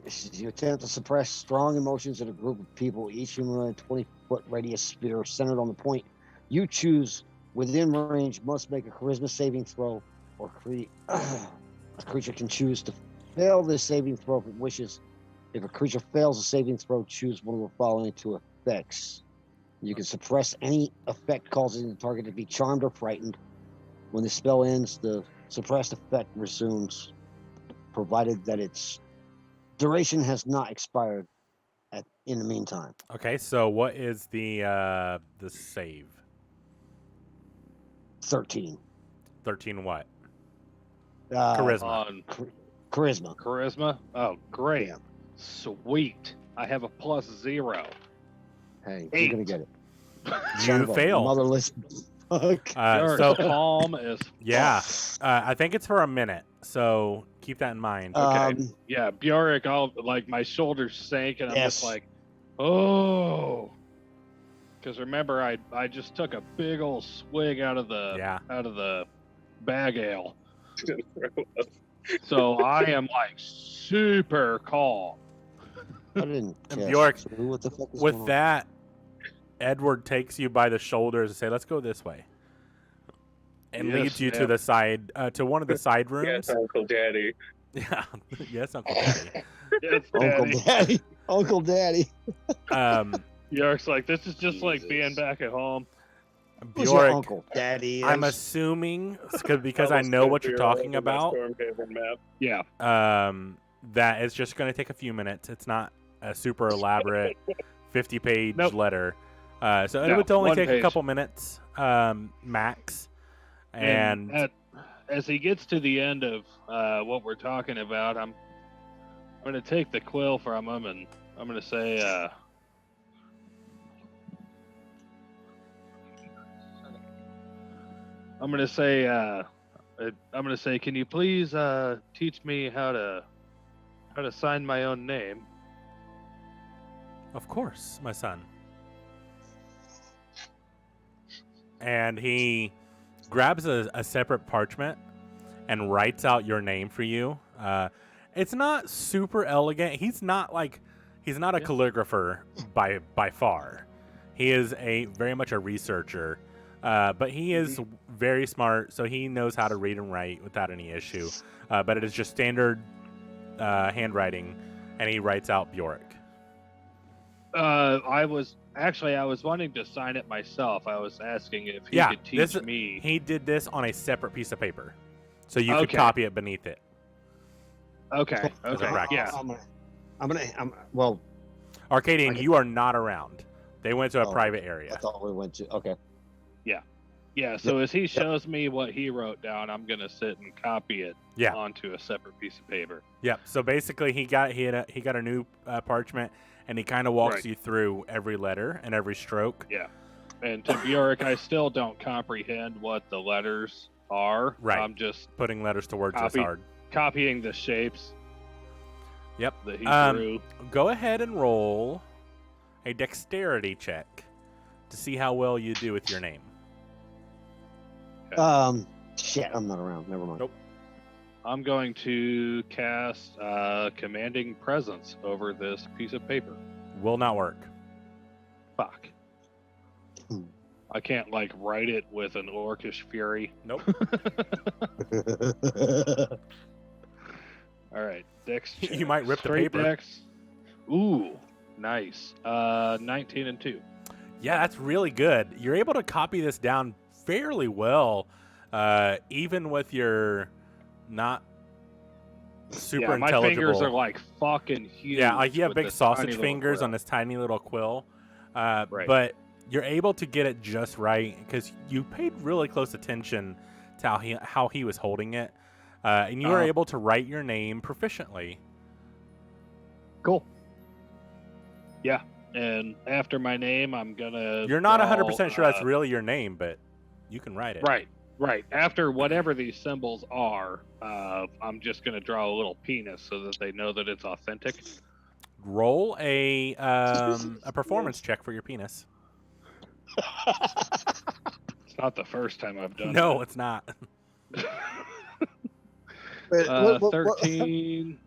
This is your attempt to suppress strong emotions in a group of people, each human in a 20-foot radius sphere centered on the point. You choose within range must make a charisma saving throw, or a creature can choose to fail this saving throw if it wishes. If a creature fails a saving throw, choose one of the following two effects. You can suppress any effect causing the target to be charmed or frightened. When the spell ends, the suppressed effect resumes, provided that its duration has not expired in the meantime. Okay, so what is the save? 13. 13 what? Charisma. Charisma. On Charisma. charisma. Oh, great, Yeah. sweet. I have a +0. Hey, 8. you're gonna get it. You Son of a fail. Motherless. Fuck. You're So calm as yeah, I think it's for a minute. So keep that in mind. Okay. Yeah, Bjork, my shoulders sank, and I'm Yes. just like, oh. Because remember, I just took a big old swig out of the Yeah. bag ale. So I am like super calm. I didn't And catch. Bjork, So what the fuck is with going on? that, Edward takes you by the shoulders and say, "Let's go this way," and Yes, leads you to ma'am. the side, to one of the side rooms. Yes, Uncle Daddy. Yeah, yes, Uncle Daddy. Yes, Uncle Daddy. Daddy. Uncle Daddy. Bjork's like, this is just like being Jesus. back at home. Who's your Bjork, uncle? Daddy. I'm is? assuming because I Almost know couldn't what you're figure out talking what my about. Stormhaven map. Yeah. That it's just going to take a few minutes. It's not a super elaborate 50-page Nope. letter. So it No, would only one take a page. couple minutes max. And as he gets to the end of what we're talking about, I'm going to take the quill from him and I'm going to say, can you please teach me how to sign my own name? of course, my son. And he grabs a separate parchment and writes out your name for you. It's not super elegant. He's not a calligrapher by far. He is very much a researcher, but he is very smart, so he knows how to read and write without any issue. But it is just standard handwriting, and he writes out Bjork. I was wanting to sign it myself. I was asking if he could teach me. He did this on a separate piece of paper, so you could Okay. copy it beneath it. Okay. As a Okay. practice. Yeah. Well, Arcadian, you are not around. They went to a Oh, private area. I thought we went to. Okay. Yeah. So as he shows me what he wrote down, I'm gonna sit and copy it Yeah. onto a separate piece of paper. Yep. So basically, he got a new parchment, and he kind of walks Right. you through every letter and every stroke. Yeah. And to Bjork, I still don't comprehend what the letters are. Right. I'm just Putting letters to words is Copy. hard. copying the shapes Yep. that he drew. Go ahead and roll a dexterity check to see how well you do with your name. Shit, I'm not around. Never mind. Nope. I'm going to cast Commanding Presence over this piece of paper. Will not work. Fuck. I can't write it with an orcish fury. Nope. All right, Dex. You check. might rip the Straight paper. Dex. Ooh, nice. 19 and 2. Yeah, that's really good. You're able to copy this down fairly well, even with your not super Yeah, my intelligible. fingers are fucking huge. Yeah, you have with big this sausage tiny little fingers quill. on this tiny little quill. Right. But you're able to get it just right because you paid really close attention to how he was holding it. And you were Uh-huh. able to write your name proficiently. Cool. Yeah, and after my name, I'm gonna. You're not draw, 100% sure that's really your name, but you can write it. Right. After whatever these symbols are, I'm just gonna draw a little penis so that they know that it's authentic. Roll a performance check for your penis. It's not the first time I've done. No, it's not. Wait, that. what-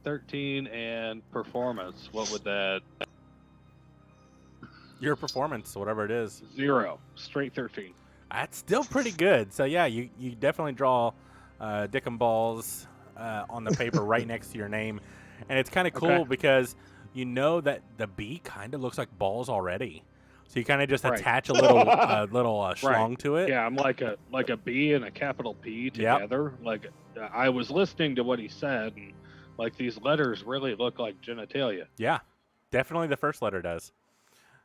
13 and performance. What would that? Your performance, whatever it is. 0. Straight 13. That's still pretty good. So yeah, you definitely draw dick and balls on the paper right next to your name, and it's kind of cool Okay. because you know that the B kind of looks like balls already. So you kind of just Right. attach a little schlong to it. Yeah, I'm like a B and a capital P together. I was listening to what he said, and these letters really look like genitalia. Yeah, definitely the first letter does.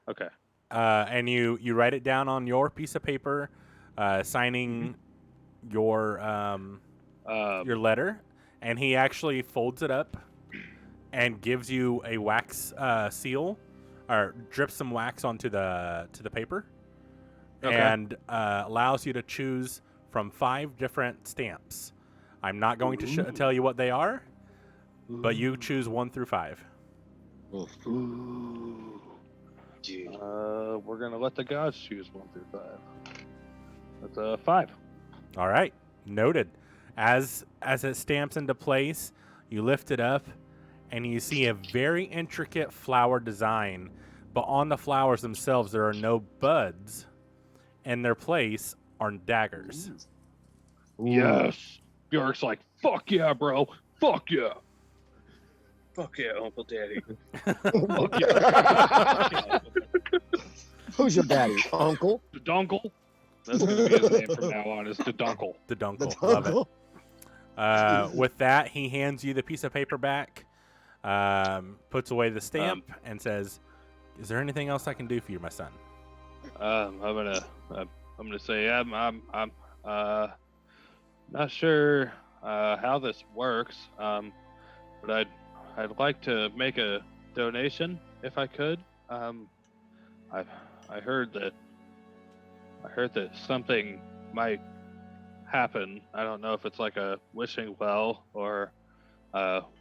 Okay. And you write it down on your piece of paper, signing your letter, and he actually folds it up and gives you a wax seal, or drips some wax onto the paper, Okay. and allows you to choose from 5 different stamps. I'm not going to tell you what they are, but you choose 1 through 5. Ooh. Dude. We're gonna let the gods choose 1 through 5. That's a 5. All right, noted. As it stamps into place, you lift it up, and you see a very intricate flower design. But on the flowers themselves, there are no buds. In their place are daggers. Yes. Bjork's like, fuck yeah, bro. Fuck yeah. Fuck yeah, Uncle Daddy. Fuck yeah. Who's your daddy? Uncle? The Dunkle. That's going to be his name from now on, is the Dunkle. The The Dunkle. Love it. uncle? With that, he hands you the piece of paper back, puts away the stamp, and says, "Is there anything else I can do for you, my son?" I'm gonna say I'm not sure how this works, but I'd like to make a donation if I could. I heard that something might happen. I don't know if it's like a wishing well or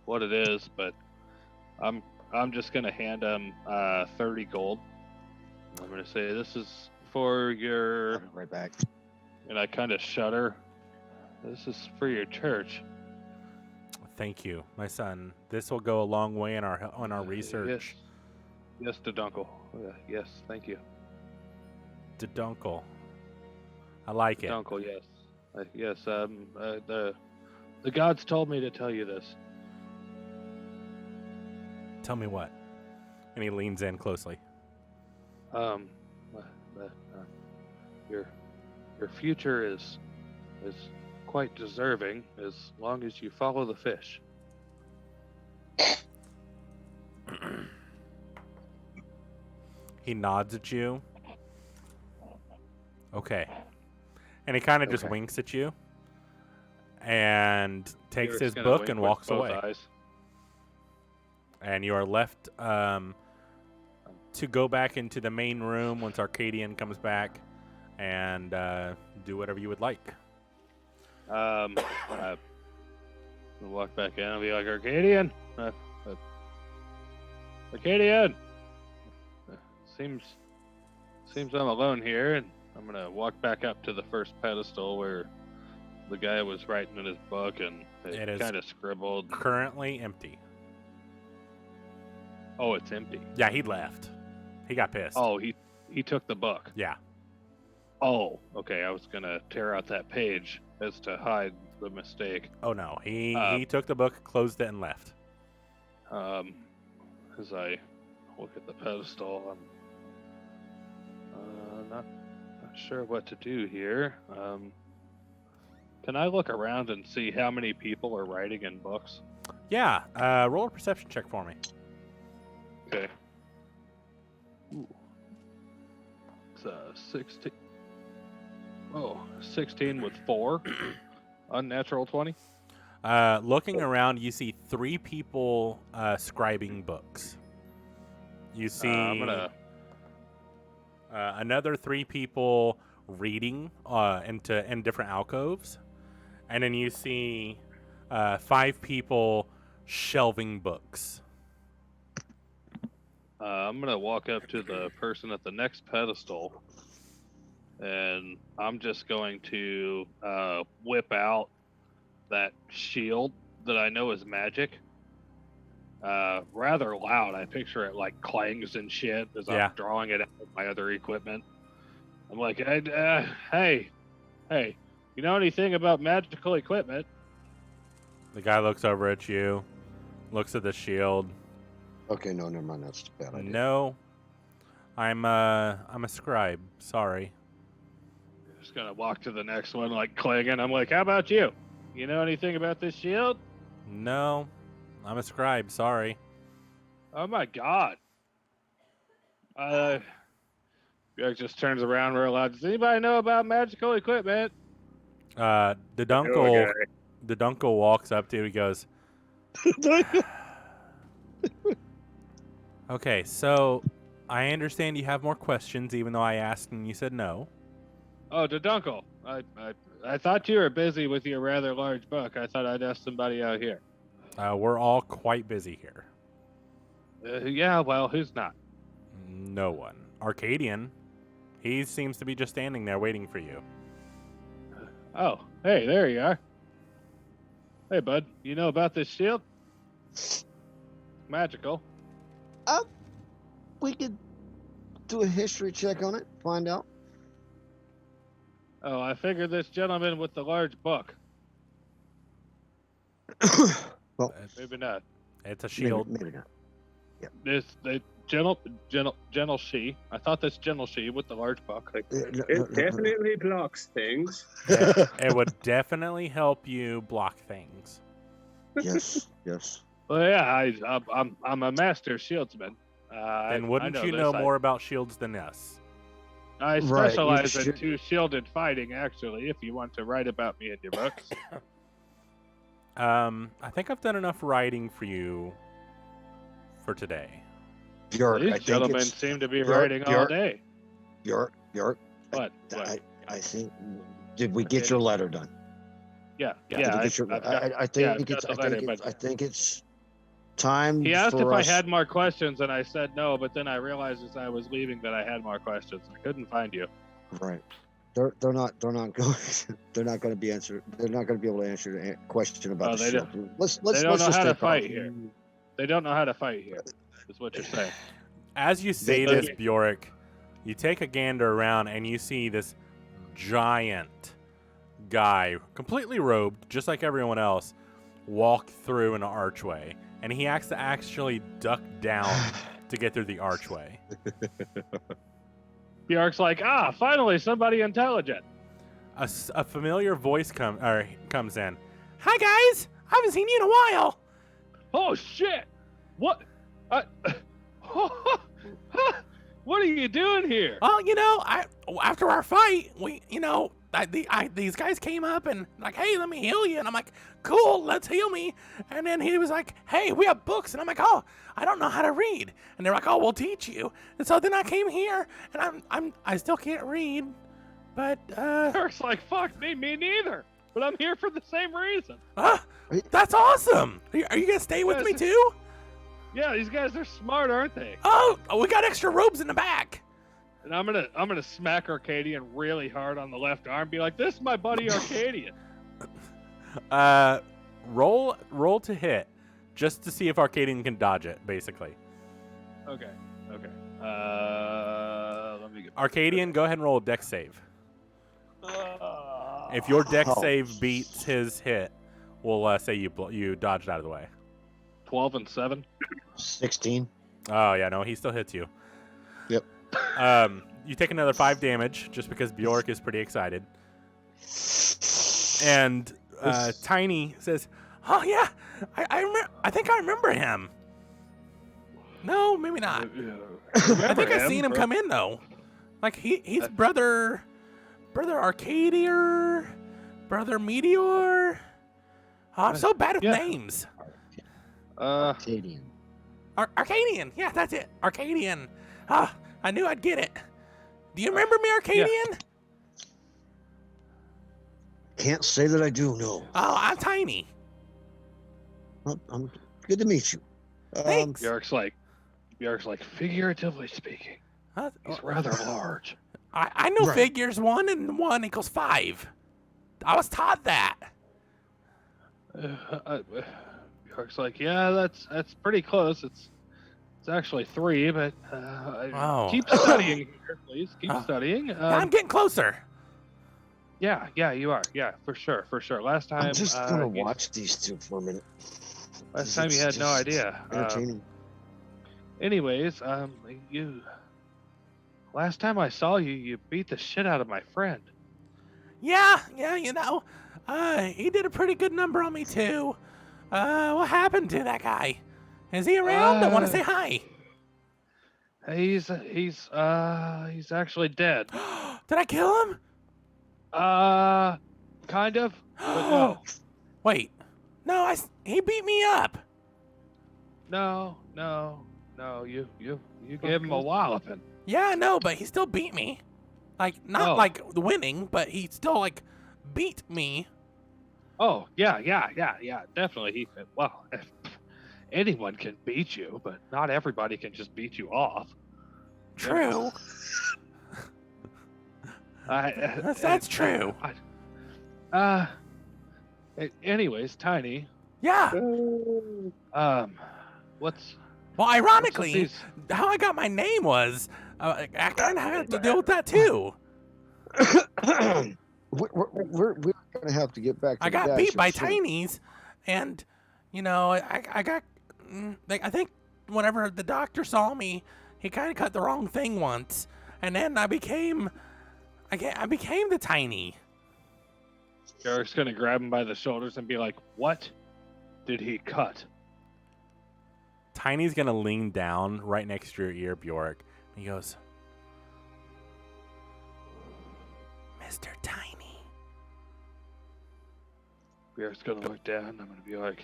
what it is, but I'm just gonna hand him 30 gold. I'm gonna say this is for your, Right back. and I kind of shudder. This is for your church. Thank you, my son. This will go a long way in our research. Yes, Deduncle. Yes, thank you. Deduncle. I like it. Deduncle, yes. Yes, the gods told me to tell you this. Tell me what. And he leans in closely. Your future is quite deserving as long as you follow the fish. He nods at you. Okay. And he kind of just Okay. winks at you and takes Bjork's his gonna book wink and with walks both away. eyes. And you are left to go back into the main room once Arcadian comes back and do whatever you would like. I'll walk back in and be like, Arcadian! Arcadian! Seems I'm alone here, and I'm gonna walk back up to the first pedestal where the guy was writing in his book, and It it is kind of scribbled. Currently empty. Oh, it's empty. Yeah, he left. He got pissed. Oh, he took the book. Yeah. Oh, okay. I was gonna tear out that page as to hide the mistake. Oh no, he took the book, closed it, and left. As I look at the pedestal, I'm not sure what to do here. Can I look around and see how many people are writing in books? Yeah, roll a perception check for me. Okay. Ooh. It's 16. Oh, 16 with 4. Unnatural 20. Looking around, you see 3 people scribing books. You see I'm gonna. another 3 people reading in different alcoves, and then you see 5 people shelving books. I'm gonna walk up to the person at the next pedestal, and I'm just going to whip out that shield that I know is magic. Rather loud. I picture it like clangs and shit as Yeah. I'm drawing it out with my other equipment. I'm like, hey, you know anything about magical equipment? The guy looks over at you, looks at the shield. Okay, no, never mind. That's a bad idea. No, I'm a scribe. Sorry. Just gonna walk to the next one, like clanging. I'm like, how about you? You know anything about this shield? No, I'm a scribe. Sorry. Oh my god. Bjork just turns around real loud. Does anybody know about magical equipment? The Dunkle walks up to you. He goes, "Okay, so I understand you have more questions, even though I asked and you said no." Oh, Deduncle. I thought you were busy with your rather large book. I thought I'd ask somebody out here. We're all quite busy here. Yeah, well, who's not? No one. Arcadian, he seems to be just standing there waiting for you. Oh, hey, there you are. Hey, bud, you know about this shield? Magical. We could do a history check on it, find out. Oh, I figured this gentleman with the large book. Well, Maybe not. It's a shield. maybe not. This the gentle she. I thought this gentle she with the large book. It definitely blocks things. It would definitely help you block things. Yes, yes. Well, yeah, I'm a master shieldsman. Then wouldn't you know more about shields than us? I Right, you specialize should- in shielded fighting. Actually, if you want to write about me in your books. I think I've done enough writing for you for today. Bjork, I These think gentlemen it's seem to be Bjork, writing all Bjork. day. Bjork. What? I think. Did we get your letter done? Yeah. Did we get your, I've got- I yeah, think I've got it's. the I letter, think it's. but- I think it's time. He asked for if I us- had more questions, and I said no. But then I realized as I was leaving that I had more questions. I couldn't find you. Right. They're not going. They're not going to be answered. They're not going to be able to answer the question about Oh, the they shield. Let's they don't know just how to take fight off. here. They don't know how to fight here. Is what you're saying. As you say They- this, Bjork, you take a gander around and you see this giant guy, completely robed, just like everyone else, walk through an archway. And he has to actually duck down to get through the archway. Bjork's like, finally somebody intelligent. A familiar voice comes in. Hi, guys! I haven't seen you in a while! Oh shit! What? What are you doing here? Well, after our fight, these guys came up and like, hey, let me heal you. And I'm like, cool, let's heal me. And then he was like, hey, we have books. And I'm like, oh, I don't know how to read. And they're like, oh, we'll teach you. And so then I came here, and I still can't read, but Bjork's like, fuck me neither. But I'm here for the same reason. that's awesome. Are you gonna stay with Yes. me too? Yeah, these guys are smart, aren't they? Oh, we got extra robes in the back. And I'm gonna smack Arcadian really hard on the left arm, be like, "This is my buddy Arcadian." Roll to hit, just to see if Arcadian can dodge it, basically. Okay. Let me get Arcadian, go ahead and roll a dex save. If your dex Oh. save beats his hit, we'll say you dodged out of the way. 12 and 7. 16. Oh yeah, no, he still hits you. Yep. You take another 5 damage just because Bjork is pretty excited. And Tiny says, "Oh yeah, I think I remember him. No, maybe not. I think I've seen him come in though. Like he's brother Arcadia, brother Meteor. Oh, I'm so bad with Yeah. names. Arcadian. Arcadian. Yeah, that's it. Arcadian. Ah, I knew I'd get it. Do you remember me, Arcadian? Can't say that I do. No. Oh, I'm Tiny. Well, I'm good to meet you. Thanks. Bjork's like, figuratively speaking, he's rather large. I know Right. figures. 1 and 1 equals 5. I was taught that. Bjork's like, yeah, that's pretty close. It's actually 3, but Oh. keep studying here, please. Keep Oh. studying. I'm getting closer. Yeah, you are. Yeah, for sure. Last time, I'm just gonna you- watch these two for a minute. Last time you had no idea. Entertaining. Anyways, last time I saw you, you beat the shit out of my friend. Yeah, he did a pretty good number on me too. What happened to that guy? Is he around? I want to say hi. He's actually dead. Did I kill him? Kind of. But no. Wait. No, he beat me up. No. You gave him a walloping. Yeah, I know, but he still beat me. Like, not Oh. like winning, but he still, like, beat me. Oh, yeah, definitely. Anyone can beat you, but not everybody can just beat you off. True. That's true. Anyways, Tiny. Yeah. What's Well, with ironically, these? how I got my name was I kind of had to deal with that too. we're gonna have to get back to I the got guys beat here by soon. tinies, and I got I think whenever the doctor saw me, he kind of cut the wrong thing once, and then I became the tiny. Eric's gonna grab him by the shoulders and be like, "What did he cut?" Tiny's gonna lean down right next to your ear, Bjork. And he goes, Mr. Tiny. Eric's gonna look down. I'm gonna be like,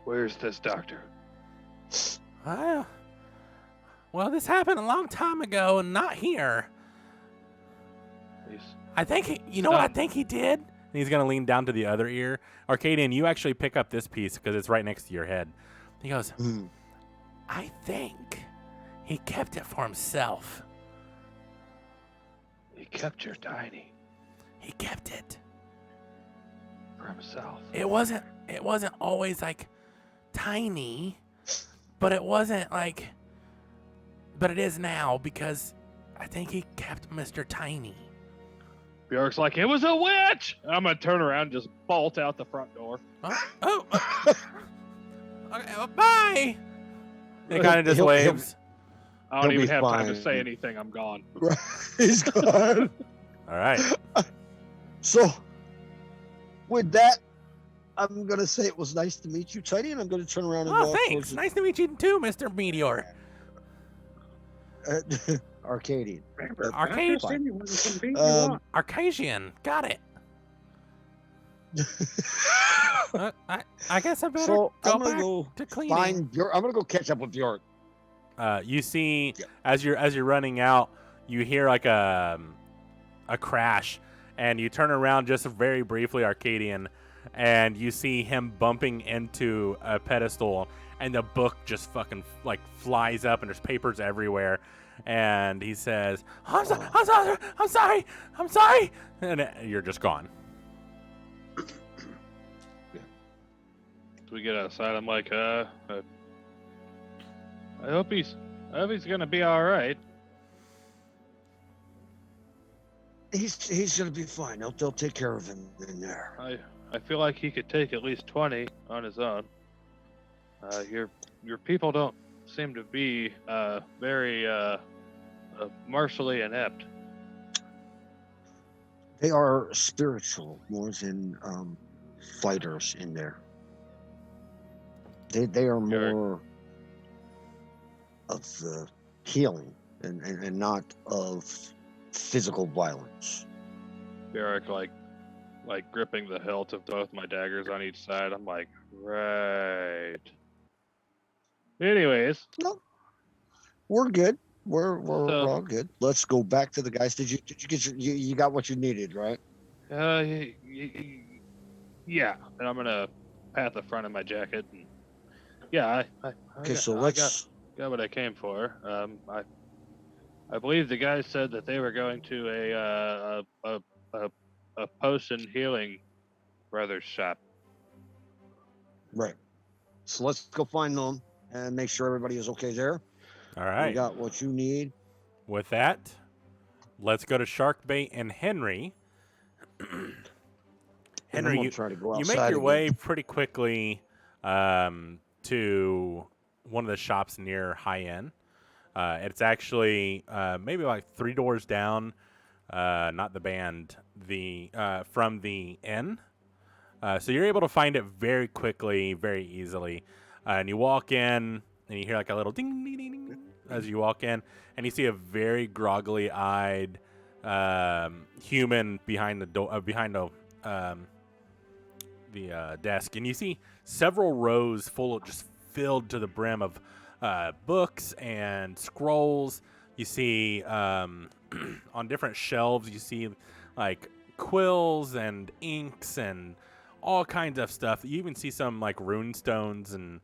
"Where's this doctor?" Well, this happened a long time ago and not here. He's I think you know what I think he did? And he's going to lean down to the other ear. Arcadian, you actually pick up this piece because it's right next to your head. He goes, I think he kept it for himself. He kept your Tiny He kept it. for himself. It wasn't always like tiny, but it wasn't like, but it is now because I think he kept Mr. Tiny. Bjork's like, "It was a witch!" I'm gonna turn around and just bolt out the front door. Okay, well, bye. He kind of just waves. I don't He'll even be have time to fine. say anything. I'm gone. He's gone. All right. So, with that, I'm gonna say it was nice to meet you, Tiny, and I'm gonna turn around and Oh, walk thanks. Nice to meet you too, Mr. Meteor. towards Arcadian. Arcade. Arcasian. Got it. I guess I better So go I'm gonna back go to cleaning. find Bjork. I'm gonna go catch up with Bjork. You see, as you're running out, you hear like a crash, and you turn around just very briefly, Arcadian, and you see him bumping into a pedestal, and the book just fucking like flies up, and there's papers everywhere, and he says, "I'm sorry," and you're just gone. We get outside. I'm like, I hope he's gonna be all right. He's gonna be fine. They'll take care of him in there. I feel like he could take at least 20 on his own. Your people don't seem to be very martially inept. They are spiritual more than fighters in there. They are more of the healing and not of physical violence. Derek like gripping the hilt of both my daggers on each side. I'm like, right. Anyways, No, we're good. We're So- all good. Let's go back to the guys. Did you get you got what you needed, right? yeah, and I'm gonna pat the front of my jacket. And yeah, Okay, so I let's. got what I came for. I believe the guys said that they were going to a potion healing brothers shop. Right. So let's go find them and make sure everybody is okay there. All You right. got what you need. With that, let's go to Sharkbait and Henry. And I'm Henry, gonna try to go you outside make your again. way pretty quickly to one of the shops near High End. It's actually maybe like 3 doors down, not the band, from the inn. So you're able to find it very quickly, very easily. And you walk in, and you hear like a little ding, ding, ding, ding as you walk in, and you see a very groggily-eyed human behind the door, behind the desk, and you see several rows full of just filled to the brim of books and scrolls. You see on different shelves, you see like quills and inks and all kinds of stuff. You even see some like rune stones and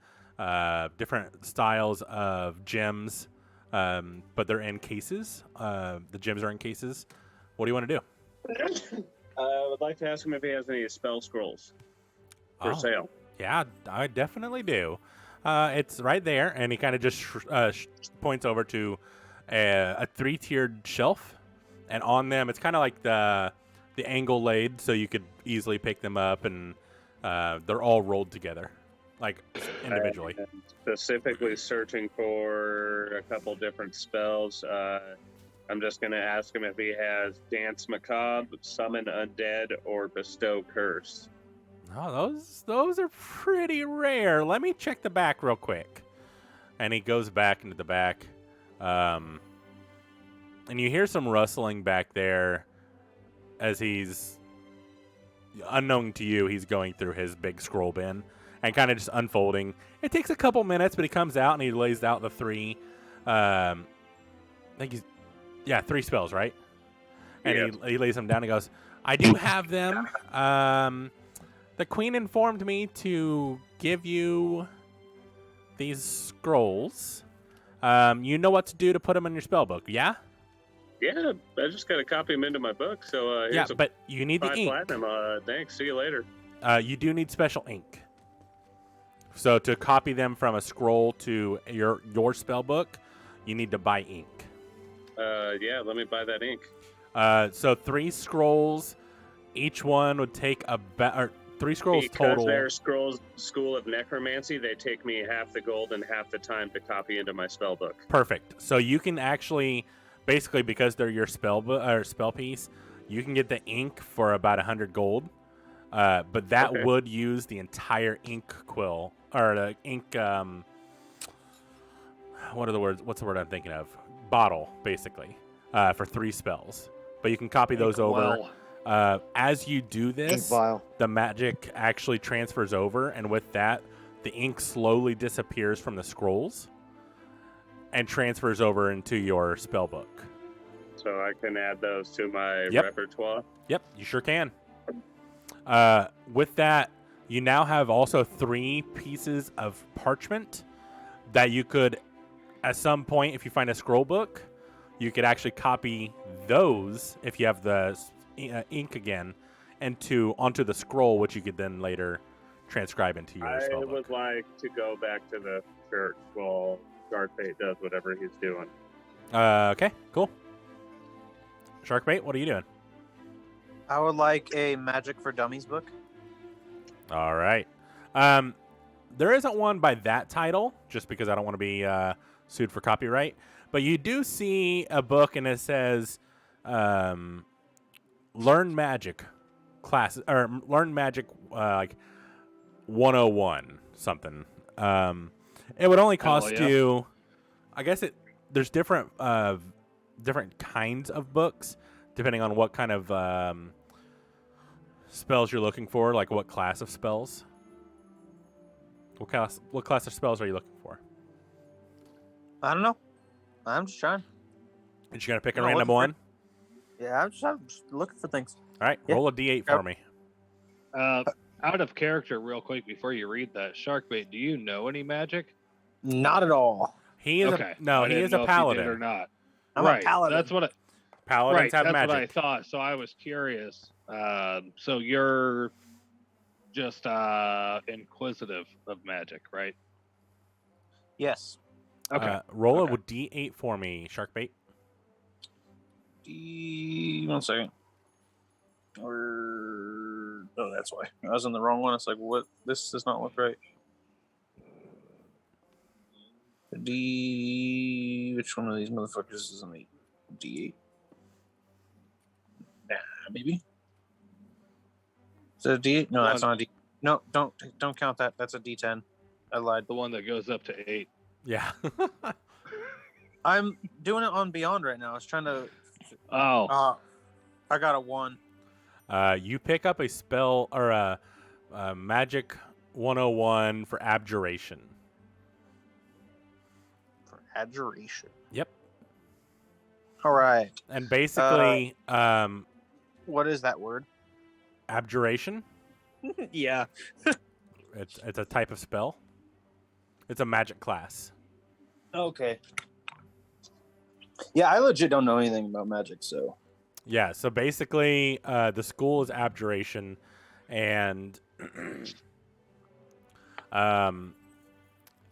different styles of gems, but they're in cases. The gems are in cases. What do you want to do? I would like to ask him if he has any spell scrolls for sale. Yeah, I definitely do. It's right there, and he kind of just points over to a 3-tiered shelf, and on them, it's kind of like the angle laid, so you could easily pick them up, and they're all rolled together, like individually. I am specifically searching for a couple different spells. I'm just going to ask him if he has Dance Macabre, Summon Undead, or Bestow Curse. Oh, those are pretty rare. Let me check the back real quick. And he goes back into the back. And you hear some rustling back there as he's, unknown to you, he's going through his big scroll bin and kind of just unfolding. It takes a couple minutes, but he comes out and he lays out the 3. I think he's, 3 spells, right? And he lays them down and goes, I do have them. The queen informed me to give you these scrolls. You know what to do to put them in your spell book, yeah? Yeah, I just got to copy them into my book. So here's but you need the 5 ink. platinum. Thanks. See you later. You do need special ink. So to copy them from a scroll to your spell book, you need to buy ink. Yeah, let me buy that ink. So 3 scrolls, each one would take 3 scrolls because total. They're scrolls School of Necromancy, they take me half the gold and half the time to copy into my spell book. Perfect. So you can actually, basically, because they're your spell piece, you can get the ink for about 100 gold. But that would use the entire ink quill or the ink. What are the words? What's the word I'm thinking of? Bottle, basically, for 3 spells. But you can copy those over. As you do this, the magic actually transfers over, and with that, the ink slowly disappears from the scrolls and transfers over into your spell book. So I can add those to my repertoire? Yep, you sure can. With that, you now have also 3 pieces of parchment that you could, at some point, if you find a scroll book, you could actually copy those, if you have the ink again, onto the scroll, which you could then later transcribe into your spell book. I would like to go back to the church while Sharkbait does whatever he's doing. Okay, cool. Sharkbait, what are you doing? I would like a Magic for Dummies book. All right. There isn't one by that title, just because I don't want to be sued for copyright. But you do see a book, and it says, "Learn Magic class," or "Learn Magic like 101 something." It would only cost you, I guess there's different kinds of books depending on what kind of spells you're looking for, like what class of spells. What class of spells are you looking for? I don't know. I'm just trying. And you gotta pick a random one? Yeah, I'm just looking for things. All right, roll a d8 for me. Out of character, real quick, before you read that, Sharkbait, do you know any magic? Not at all. He is he is a paladin or not. I'm a paladin. That's what paladins have that's magic. what I thought. So I was curious. So you're just inquisitive of magic, right? Yes. Okay. Roll a d8 for me, Sharkbait. 1 second. Oh, that's why. I was in the wrong one. It's like, what? This does not look right. Which one of these motherfuckers is an 8? D8. Nah, maybe. Is it a D8? No, that's not a D. No, don't count that. That's a D10. I lied. The one that goes up to 8. Yeah. I'm doing it on Beyond right now. I was trying to. Oh. I got a 1. You pick up a spell or a magic 101 for abjuration. For abjuration. Yep. All right. And basically, what is that word? Abjuration. Yeah. It's a type of spell. It's a magic class. Okay. Yeah, I legit don't know anything about magic, so. Yeah, so basically, the school is abjuration, and it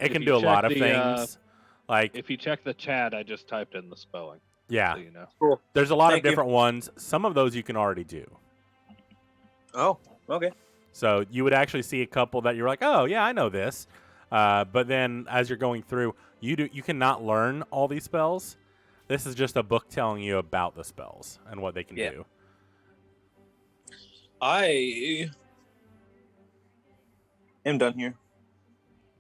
If can you do a check lot of the, things. Like, If you check the chat, I just typed in the spelling. yeah, So you know. Cool. there's a lot Thank of you. different ones. Some of those you can already do. Oh, okay. So you would actually see a couple that you're like, oh yeah, I know this. But then as you're going through, you cannot learn all these spells. This is just a book telling you about the spells and what they can Yeah. do. I am done here.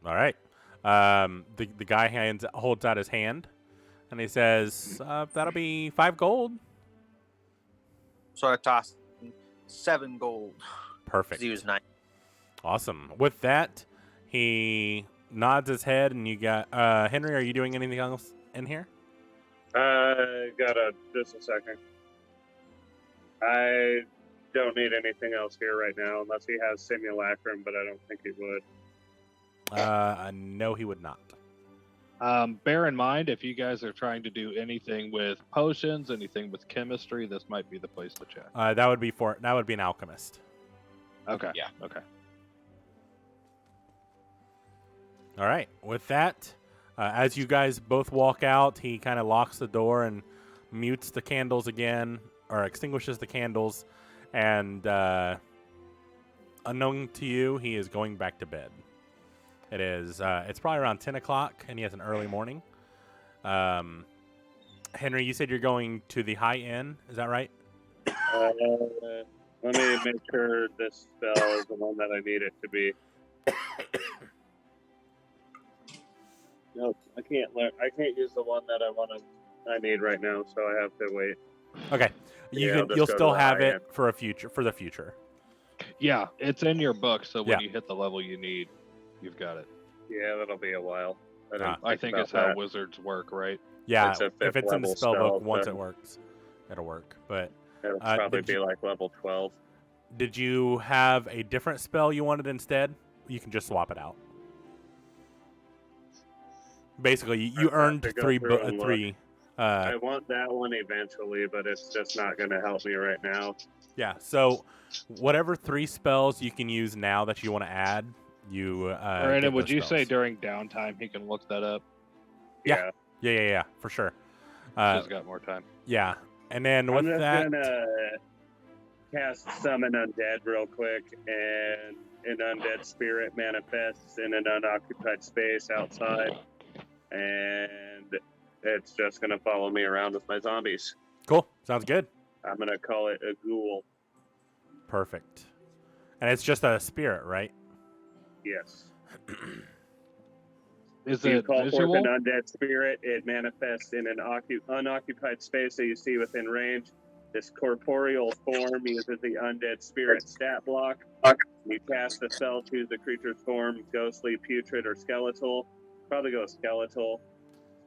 All right. The guy holds out his hand, and he says, "That'll be 5 gold." So I tossed 7 gold. Perfect. 'Cause he was 9. Awesome. With that, he nods his head, and you got Henry. Are you doing anything else in here? Just a second. I don't need anything else here right now, unless he has simulacrum, but I don't think he would. No, he would not. Bear in mind, if you guys are trying to do anything with potions, anything with chemistry, this might be the place to check. That would be an alchemist. Okay. Yeah. Okay. All right. With that, as you guys both walk out, he kind of locks the door and mutes the candles again, or extinguishes the candles, and unknown to you, he is going back to bed. It's probably around 10 o'clock, and he has an early morning. Henry, you said you're going to the High Inn. Is that right? Let me make sure this spell is the one that I need it to be. Nope, I can't use the one that I need right now, so I have to wait. Okay. You'll go to still the have High it Inn. for the future. Yeah, it's in your book, so when Yeah. you hit the level you need, you've got it. Yeah, that'll be a while. didn't I think about it's how that. wizards work, right? Yeah, It's a if fifth it's in the level spell book, spell, once so- it works, it'll work. But It'll probably did be you- like level 12. did you have a different spell you wanted instead? You can just swap it out. Basically, you I'd have earned to go three. through and look. Three. I want that one eventually, but it's just not going to help me right now. Yeah. So, whatever 3 spells you can use now that you want to add, you. Brandon, get would those you say spells. during downtime he can look that up? Yeah. Yeah, for sure. He's got more time. Yeah, and then with I'm just that, gonna cast Summon Undead real quick, and an undead spirit manifests in an unoccupied space outside, and it's just gonna follow me around with my zombies. cool. Sounds good. I'm gonna call it a ghoul. Perfect. And it's just a spirit, right? Yes. Is You it call forth visual? an undead spirit. It manifests in an unoccupied space that you see within range. This corporeal form uses the undead spirit stat block. You cast the spell, choose the creature's form, ghostly, putrid, or skeletal. Probably go skeletal.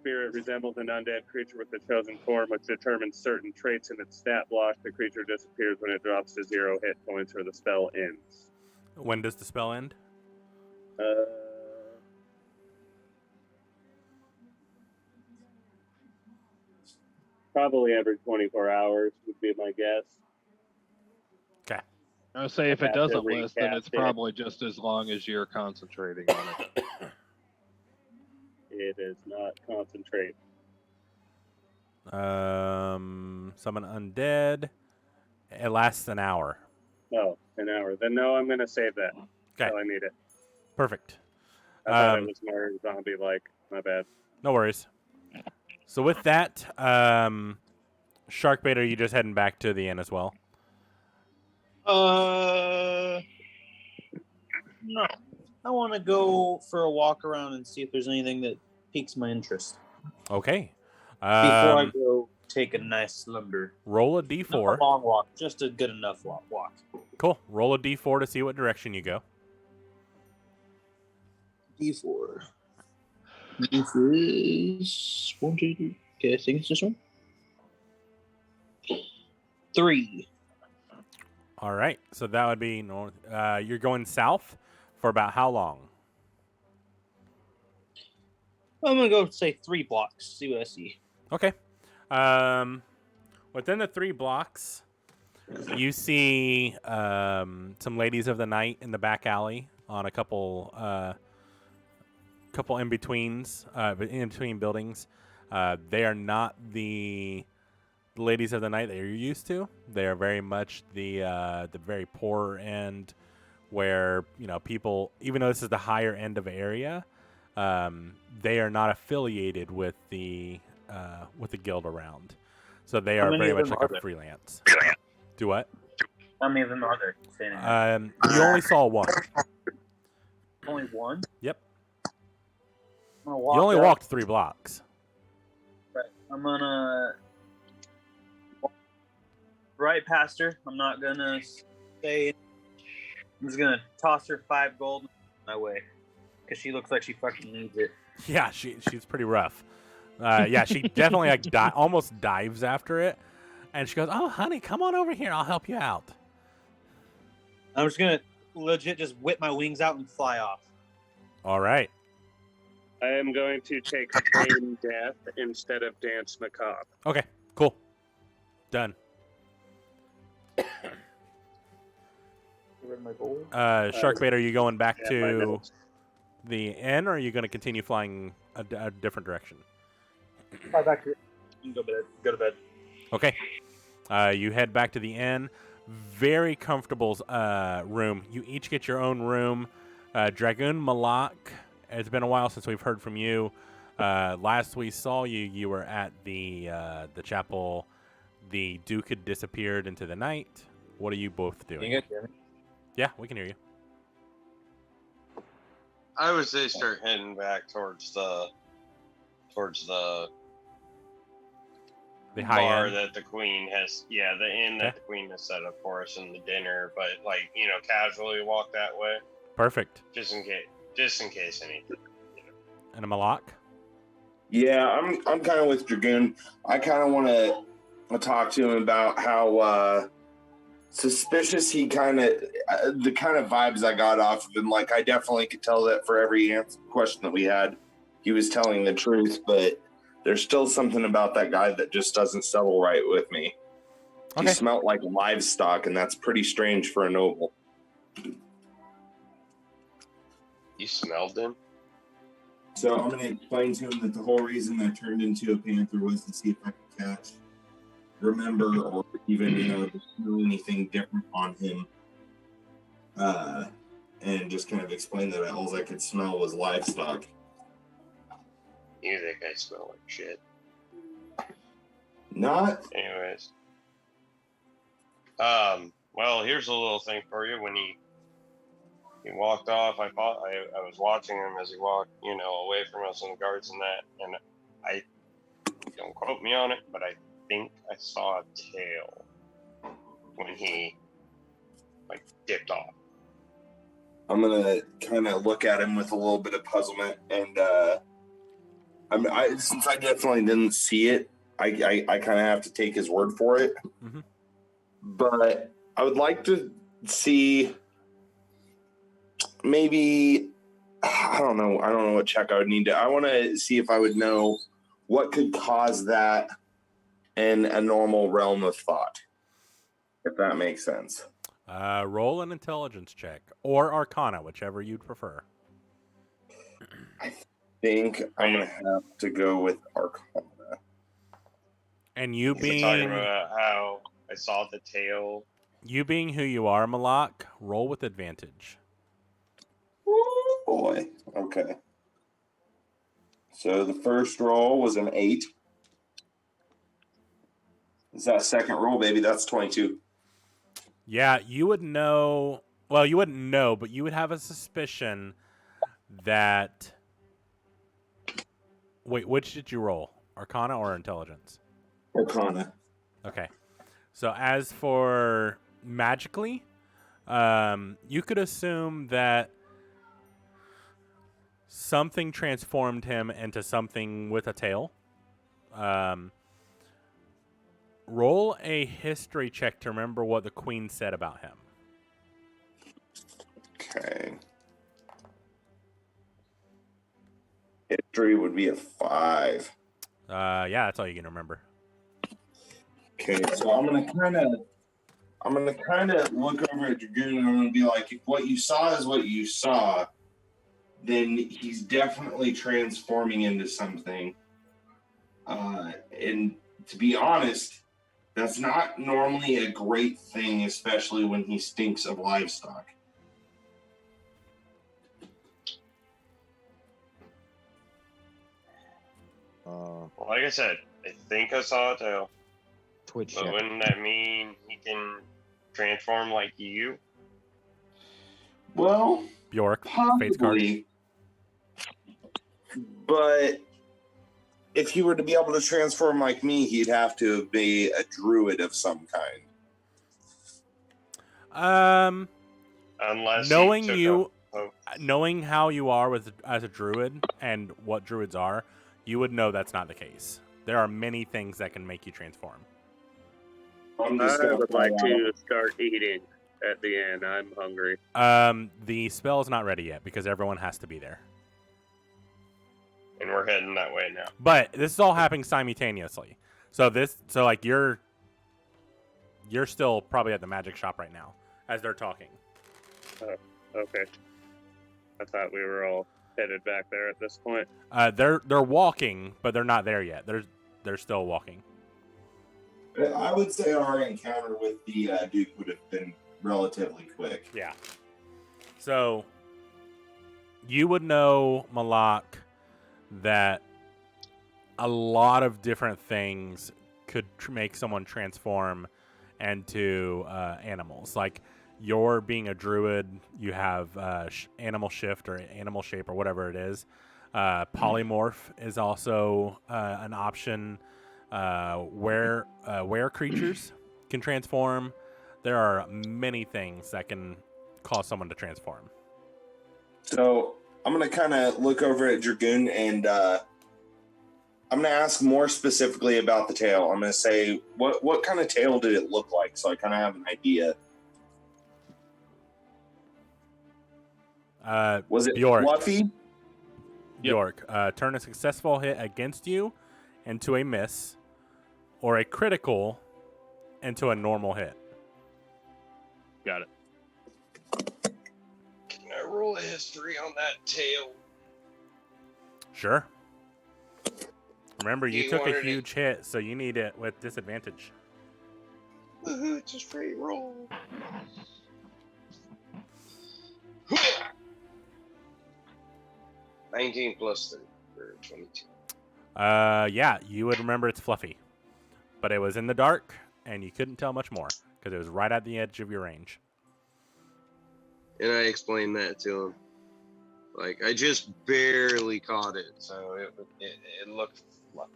Spirit resembles an undead creature with the chosen form, which determines certain traits in its stat block. The creature disappears when it drops to 0 hit points or the spell ends. When does the spell end? Probably every 24 hours would be my guess. Okay. I would say if I'd it have to doesn't list, then it's recast it. probably just as long as you're concentrating on it. It is not concentrate. Summon undead. It lasts an hour. Oh, an hour. Then no, I'm going to save that. Okay. Until I need it. Perfect. I thought it was more zombie-like. My bad. No worries. So with that, Sharkbait, are you just heading back to the inn as well? No. I want to go for a walk around and see if there's anything that piques my interest Okay. before I Um, go take a nice slumber. roll a Not d4. a long walk, just a good enough walk. Cool. Roll a d4 to see what direction you go. D4. This is 1, 2, 3. Okay, I think it's this one. 3. All right. So that would be north. You're going south for about how long? I'm gonna go say 3 blocks. See what I see. Okay. Within the 3 blocks, you see some ladies of the night in the back alley on a couple in betweens, in between buildings. They are not the ladies of the night that you're used to. They are very much the very poor end, where people, even though this is the higher end of area, they are not affiliated with the guild around. So they How are many very of much them like are a there? freelance. Do what? How many of them are there standing there? You only saw one. Only one? Yep. I'm gonna You walk only up, walked 3 blocks. but I'm gonna walk right past her. I'm not gonna say. I'm just gonna toss her 5 gold my way because she looks like she fucking needs it. Yeah, she's pretty rough. Yeah, she definitely like almost dives after it, and she goes, "Oh, honey, come on over here. I'll help you out." I'm just gonna legit just whip my wings out and fly off. All right. I am going to take Feign Death instead of Dance Macabre. Okay. Cool. Done. Get my gold. Sharkbait, are you going back Yeah, my to notes. the inn, or are you going to continue flying a different direction? Fly back to go to bed. Go to bed. Okay. You head back to the inn. Very comfortable room. You each get your own room. Dragoon Malak, it's been a while since we've heard from you. Last we saw you, you were at the chapel. The Duke had disappeared into the night. What are you both doing? You hear me? Yeah, we can hear you. I would say start heading back towards the The high bar end. that the queen has. Yeah, the inn that Okay. the queen has set up for us and the dinner. But like casually walk that way, Perfect. just in case anything. And a Malak? Yeah, I'm kind of with Dragoon. I kind of want to talk to him about how suspicious he the kind of vibes I got off of him. Like, I definitely could tell that for every question that we had, he was telling the truth, but there's still something about that guy that just doesn't settle right with me. Okay. He smelled like livestock, and that's pretty strange for a noble. You smelled him? So I'm going to explain to him that the whole reason I turned into a panther was to see if I could remember, or even, smell anything different on him. And just kind of explain that all I could smell was livestock. You think I smell like shit? Not. Anyways. Well, here's a little thing for you. When he walked off, I was watching him as he walked, away from us in the guards and that, and I don't quote me on it, but I think I saw a tail when he dipped off. I'm gonna kind of look at him with a little bit of puzzlement, and since I definitely didn't see it, I kind of have to take his word for it. Mhm. But I would like to see maybe, I don't know what check I would need to. I want to see if I would know what could cause that in a normal realm of thought, if that makes sense. Roll an intelligence check or Arcana, whichever you'd prefer. I think I'm gonna have to go with Arcana. And you We're being talking about how I saw the tail. you being who you are, Malak, roll with advantage. Oh boy. Okay. So the first roll was an 8. Is that second roll, baby? That's 22. Yeah, you would know. Well, you wouldn't know, but you would have a suspicion that. Wait, which did you roll? Arcana or intelligence? Arcana. Okay. So as for magically, you could assume that something transformed him into something with a tail. Roll a history check to remember what the queen said about him. Okay. History would be a 5. Yeah, that's all you can remember. Okay, so I'm gonna kind of look over at Dragoon and I'm gonna be like, if what you saw is what you saw, then he's definitely transforming into something. And to be honest, that's not normally a great thing, especially when he stinks of livestock. Well, like I said, I think I saw a tail. Twitch But chat. wouldn't that mean he can transform like you? Well, Bjork, face card. possibly. But if he were to be able to transform like me, he'd have to be a druid of some kind. Unless Knowing he took you, a knowing how you are as a druid and what druids are, you would know that's not the case. There are many things that can make you transform. I'm I just gonna would throw like out- to start eating at the end. I'm hungry. The spell's not ready yet because everyone has to be there. and we're heading that way now. But this is all happening simultaneously. So like you're still probably at the magic shop right now as they're talking. Okay. I thought we were all headed back there at this point. They're walking, but they're not there yet. They're still walking. I would say our encounter with the Duke would have been relatively quick. Yeah. So you would know, Malak, that a lot of different things could make someone transform into animals. Like you're being a druid, you have animal shift or animal shape or whatever it is. Polymorph is also an option. Where creatures can transform. There are many things that can cause someone to transform. So I'm gonna kind of look over at Dragoon and I'm gonna ask more specifically about the tail. I'm gonna say what kind of tail did it look like, so I kind of have an idea. Was it Bjork? fluffy? Bjork, turn a successful hit against you into a miss, or a critical into a normal hit. Got it. Can I roll a history on that tail? Sure. Remember, you You took a wanted it- huge hit, so you need it with disadvantage. It's a straight roll. 19 plus 3 for 22. Yeah, you would remember it's fluffy, but it was in the dark, and you couldn't tell much more because it was right at the edge of your range. And I explained that to him. Like, I just barely caught it, so it looked fluffy.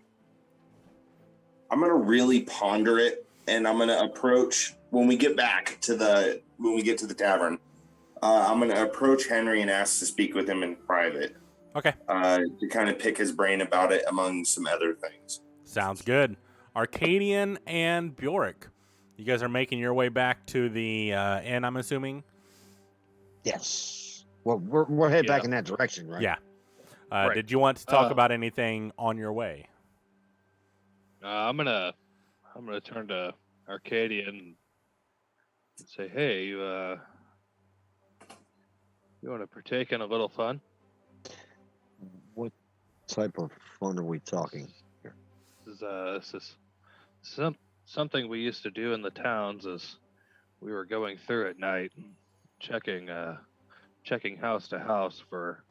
I'm gonna really ponder it, and I'm gonna approach when we get to the tavern. I'm gonna approach Henry and ask to speak with him in private. Okay. To kind of pick his brain about it, among some other things. Sounds good. Arcadian and Bjork, you guys are making your way back to the inn, I'm assuming? Yes. Well, we're headed back Yeah. in that direction, right? Yeah. Right. Did you want to talk about anything on your way? I'm gonna turn to Arcadian and say, "Hey, you want to partake in a little fun?" What type of fun are we talking? This is something we used to do in the towns as we were going through at night, and checking house to house for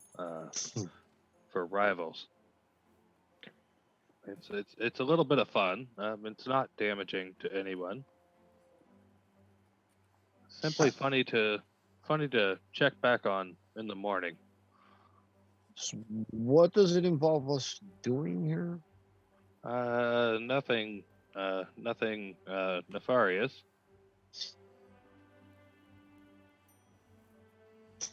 rivals. It's a little bit of fun. It's not damaging to anyone. Simply funny to check back on in the morning. So what does it involve us doing here? Nothing nefarious.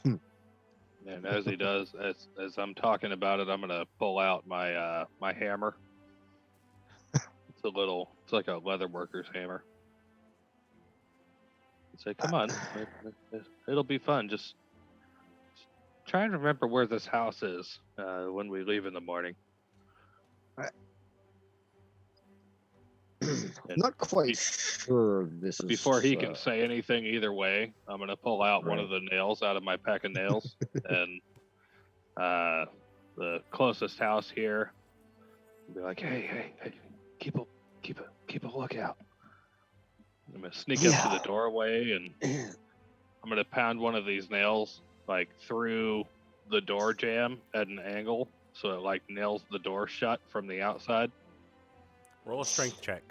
And as he does, as I'm talking about it, I'm gonna pull out my my hammer. It's like a leather worker's hammer. Say, come on, it'll be fun. Just try and remember where this house is when we leave in the morning. Not quite sure this is. Before he can say anything either way, I'm gonna pull out one of the nails out of my pack of nails, and the closest house here, be like, hey, keep a lookout. I'm gonna sneak up to the doorway, and I'm gonna pound one of these nails like through the door jamb at an angle, so it like nails the door shut from the outside. Roll a strength check.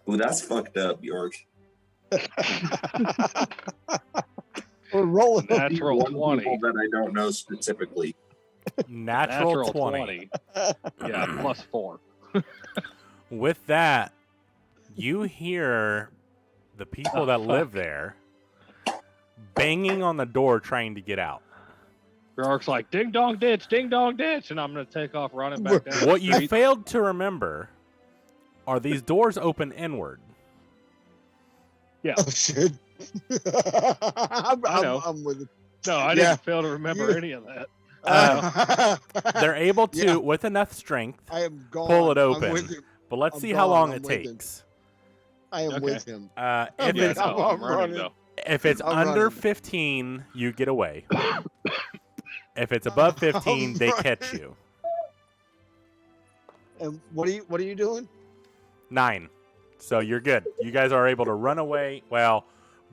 Ooh, that's fucked up, York. We're rolling. Natural One 20. people that I don't know specifically. Natural 20. Yeah, plus 4. With that, you hear the people that live there banging on the door trying to get out. Bjork's like, ding dong ditch, and I'm gonna take off running back down. What the you street. failed to remember are these doors open inward. Yeah. Oh shit! I know. I'm with it. No, I didn't fail to remember any of that. They're able to, Yeah. with enough strength, I am gone. pull it I'm open. with him. But let's I'm see how gone. long I'm it with him. takes. I am Okay. with him. If Yeah, it's no, I'm running running. though. if it's I'm under running. 15, you get away. If it's above 15, they catch running. you. And what are you doing? 9. So you're good. You guys are able to run away. Well,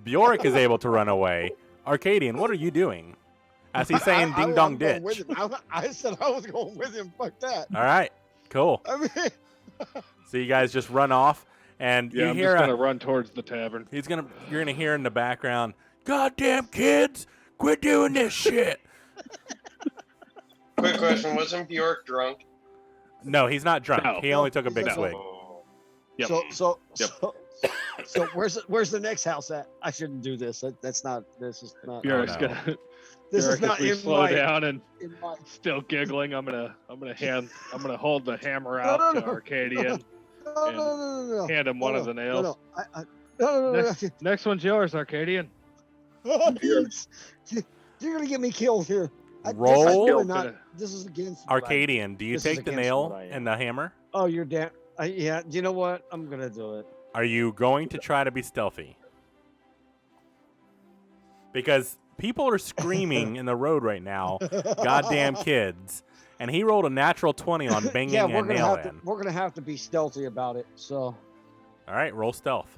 Bjork is able to run away. Arcadian, what are you doing? As he's saying ding dong I'm going with ditch. him. I said I was going with him. Fuck that. All right. Cool. I mean, So you guys just run off and Yeah, you I'm hear just gonna run towards the tavern. you're gonna hear in the background, "Goddamn kids, quit doing this shit." Quick question: wasn't Bjork drunk? No, he's not drunk. No. He only took a big No. swig. Oh. Yep. So where's the next house at? I shouldn't do this. This is not. Bjork's no. gonna. This is Bjork, not if we in slow my. down and In my still giggling, I'm gonna hold the hammer out no, to no. Arcadian, no. hand him one of the nails. No. Next one's yours, Arcadian. Please. You're gonna get me killed here. Roll. This is, really I'm not, gonna- this is against what I- Arcadian, do you This is take the against nail what I am. and the hammer? Oh, you're damn. Yeah. You know what? I'm gonna do it. Are you going to try to be stealthy? Because people are screaming in the road right now. Goddamn kids. And he rolled a natural 20 on banging Yeah, a nail in. we're gonna have to be stealthy about it. So. All right, roll stealth.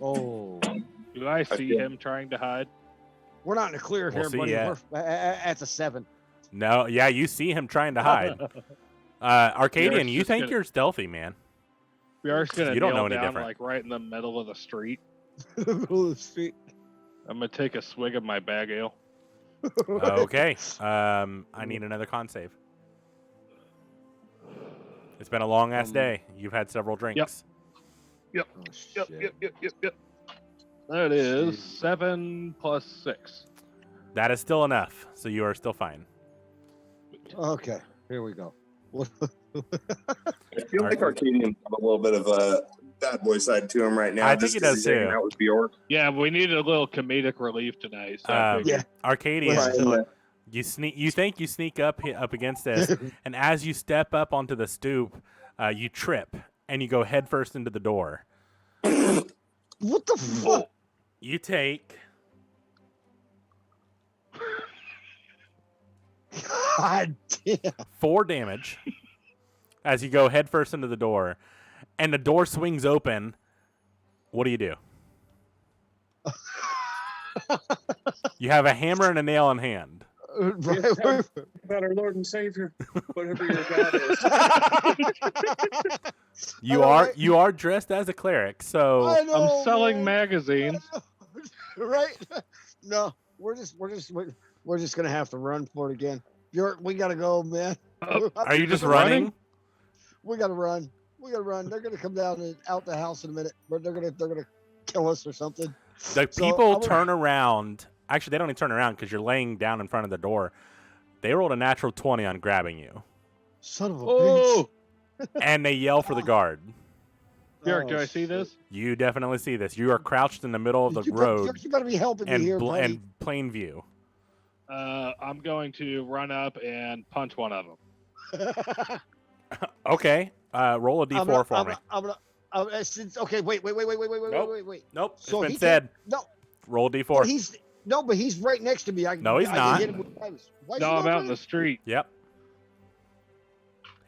Oh. Do I see him trying to hide? We're not in the clear We'll here, see, buddy. yeah. That's a 7. No, yeah, you see him trying to hide. Arcadian, Bjork's you just think gonna- you're stealthy, man. Bjork's gonna You don't kneel know any down different. like right in the middle of the street. Middle of the street. I'm gonna take a swig of my bag ale. Okay. I need another con save. It's been a long ass day. You've had several drinks. Oh, Yep. shit. That is 7 plus 6. That is still enough, so you are still fine. Okay, here we go. I feel like Arcadian have a little bit of a bad boy side to him right now. I think just he 'cause does he's hanging too. out with Bjork. Yeah, we needed a little comedic relief tonight. So I figured- Yeah. Arcadian, Right. you think you sneak up against this, and as you step up onto the stoop, you trip and you go headfirst into the door. What the fuck? You take God damn. 4 damage as you go headfirst into the door, and the door swings open. What do? You have a hammer and a nail in hand. Right, About our Lord and Savior, whatever your God is. You are dressed as a cleric, so I know, I'm selling man. magazines. Right? No, we're just gonna have to run for it again. We gotta go, man. are you just running? running? We gotta run. They're gonna come down and out the house in a minute, but they're gonna kill us or something. The So, people I would- turn around. Actually, they don't even turn around because you're laying down in front of the door. They rolled a natural 20 on grabbing you, Son of a Oh, and they yell for the guard. bitch. Bjork, do Oh, I see shit. this? You definitely see this. You are crouched in the middle of the road You better be helping me here, buddy. and plain view. I'm going to run up and punch one of them. Okay. Roll a d4 for me. Okay, wait. Nope. Wait. Nope. So it's he been said. No, Roll a but d4. he's right next to me. No, he's I not. can hit him with dice. Why is No, he I'm not out in the ready? street. Yep.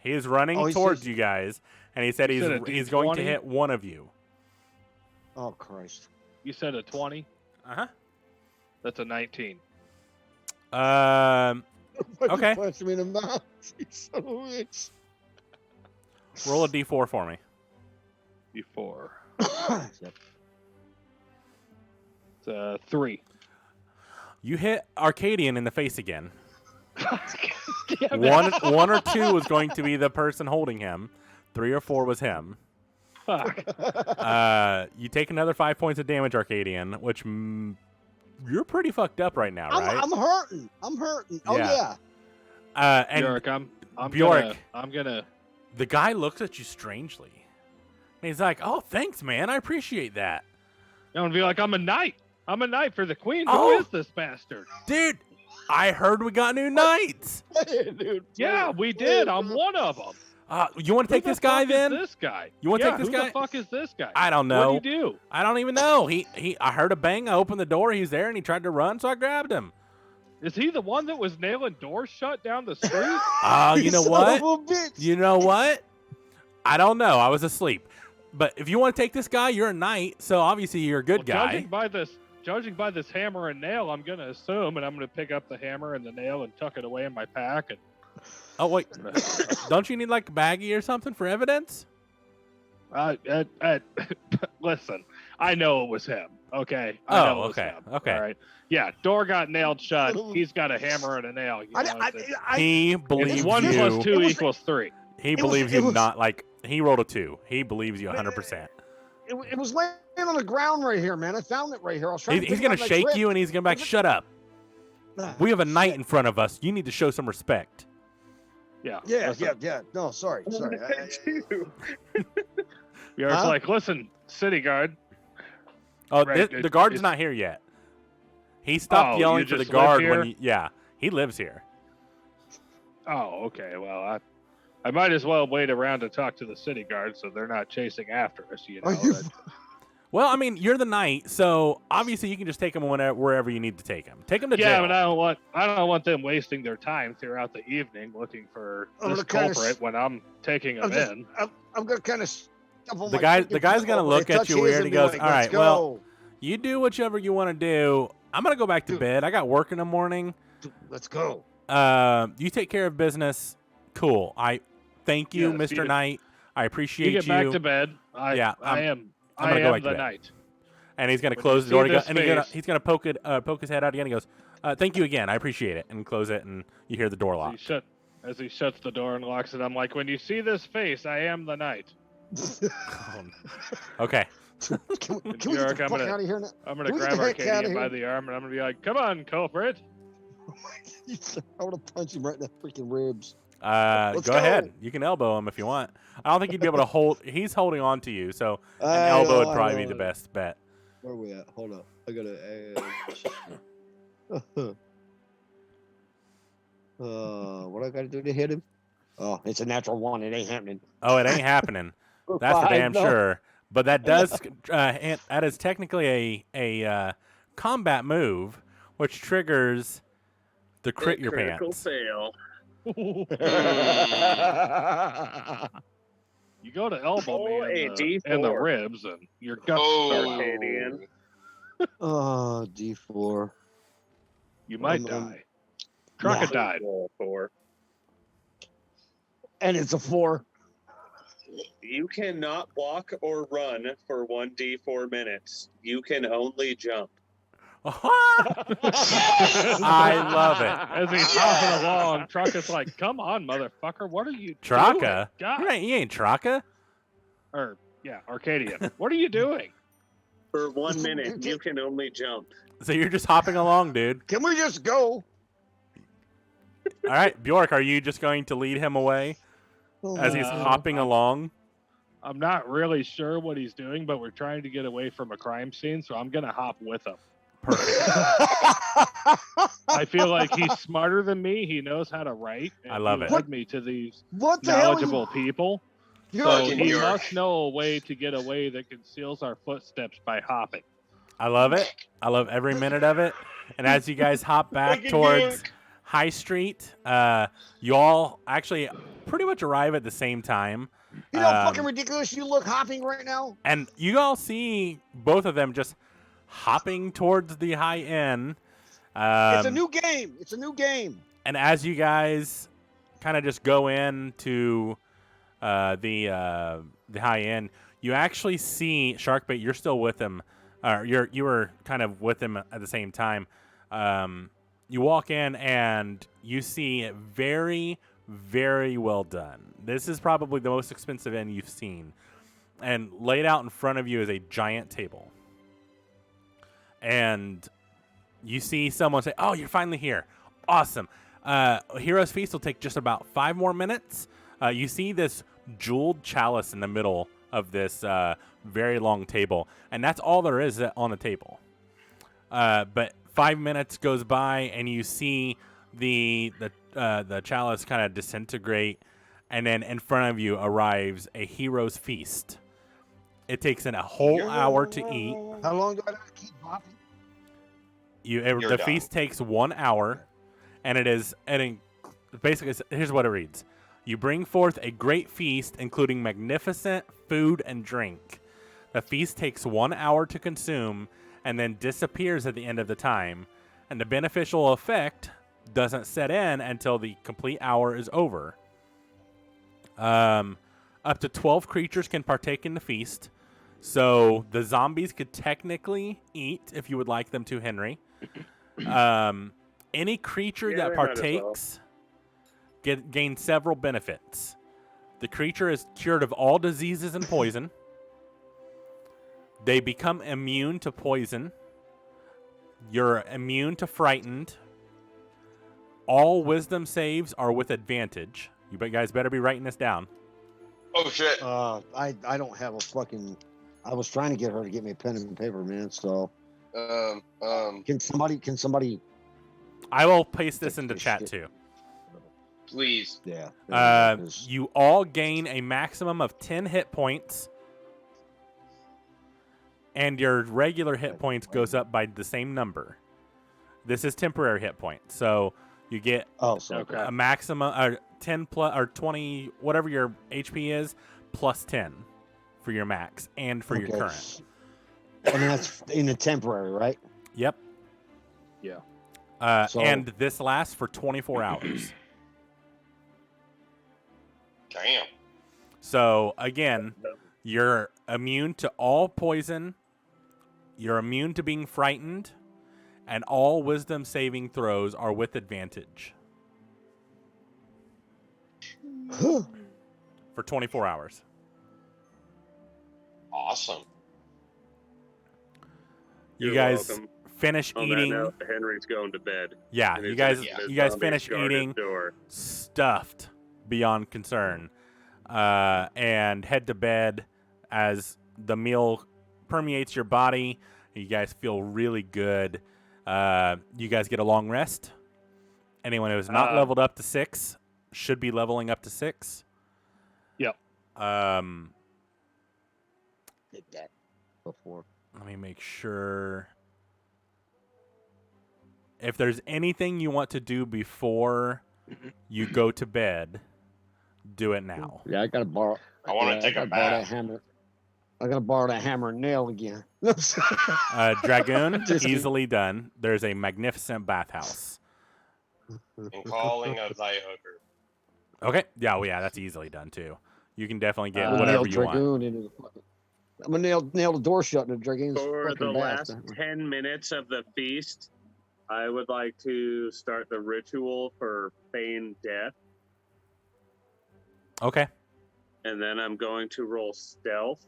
He is running Oh, he's towards just- you guys, and he said You said a he's going to D20? hit one of you. Oh Christ! You said a 20. Uh That's a 19. huh. Why'd you Okay. punch me in the mouth? You son of a bitch. Roll a d4 for me. D4. Yep. It's 3. You hit Arcadian in the face again. Damn it. One or two was going to be the person holding him. 3 or 4 was him. Fuck. You take another 5 points of damage, Arcadian, which you're pretty fucked up right now, right? I'm hurting. Oh Yeah. yeah. And Bjork, I'm Bjork. gonna. the guy looks at you strangely. And he's like, "Oh, thanks, man. I appreciate that, I'm gonna be like, I'm a knight. I'm a knight for the queen. Oh. Who is this bastard? dude. I heard we got new knights. Dude, Yeah, we did. I'm one of them. You want to take this guy then? This guy. You wanna take this who guy? the fuck is this guy? I don't know. What do you do? I don't even know. I heard a bang. I opened the door. He was there, and he tried to run, so I grabbed him. Is he the one that was nailing doors shut down the street? You know son what? of a bitch. You know what? I don't know. I was asleep. But if you want to take this guy, you're a knight, so obviously you're a good Well, guy. Judging by this hammer and nail, I'm gonna assume, and I'm gonna pick up the hammer and the nail and tuck it away in my pack. And Oh wait, don't you need like a baggie or something for evidence? listen, I know it was him. Okay. Oh, I know it was okay, him. okay. All right. Yeah, door got nailed shut. He's got a hammer and a nail. You know, He it's believes 1 you. plus 2 It was- equals 3. He it was- believes it you was- not like he rolled a 2. He believes you 100%. It was laying on the ground right here, man. I found it right here. I was trying He's to gonna pick it up, shake and I you, and he's gonna be like, "Shut up! tripped. We have a knight in front of us. You need to show some respect." Yeah. Yeah, listen. yeah. No, sorry. Bjork's Huh? like, listen, city guard. Oh, Right, the guard's it's- not here yet. He stopped Oh, yelling you for the just live guard here? when he lives here. Oh, okay. Well, I might as well wait around to talk to the city guard so they're not chasing after us. You know. Are you- Well, I mean, you're the knight, so obviously you can just take him wherever you need to take him. Take him to Yeah, jail. but I don't want them wasting their time throughout the evening looking for I'm this gonna kinda culprit when I'm taking I'm them just- in. I'm gonna kind of stuff on The my guy- freaking the guy's gonna foot, look at touch you his weird, and he be goes, like, "All "Let's right, well, go. You do whichever you want to do. I'm gonna go back to Dude. bed. I got work in the morning. Let's go." You take care of business. Cool. I thank you, Yes, Mr. you- Knight. I You appreciate get back to bed. I am gonna go back to the bed. knight. And he's gonna When close you the door. see this And face- he's gonna poke his head out again. He goes, "Thank you again. I appreciate it." And close it. And you hear the door lock. As he shuts the door and locks it, I'm like, when you see this face, I am the knight. Okay. Can we get Bjork, the I'm fuck gonna- out of here now? I'm gonna Can we get grab the heck outta Arcadian by here? the arm and I'm gonna be like, come on, culprit. I would have punched him right in the freaking ribs. Go Let's ahead. go. You can elbow him if you want. I don't think you'd be able to hold. He's holding on to you, so an I elbow know, would I probably be know. the best bet. Where are we at? Hold up. I gotta. What I gotta do to hit him? Oh, it's a natural one. It ain't happening. Oh, it ain't happening. That's for I damn know. sure. But that does. That is technically a combat move, which triggers the crit your Critical pants. fail. You go to elbow Roll me a in the D4. ribs and your guts Oh. spill out. Arcadian. Oh, D4. You might Um, die. Trucker died. Roll 4. And it's a 4. You cannot walk or run for 1d4 minutes. You can only jump. I love it. As he's hopping along, Trucker's like, come on, motherfucker. What are you Traka? doing? God. You ain't Traka. Or, yeah, Arcadian. What are you doing? For 1 minute, you can only jump. So you're just hopping along, dude. Can we just go? All right, Bjork, are you just going to lead him away as he's hopping along? I'm not really sure what he's doing, but we're trying to get away from a crime scene, so I'm going to hop with him. Perfect. I feel like he's smarter than me. He knows how to write. And I love he it. led me to these What the hell? knowledgeable people. You're So Fucking he Bjork. must know a way to get away that conceals our footsteps by hopping. I love it. I love every minute of it. And as you guys hop back Fucking towards Bjork. High Street, you all actually pretty much arrive at the same time. you know how fucking ridiculous you look hopping right now? And you all see both of them just hopping towards the high inn. It's a new game. It's a new game. And as you guys kind of just go into the high end, you actually see Sharkbait. You're still with him. You were kind of with him at the same time. You walk in and you see it very, very well done. This is probably the most expensive inn you've seen. And laid out in front of you is a giant table. And you see someone say, "Oh, you're finally here. Awesome. Hero's Feast will take just about 5 more minutes." You see this jeweled chalice in the middle of this very long table, and that's all there is on the table. But 5 minutes goes by, and you see the chalice kind of disintegrate, and then in front of you arrives a Hero's Feast. It takes a whole hour to eat. How long do I have to keep hopping? You're The done. feast takes 1 hour, and basically, here's what it reads. You bring forth a great feast, including magnificent food and drink. The feast takes 1 hour to consume, and then disappears at the end of the time, and the beneficial effect doesn't set in until the complete hour is over. Up to 12 creatures can partake in the feast, so the zombies could technically eat if you would like them to, Henry. Any creature Yeah, that they might as well. partakes gain several benefits. The creature is cured of all diseases and poison. They become immune to poison. You're immune to frightened. All wisdom saves are with advantage. You guys better be writing this down. Oh shit. I don't have a fucking. I was trying to get her to get me a pen and paper, man. So can somebody? I will paste this into This chat shit. too. Please. Yeah. You all gain a maximum of 10 hit points, and your regular hit points goes up by the same number. This is temporary hit points, so you get So Okay. a maximum 10 plus or 20, whatever your HP is, plus 10 for your max and for your current. And that's in the temporary, right? Yep. Yeah. So- And this lasts for 24 hours. Damn. So again, you're immune to all poison. You're immune to being frightened, and all wisdom saving throws are with advantage for 24 hours. Awesome. You You're guys welcome. finish On that eating. note, Henry's going to bed. Yeah, And you his- guys his you guys zombie finish guard his eating, door. stuffed beyond concern, and head to bed as the meal permeates your body. You guys feel really good. You guys get a long rest. Anyone who's not leveled up to 6 should be leveling up to 6. Yep. Did that before. Let me make sure. If there's anything you want to do before you go to bed, do it now. Yeah, I gotta borrow. I wanna take a gotta borrow that bath. hammer. I gotta borrow that hammer and nail again. Dragoon, Just kidding. easily done. There's a magnificent bathhouse. And calling of thy hooker. Okay. Yeah, well, yeah, that's easily done too. You can definitely get Nail whatever nail you want. Dragoon into the fucking. I'm gonna nail the door shut in the Dragoon's For fucking the bath. last 10 minutes of the feast, I would like to start the ritual for feigned death, Okay. and then I'm going to roll stealth.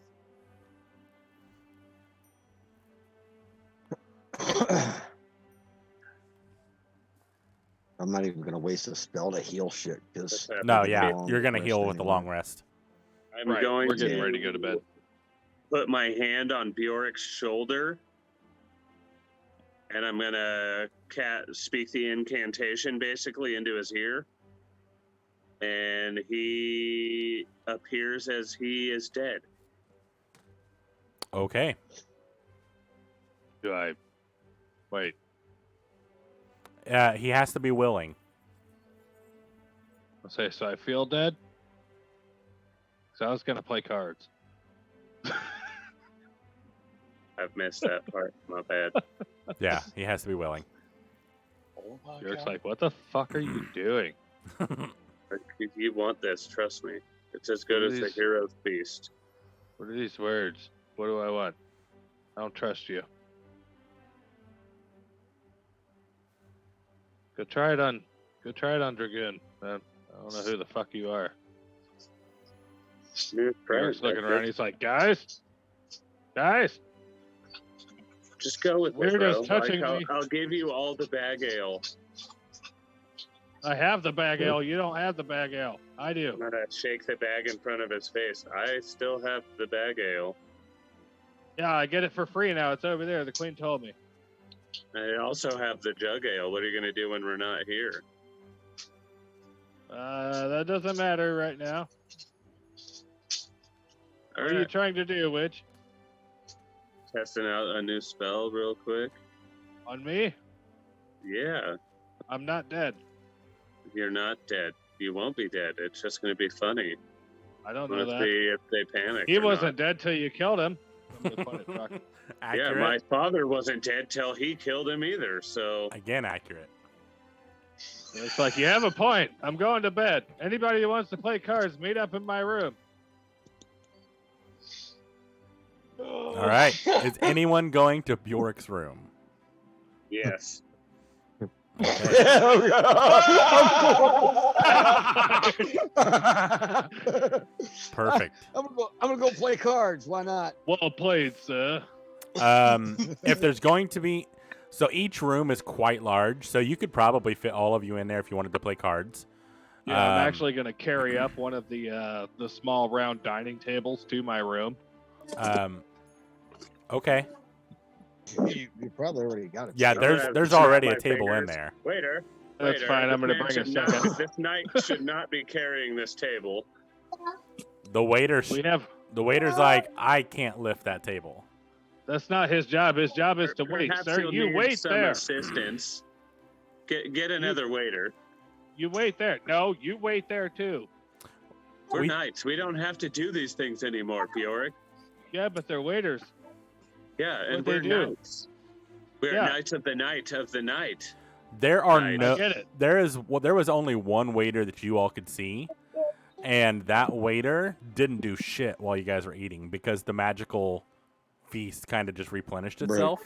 I'm not even gonna waste a spell to heal shit because No, Taking a yeah, long you're gonna rest heal with the anyway. long rest. I'm Right, going we're getting ready to go to bed. Put my hand on Bjork's shoulder and I'm gonna speak the incantation basically into his ear, and he appears as he is dead. Okay. Do I wait? He has to be willing. I'll say, so I feel dead? So I was going to play cards. I've missed that part. My bad. Yeah, he has to be willing. Oh my York's God. like, what the fuck are you doing? If you want this, trust me. It's as good as the Please. hero's feast. What are these words? What do I want? I don't trust you. Go try it on Dragoon. Man, I don't know who the fuck you are. Smooth York's friend, looking I around. guess. He's like, guys, Just go with it, Weirdo's bro. touching I'll, me. I'll give you all the bag ale. I have the bag ale. You don't have the bag ale. I do. I'm gonna shake the bag in front of his face. I still have the bag ale. Yeah, I get it for free now. It's over there. The queen told me. I also have the jug ale. What are you gonna do when we're not here? That doesn't matter right now. All What are you right. trying to do, witch? Testing out a new spell real quick. On me? Yeah, I'm not dead. you're not dead. You won't be dead. It's just gonna be funny. I don't know Let's that. see if they panic. He or wasn't not. dead till you killed him. I'm gonna put it back. Yeah, Accurate. my father wasn't dead till he killed him either. So Again, accurate. It's like, you have a point. I'm going to bed. Anybody who wants to play cards, meet up in my room. All right. Is anyone going to Bjork's room? yes. Perfect. I'm gonna go play cards. Why not? Well played, sir. If there's going to be, so each room is quite large, so you could probably fit all of you in there if you wanted to play cards. Yeah, I'm Um, actually going to carry up one of the small round dining tables to my room. Okay. You probably already got it. Yeah, I'm gonna have there's to snap already a my table in fingers. there. Waiter. That's waiter, fine. I'm this going to man bring a should not- second. This knight should not be carrying this table. The waiter's like, I can't lift that table. That's not his job. His job is to wait, Perhaps sir. you'll You need wait some there. assistance. Get another waiter. You wait there. No, you wait there too. We're We- knights. We don't have to do these things anymore, Bjork. Yeah, but they're waiters. Yeah, and What'd they we're do? knights. We're Yeah. knights of the night of the night. There are Nice. no. I get it. There was only one waiter that you all could see, and that waiter didn't do shit while you guys were eating because the magical feast kind of just replenished Right. itself.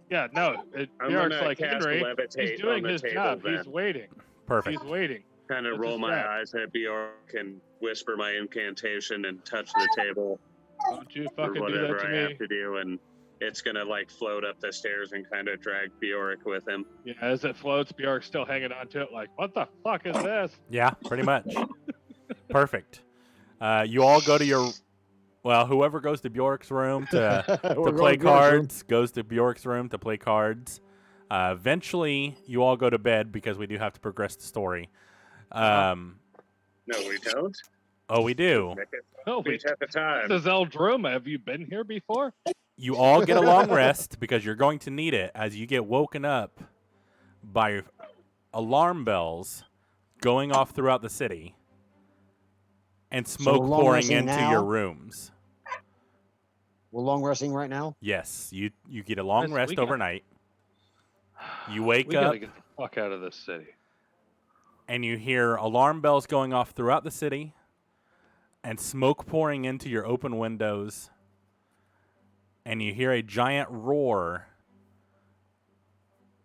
Yeah, no. I'm Bjork's gonna like, cast Henry, levitate he's doing on the his table job. then. He's waiting. Perfect. He's waiting. Kind of That's roll his my job. eyes at Bjork and whisper my incantation and touch the table Don't you or fucking do whatever that to I me. have to do, and it's gonna like float up the stairs and kind of drag Bjork with him. Yeah, as it floats, Bjork's still hanging on to it like, what the fuck is this? Yeah, pretty much. Perfect. You all go to your. Well, whoever goes to Bjork's room to play cards goes to Bjork's room to play cards. Eventually, you all go to bed because we do have to progress the story. No, we don't. Oh, we do. Make it Oh, beat at the time. this is Eldruma. Have you been here before? You all get a long rest because you're going to need it as you get woken up by alarm bells going off throughout the city and smoke long pouring resting into now? your rooms. We're long resting right now. Yes, you get a long Listen, rest we got- overnight. You wake We up gotta get the fuck out of this city. and you hear alarm bells going off throughout the city and smoke pouring into your open windows. And you hear a giant roar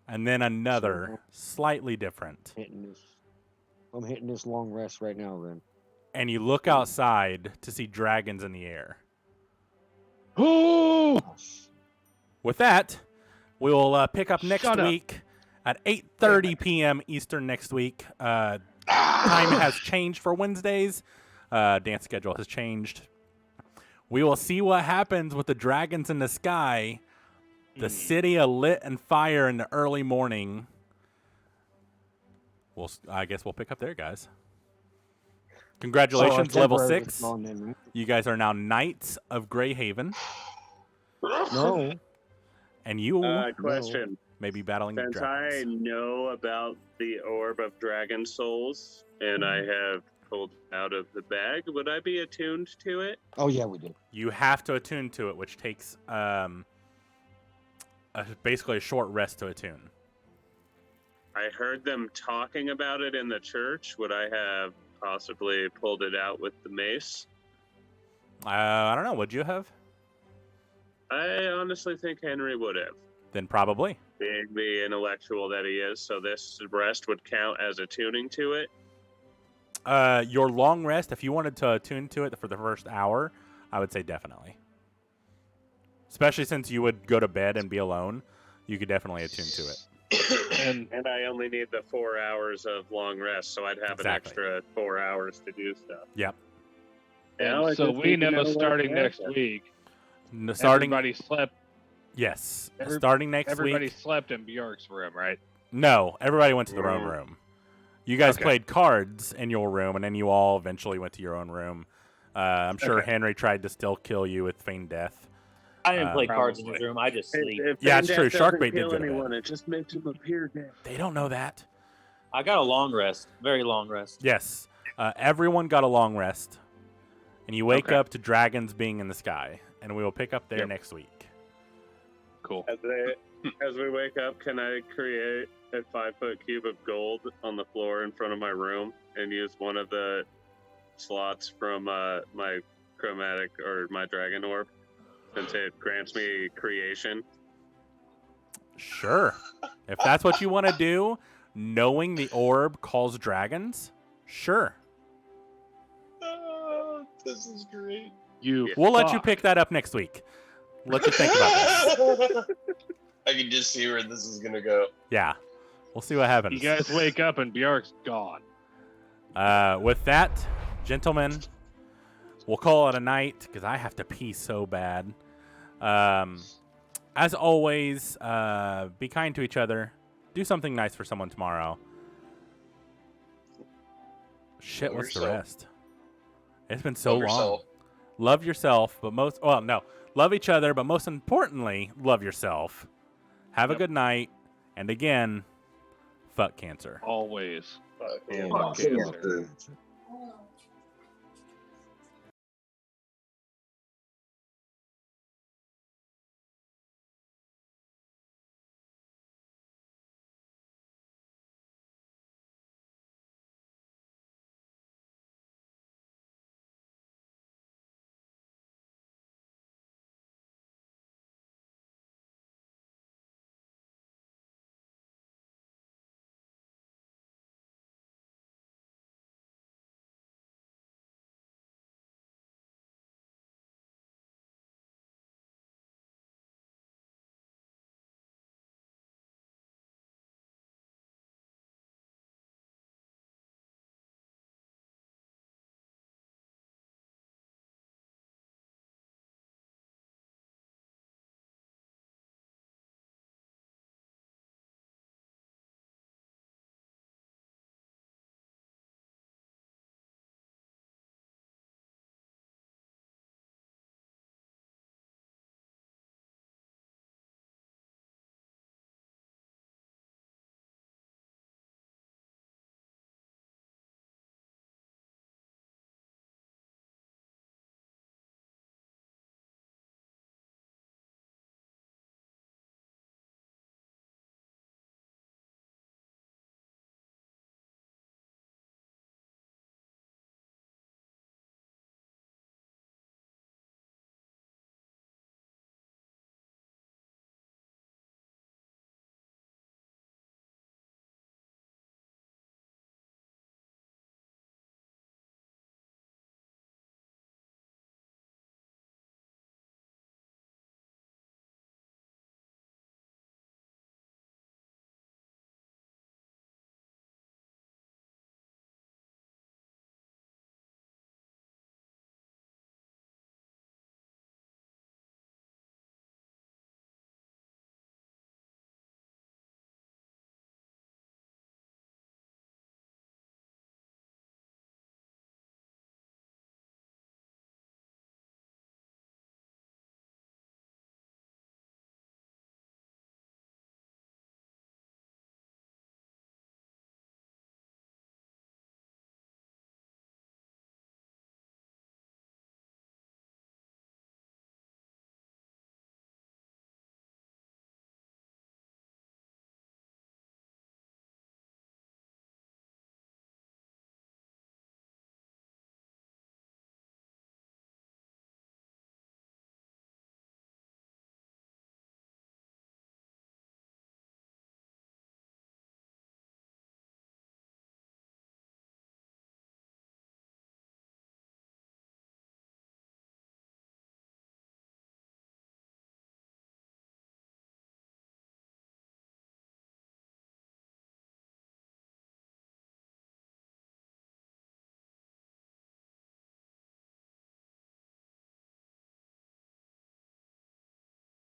and then another slightly different. I'm hitting this long rest right now, then. And you look outside to see dragons in the air. Oh! With that, we'll pick up next Shut up. week at 8:30 p.m. Eastern next week. Time has changed for Wednesdays. Dance schedule has changed. We will see what happens with the dragons in the sky The city alit and fire in the early morning. I guess we'll pick up there, guys. Congratulations, level 6. You guys are now Knights of Greyhaven. No. And you Question. may be battling Since dragons. I know about the Orb of Dragon Souls and I have pulled it out of the bag, would I be attuned to it? Oh yeah, we do. You have to attune to it, which takes basically a short rest to attune. I heard them talking about it in the church. Would I have possibly pulled it out with the mace? I don't know. Would you have? I honestly think Henry would have. Then probably. Being the intellectual that he is, so this rest would count as attuning to it. Your long rest, if you wanted to attune to it for the first hour, I would say definitely. Especially since you would go to bed and be alone, you could definitely attune to it. And I only need the 4 hours of long rest, so I'd have an extra 4 hours to do stuff. Yep. And so we know starting next week. Everybody slept. Yes. Starting next week. Everybody slept in Bjork's room, right? No, everybody went to their own room. You guys played cards in your room, and then you all eventually went to your own room. I'm sure Henry tried to still kill you with feigned death. I didn't play cards in his room. I just sleep. Yeah, it's true. Sharkbait did go to bed. It just makes him appear dead. They don't know that. I got a long rest. Very long rest. Yes. Everyone got a long rest. And you wake up to dragons being in the sky. And we will pick up there next week. Cool. As we wake up, can I create a 5-foot cube of gold on the floor in front of my room and use one of the slots from my chromatic or my dragon orb since it grants me creation? Sure. If that's what you want to do, knowing the orb calls dragons, sure. This is great. We'll let you pick that up next week. Let you think about this. I can just see where this is going to go. Yeah. We'll see what happens. You guys wake up and Bjork's gone. With that, gentlemen, we'll call it a night because I have to pee so bad. As always, be kind to each other. Do something nice for someone tomorrow. Shit, what's the rest? It's been so long. Love yourself, but love each other, but most importantly, love yourself. Have a good night, and again, fuck cancer. Always. Fuck cancer.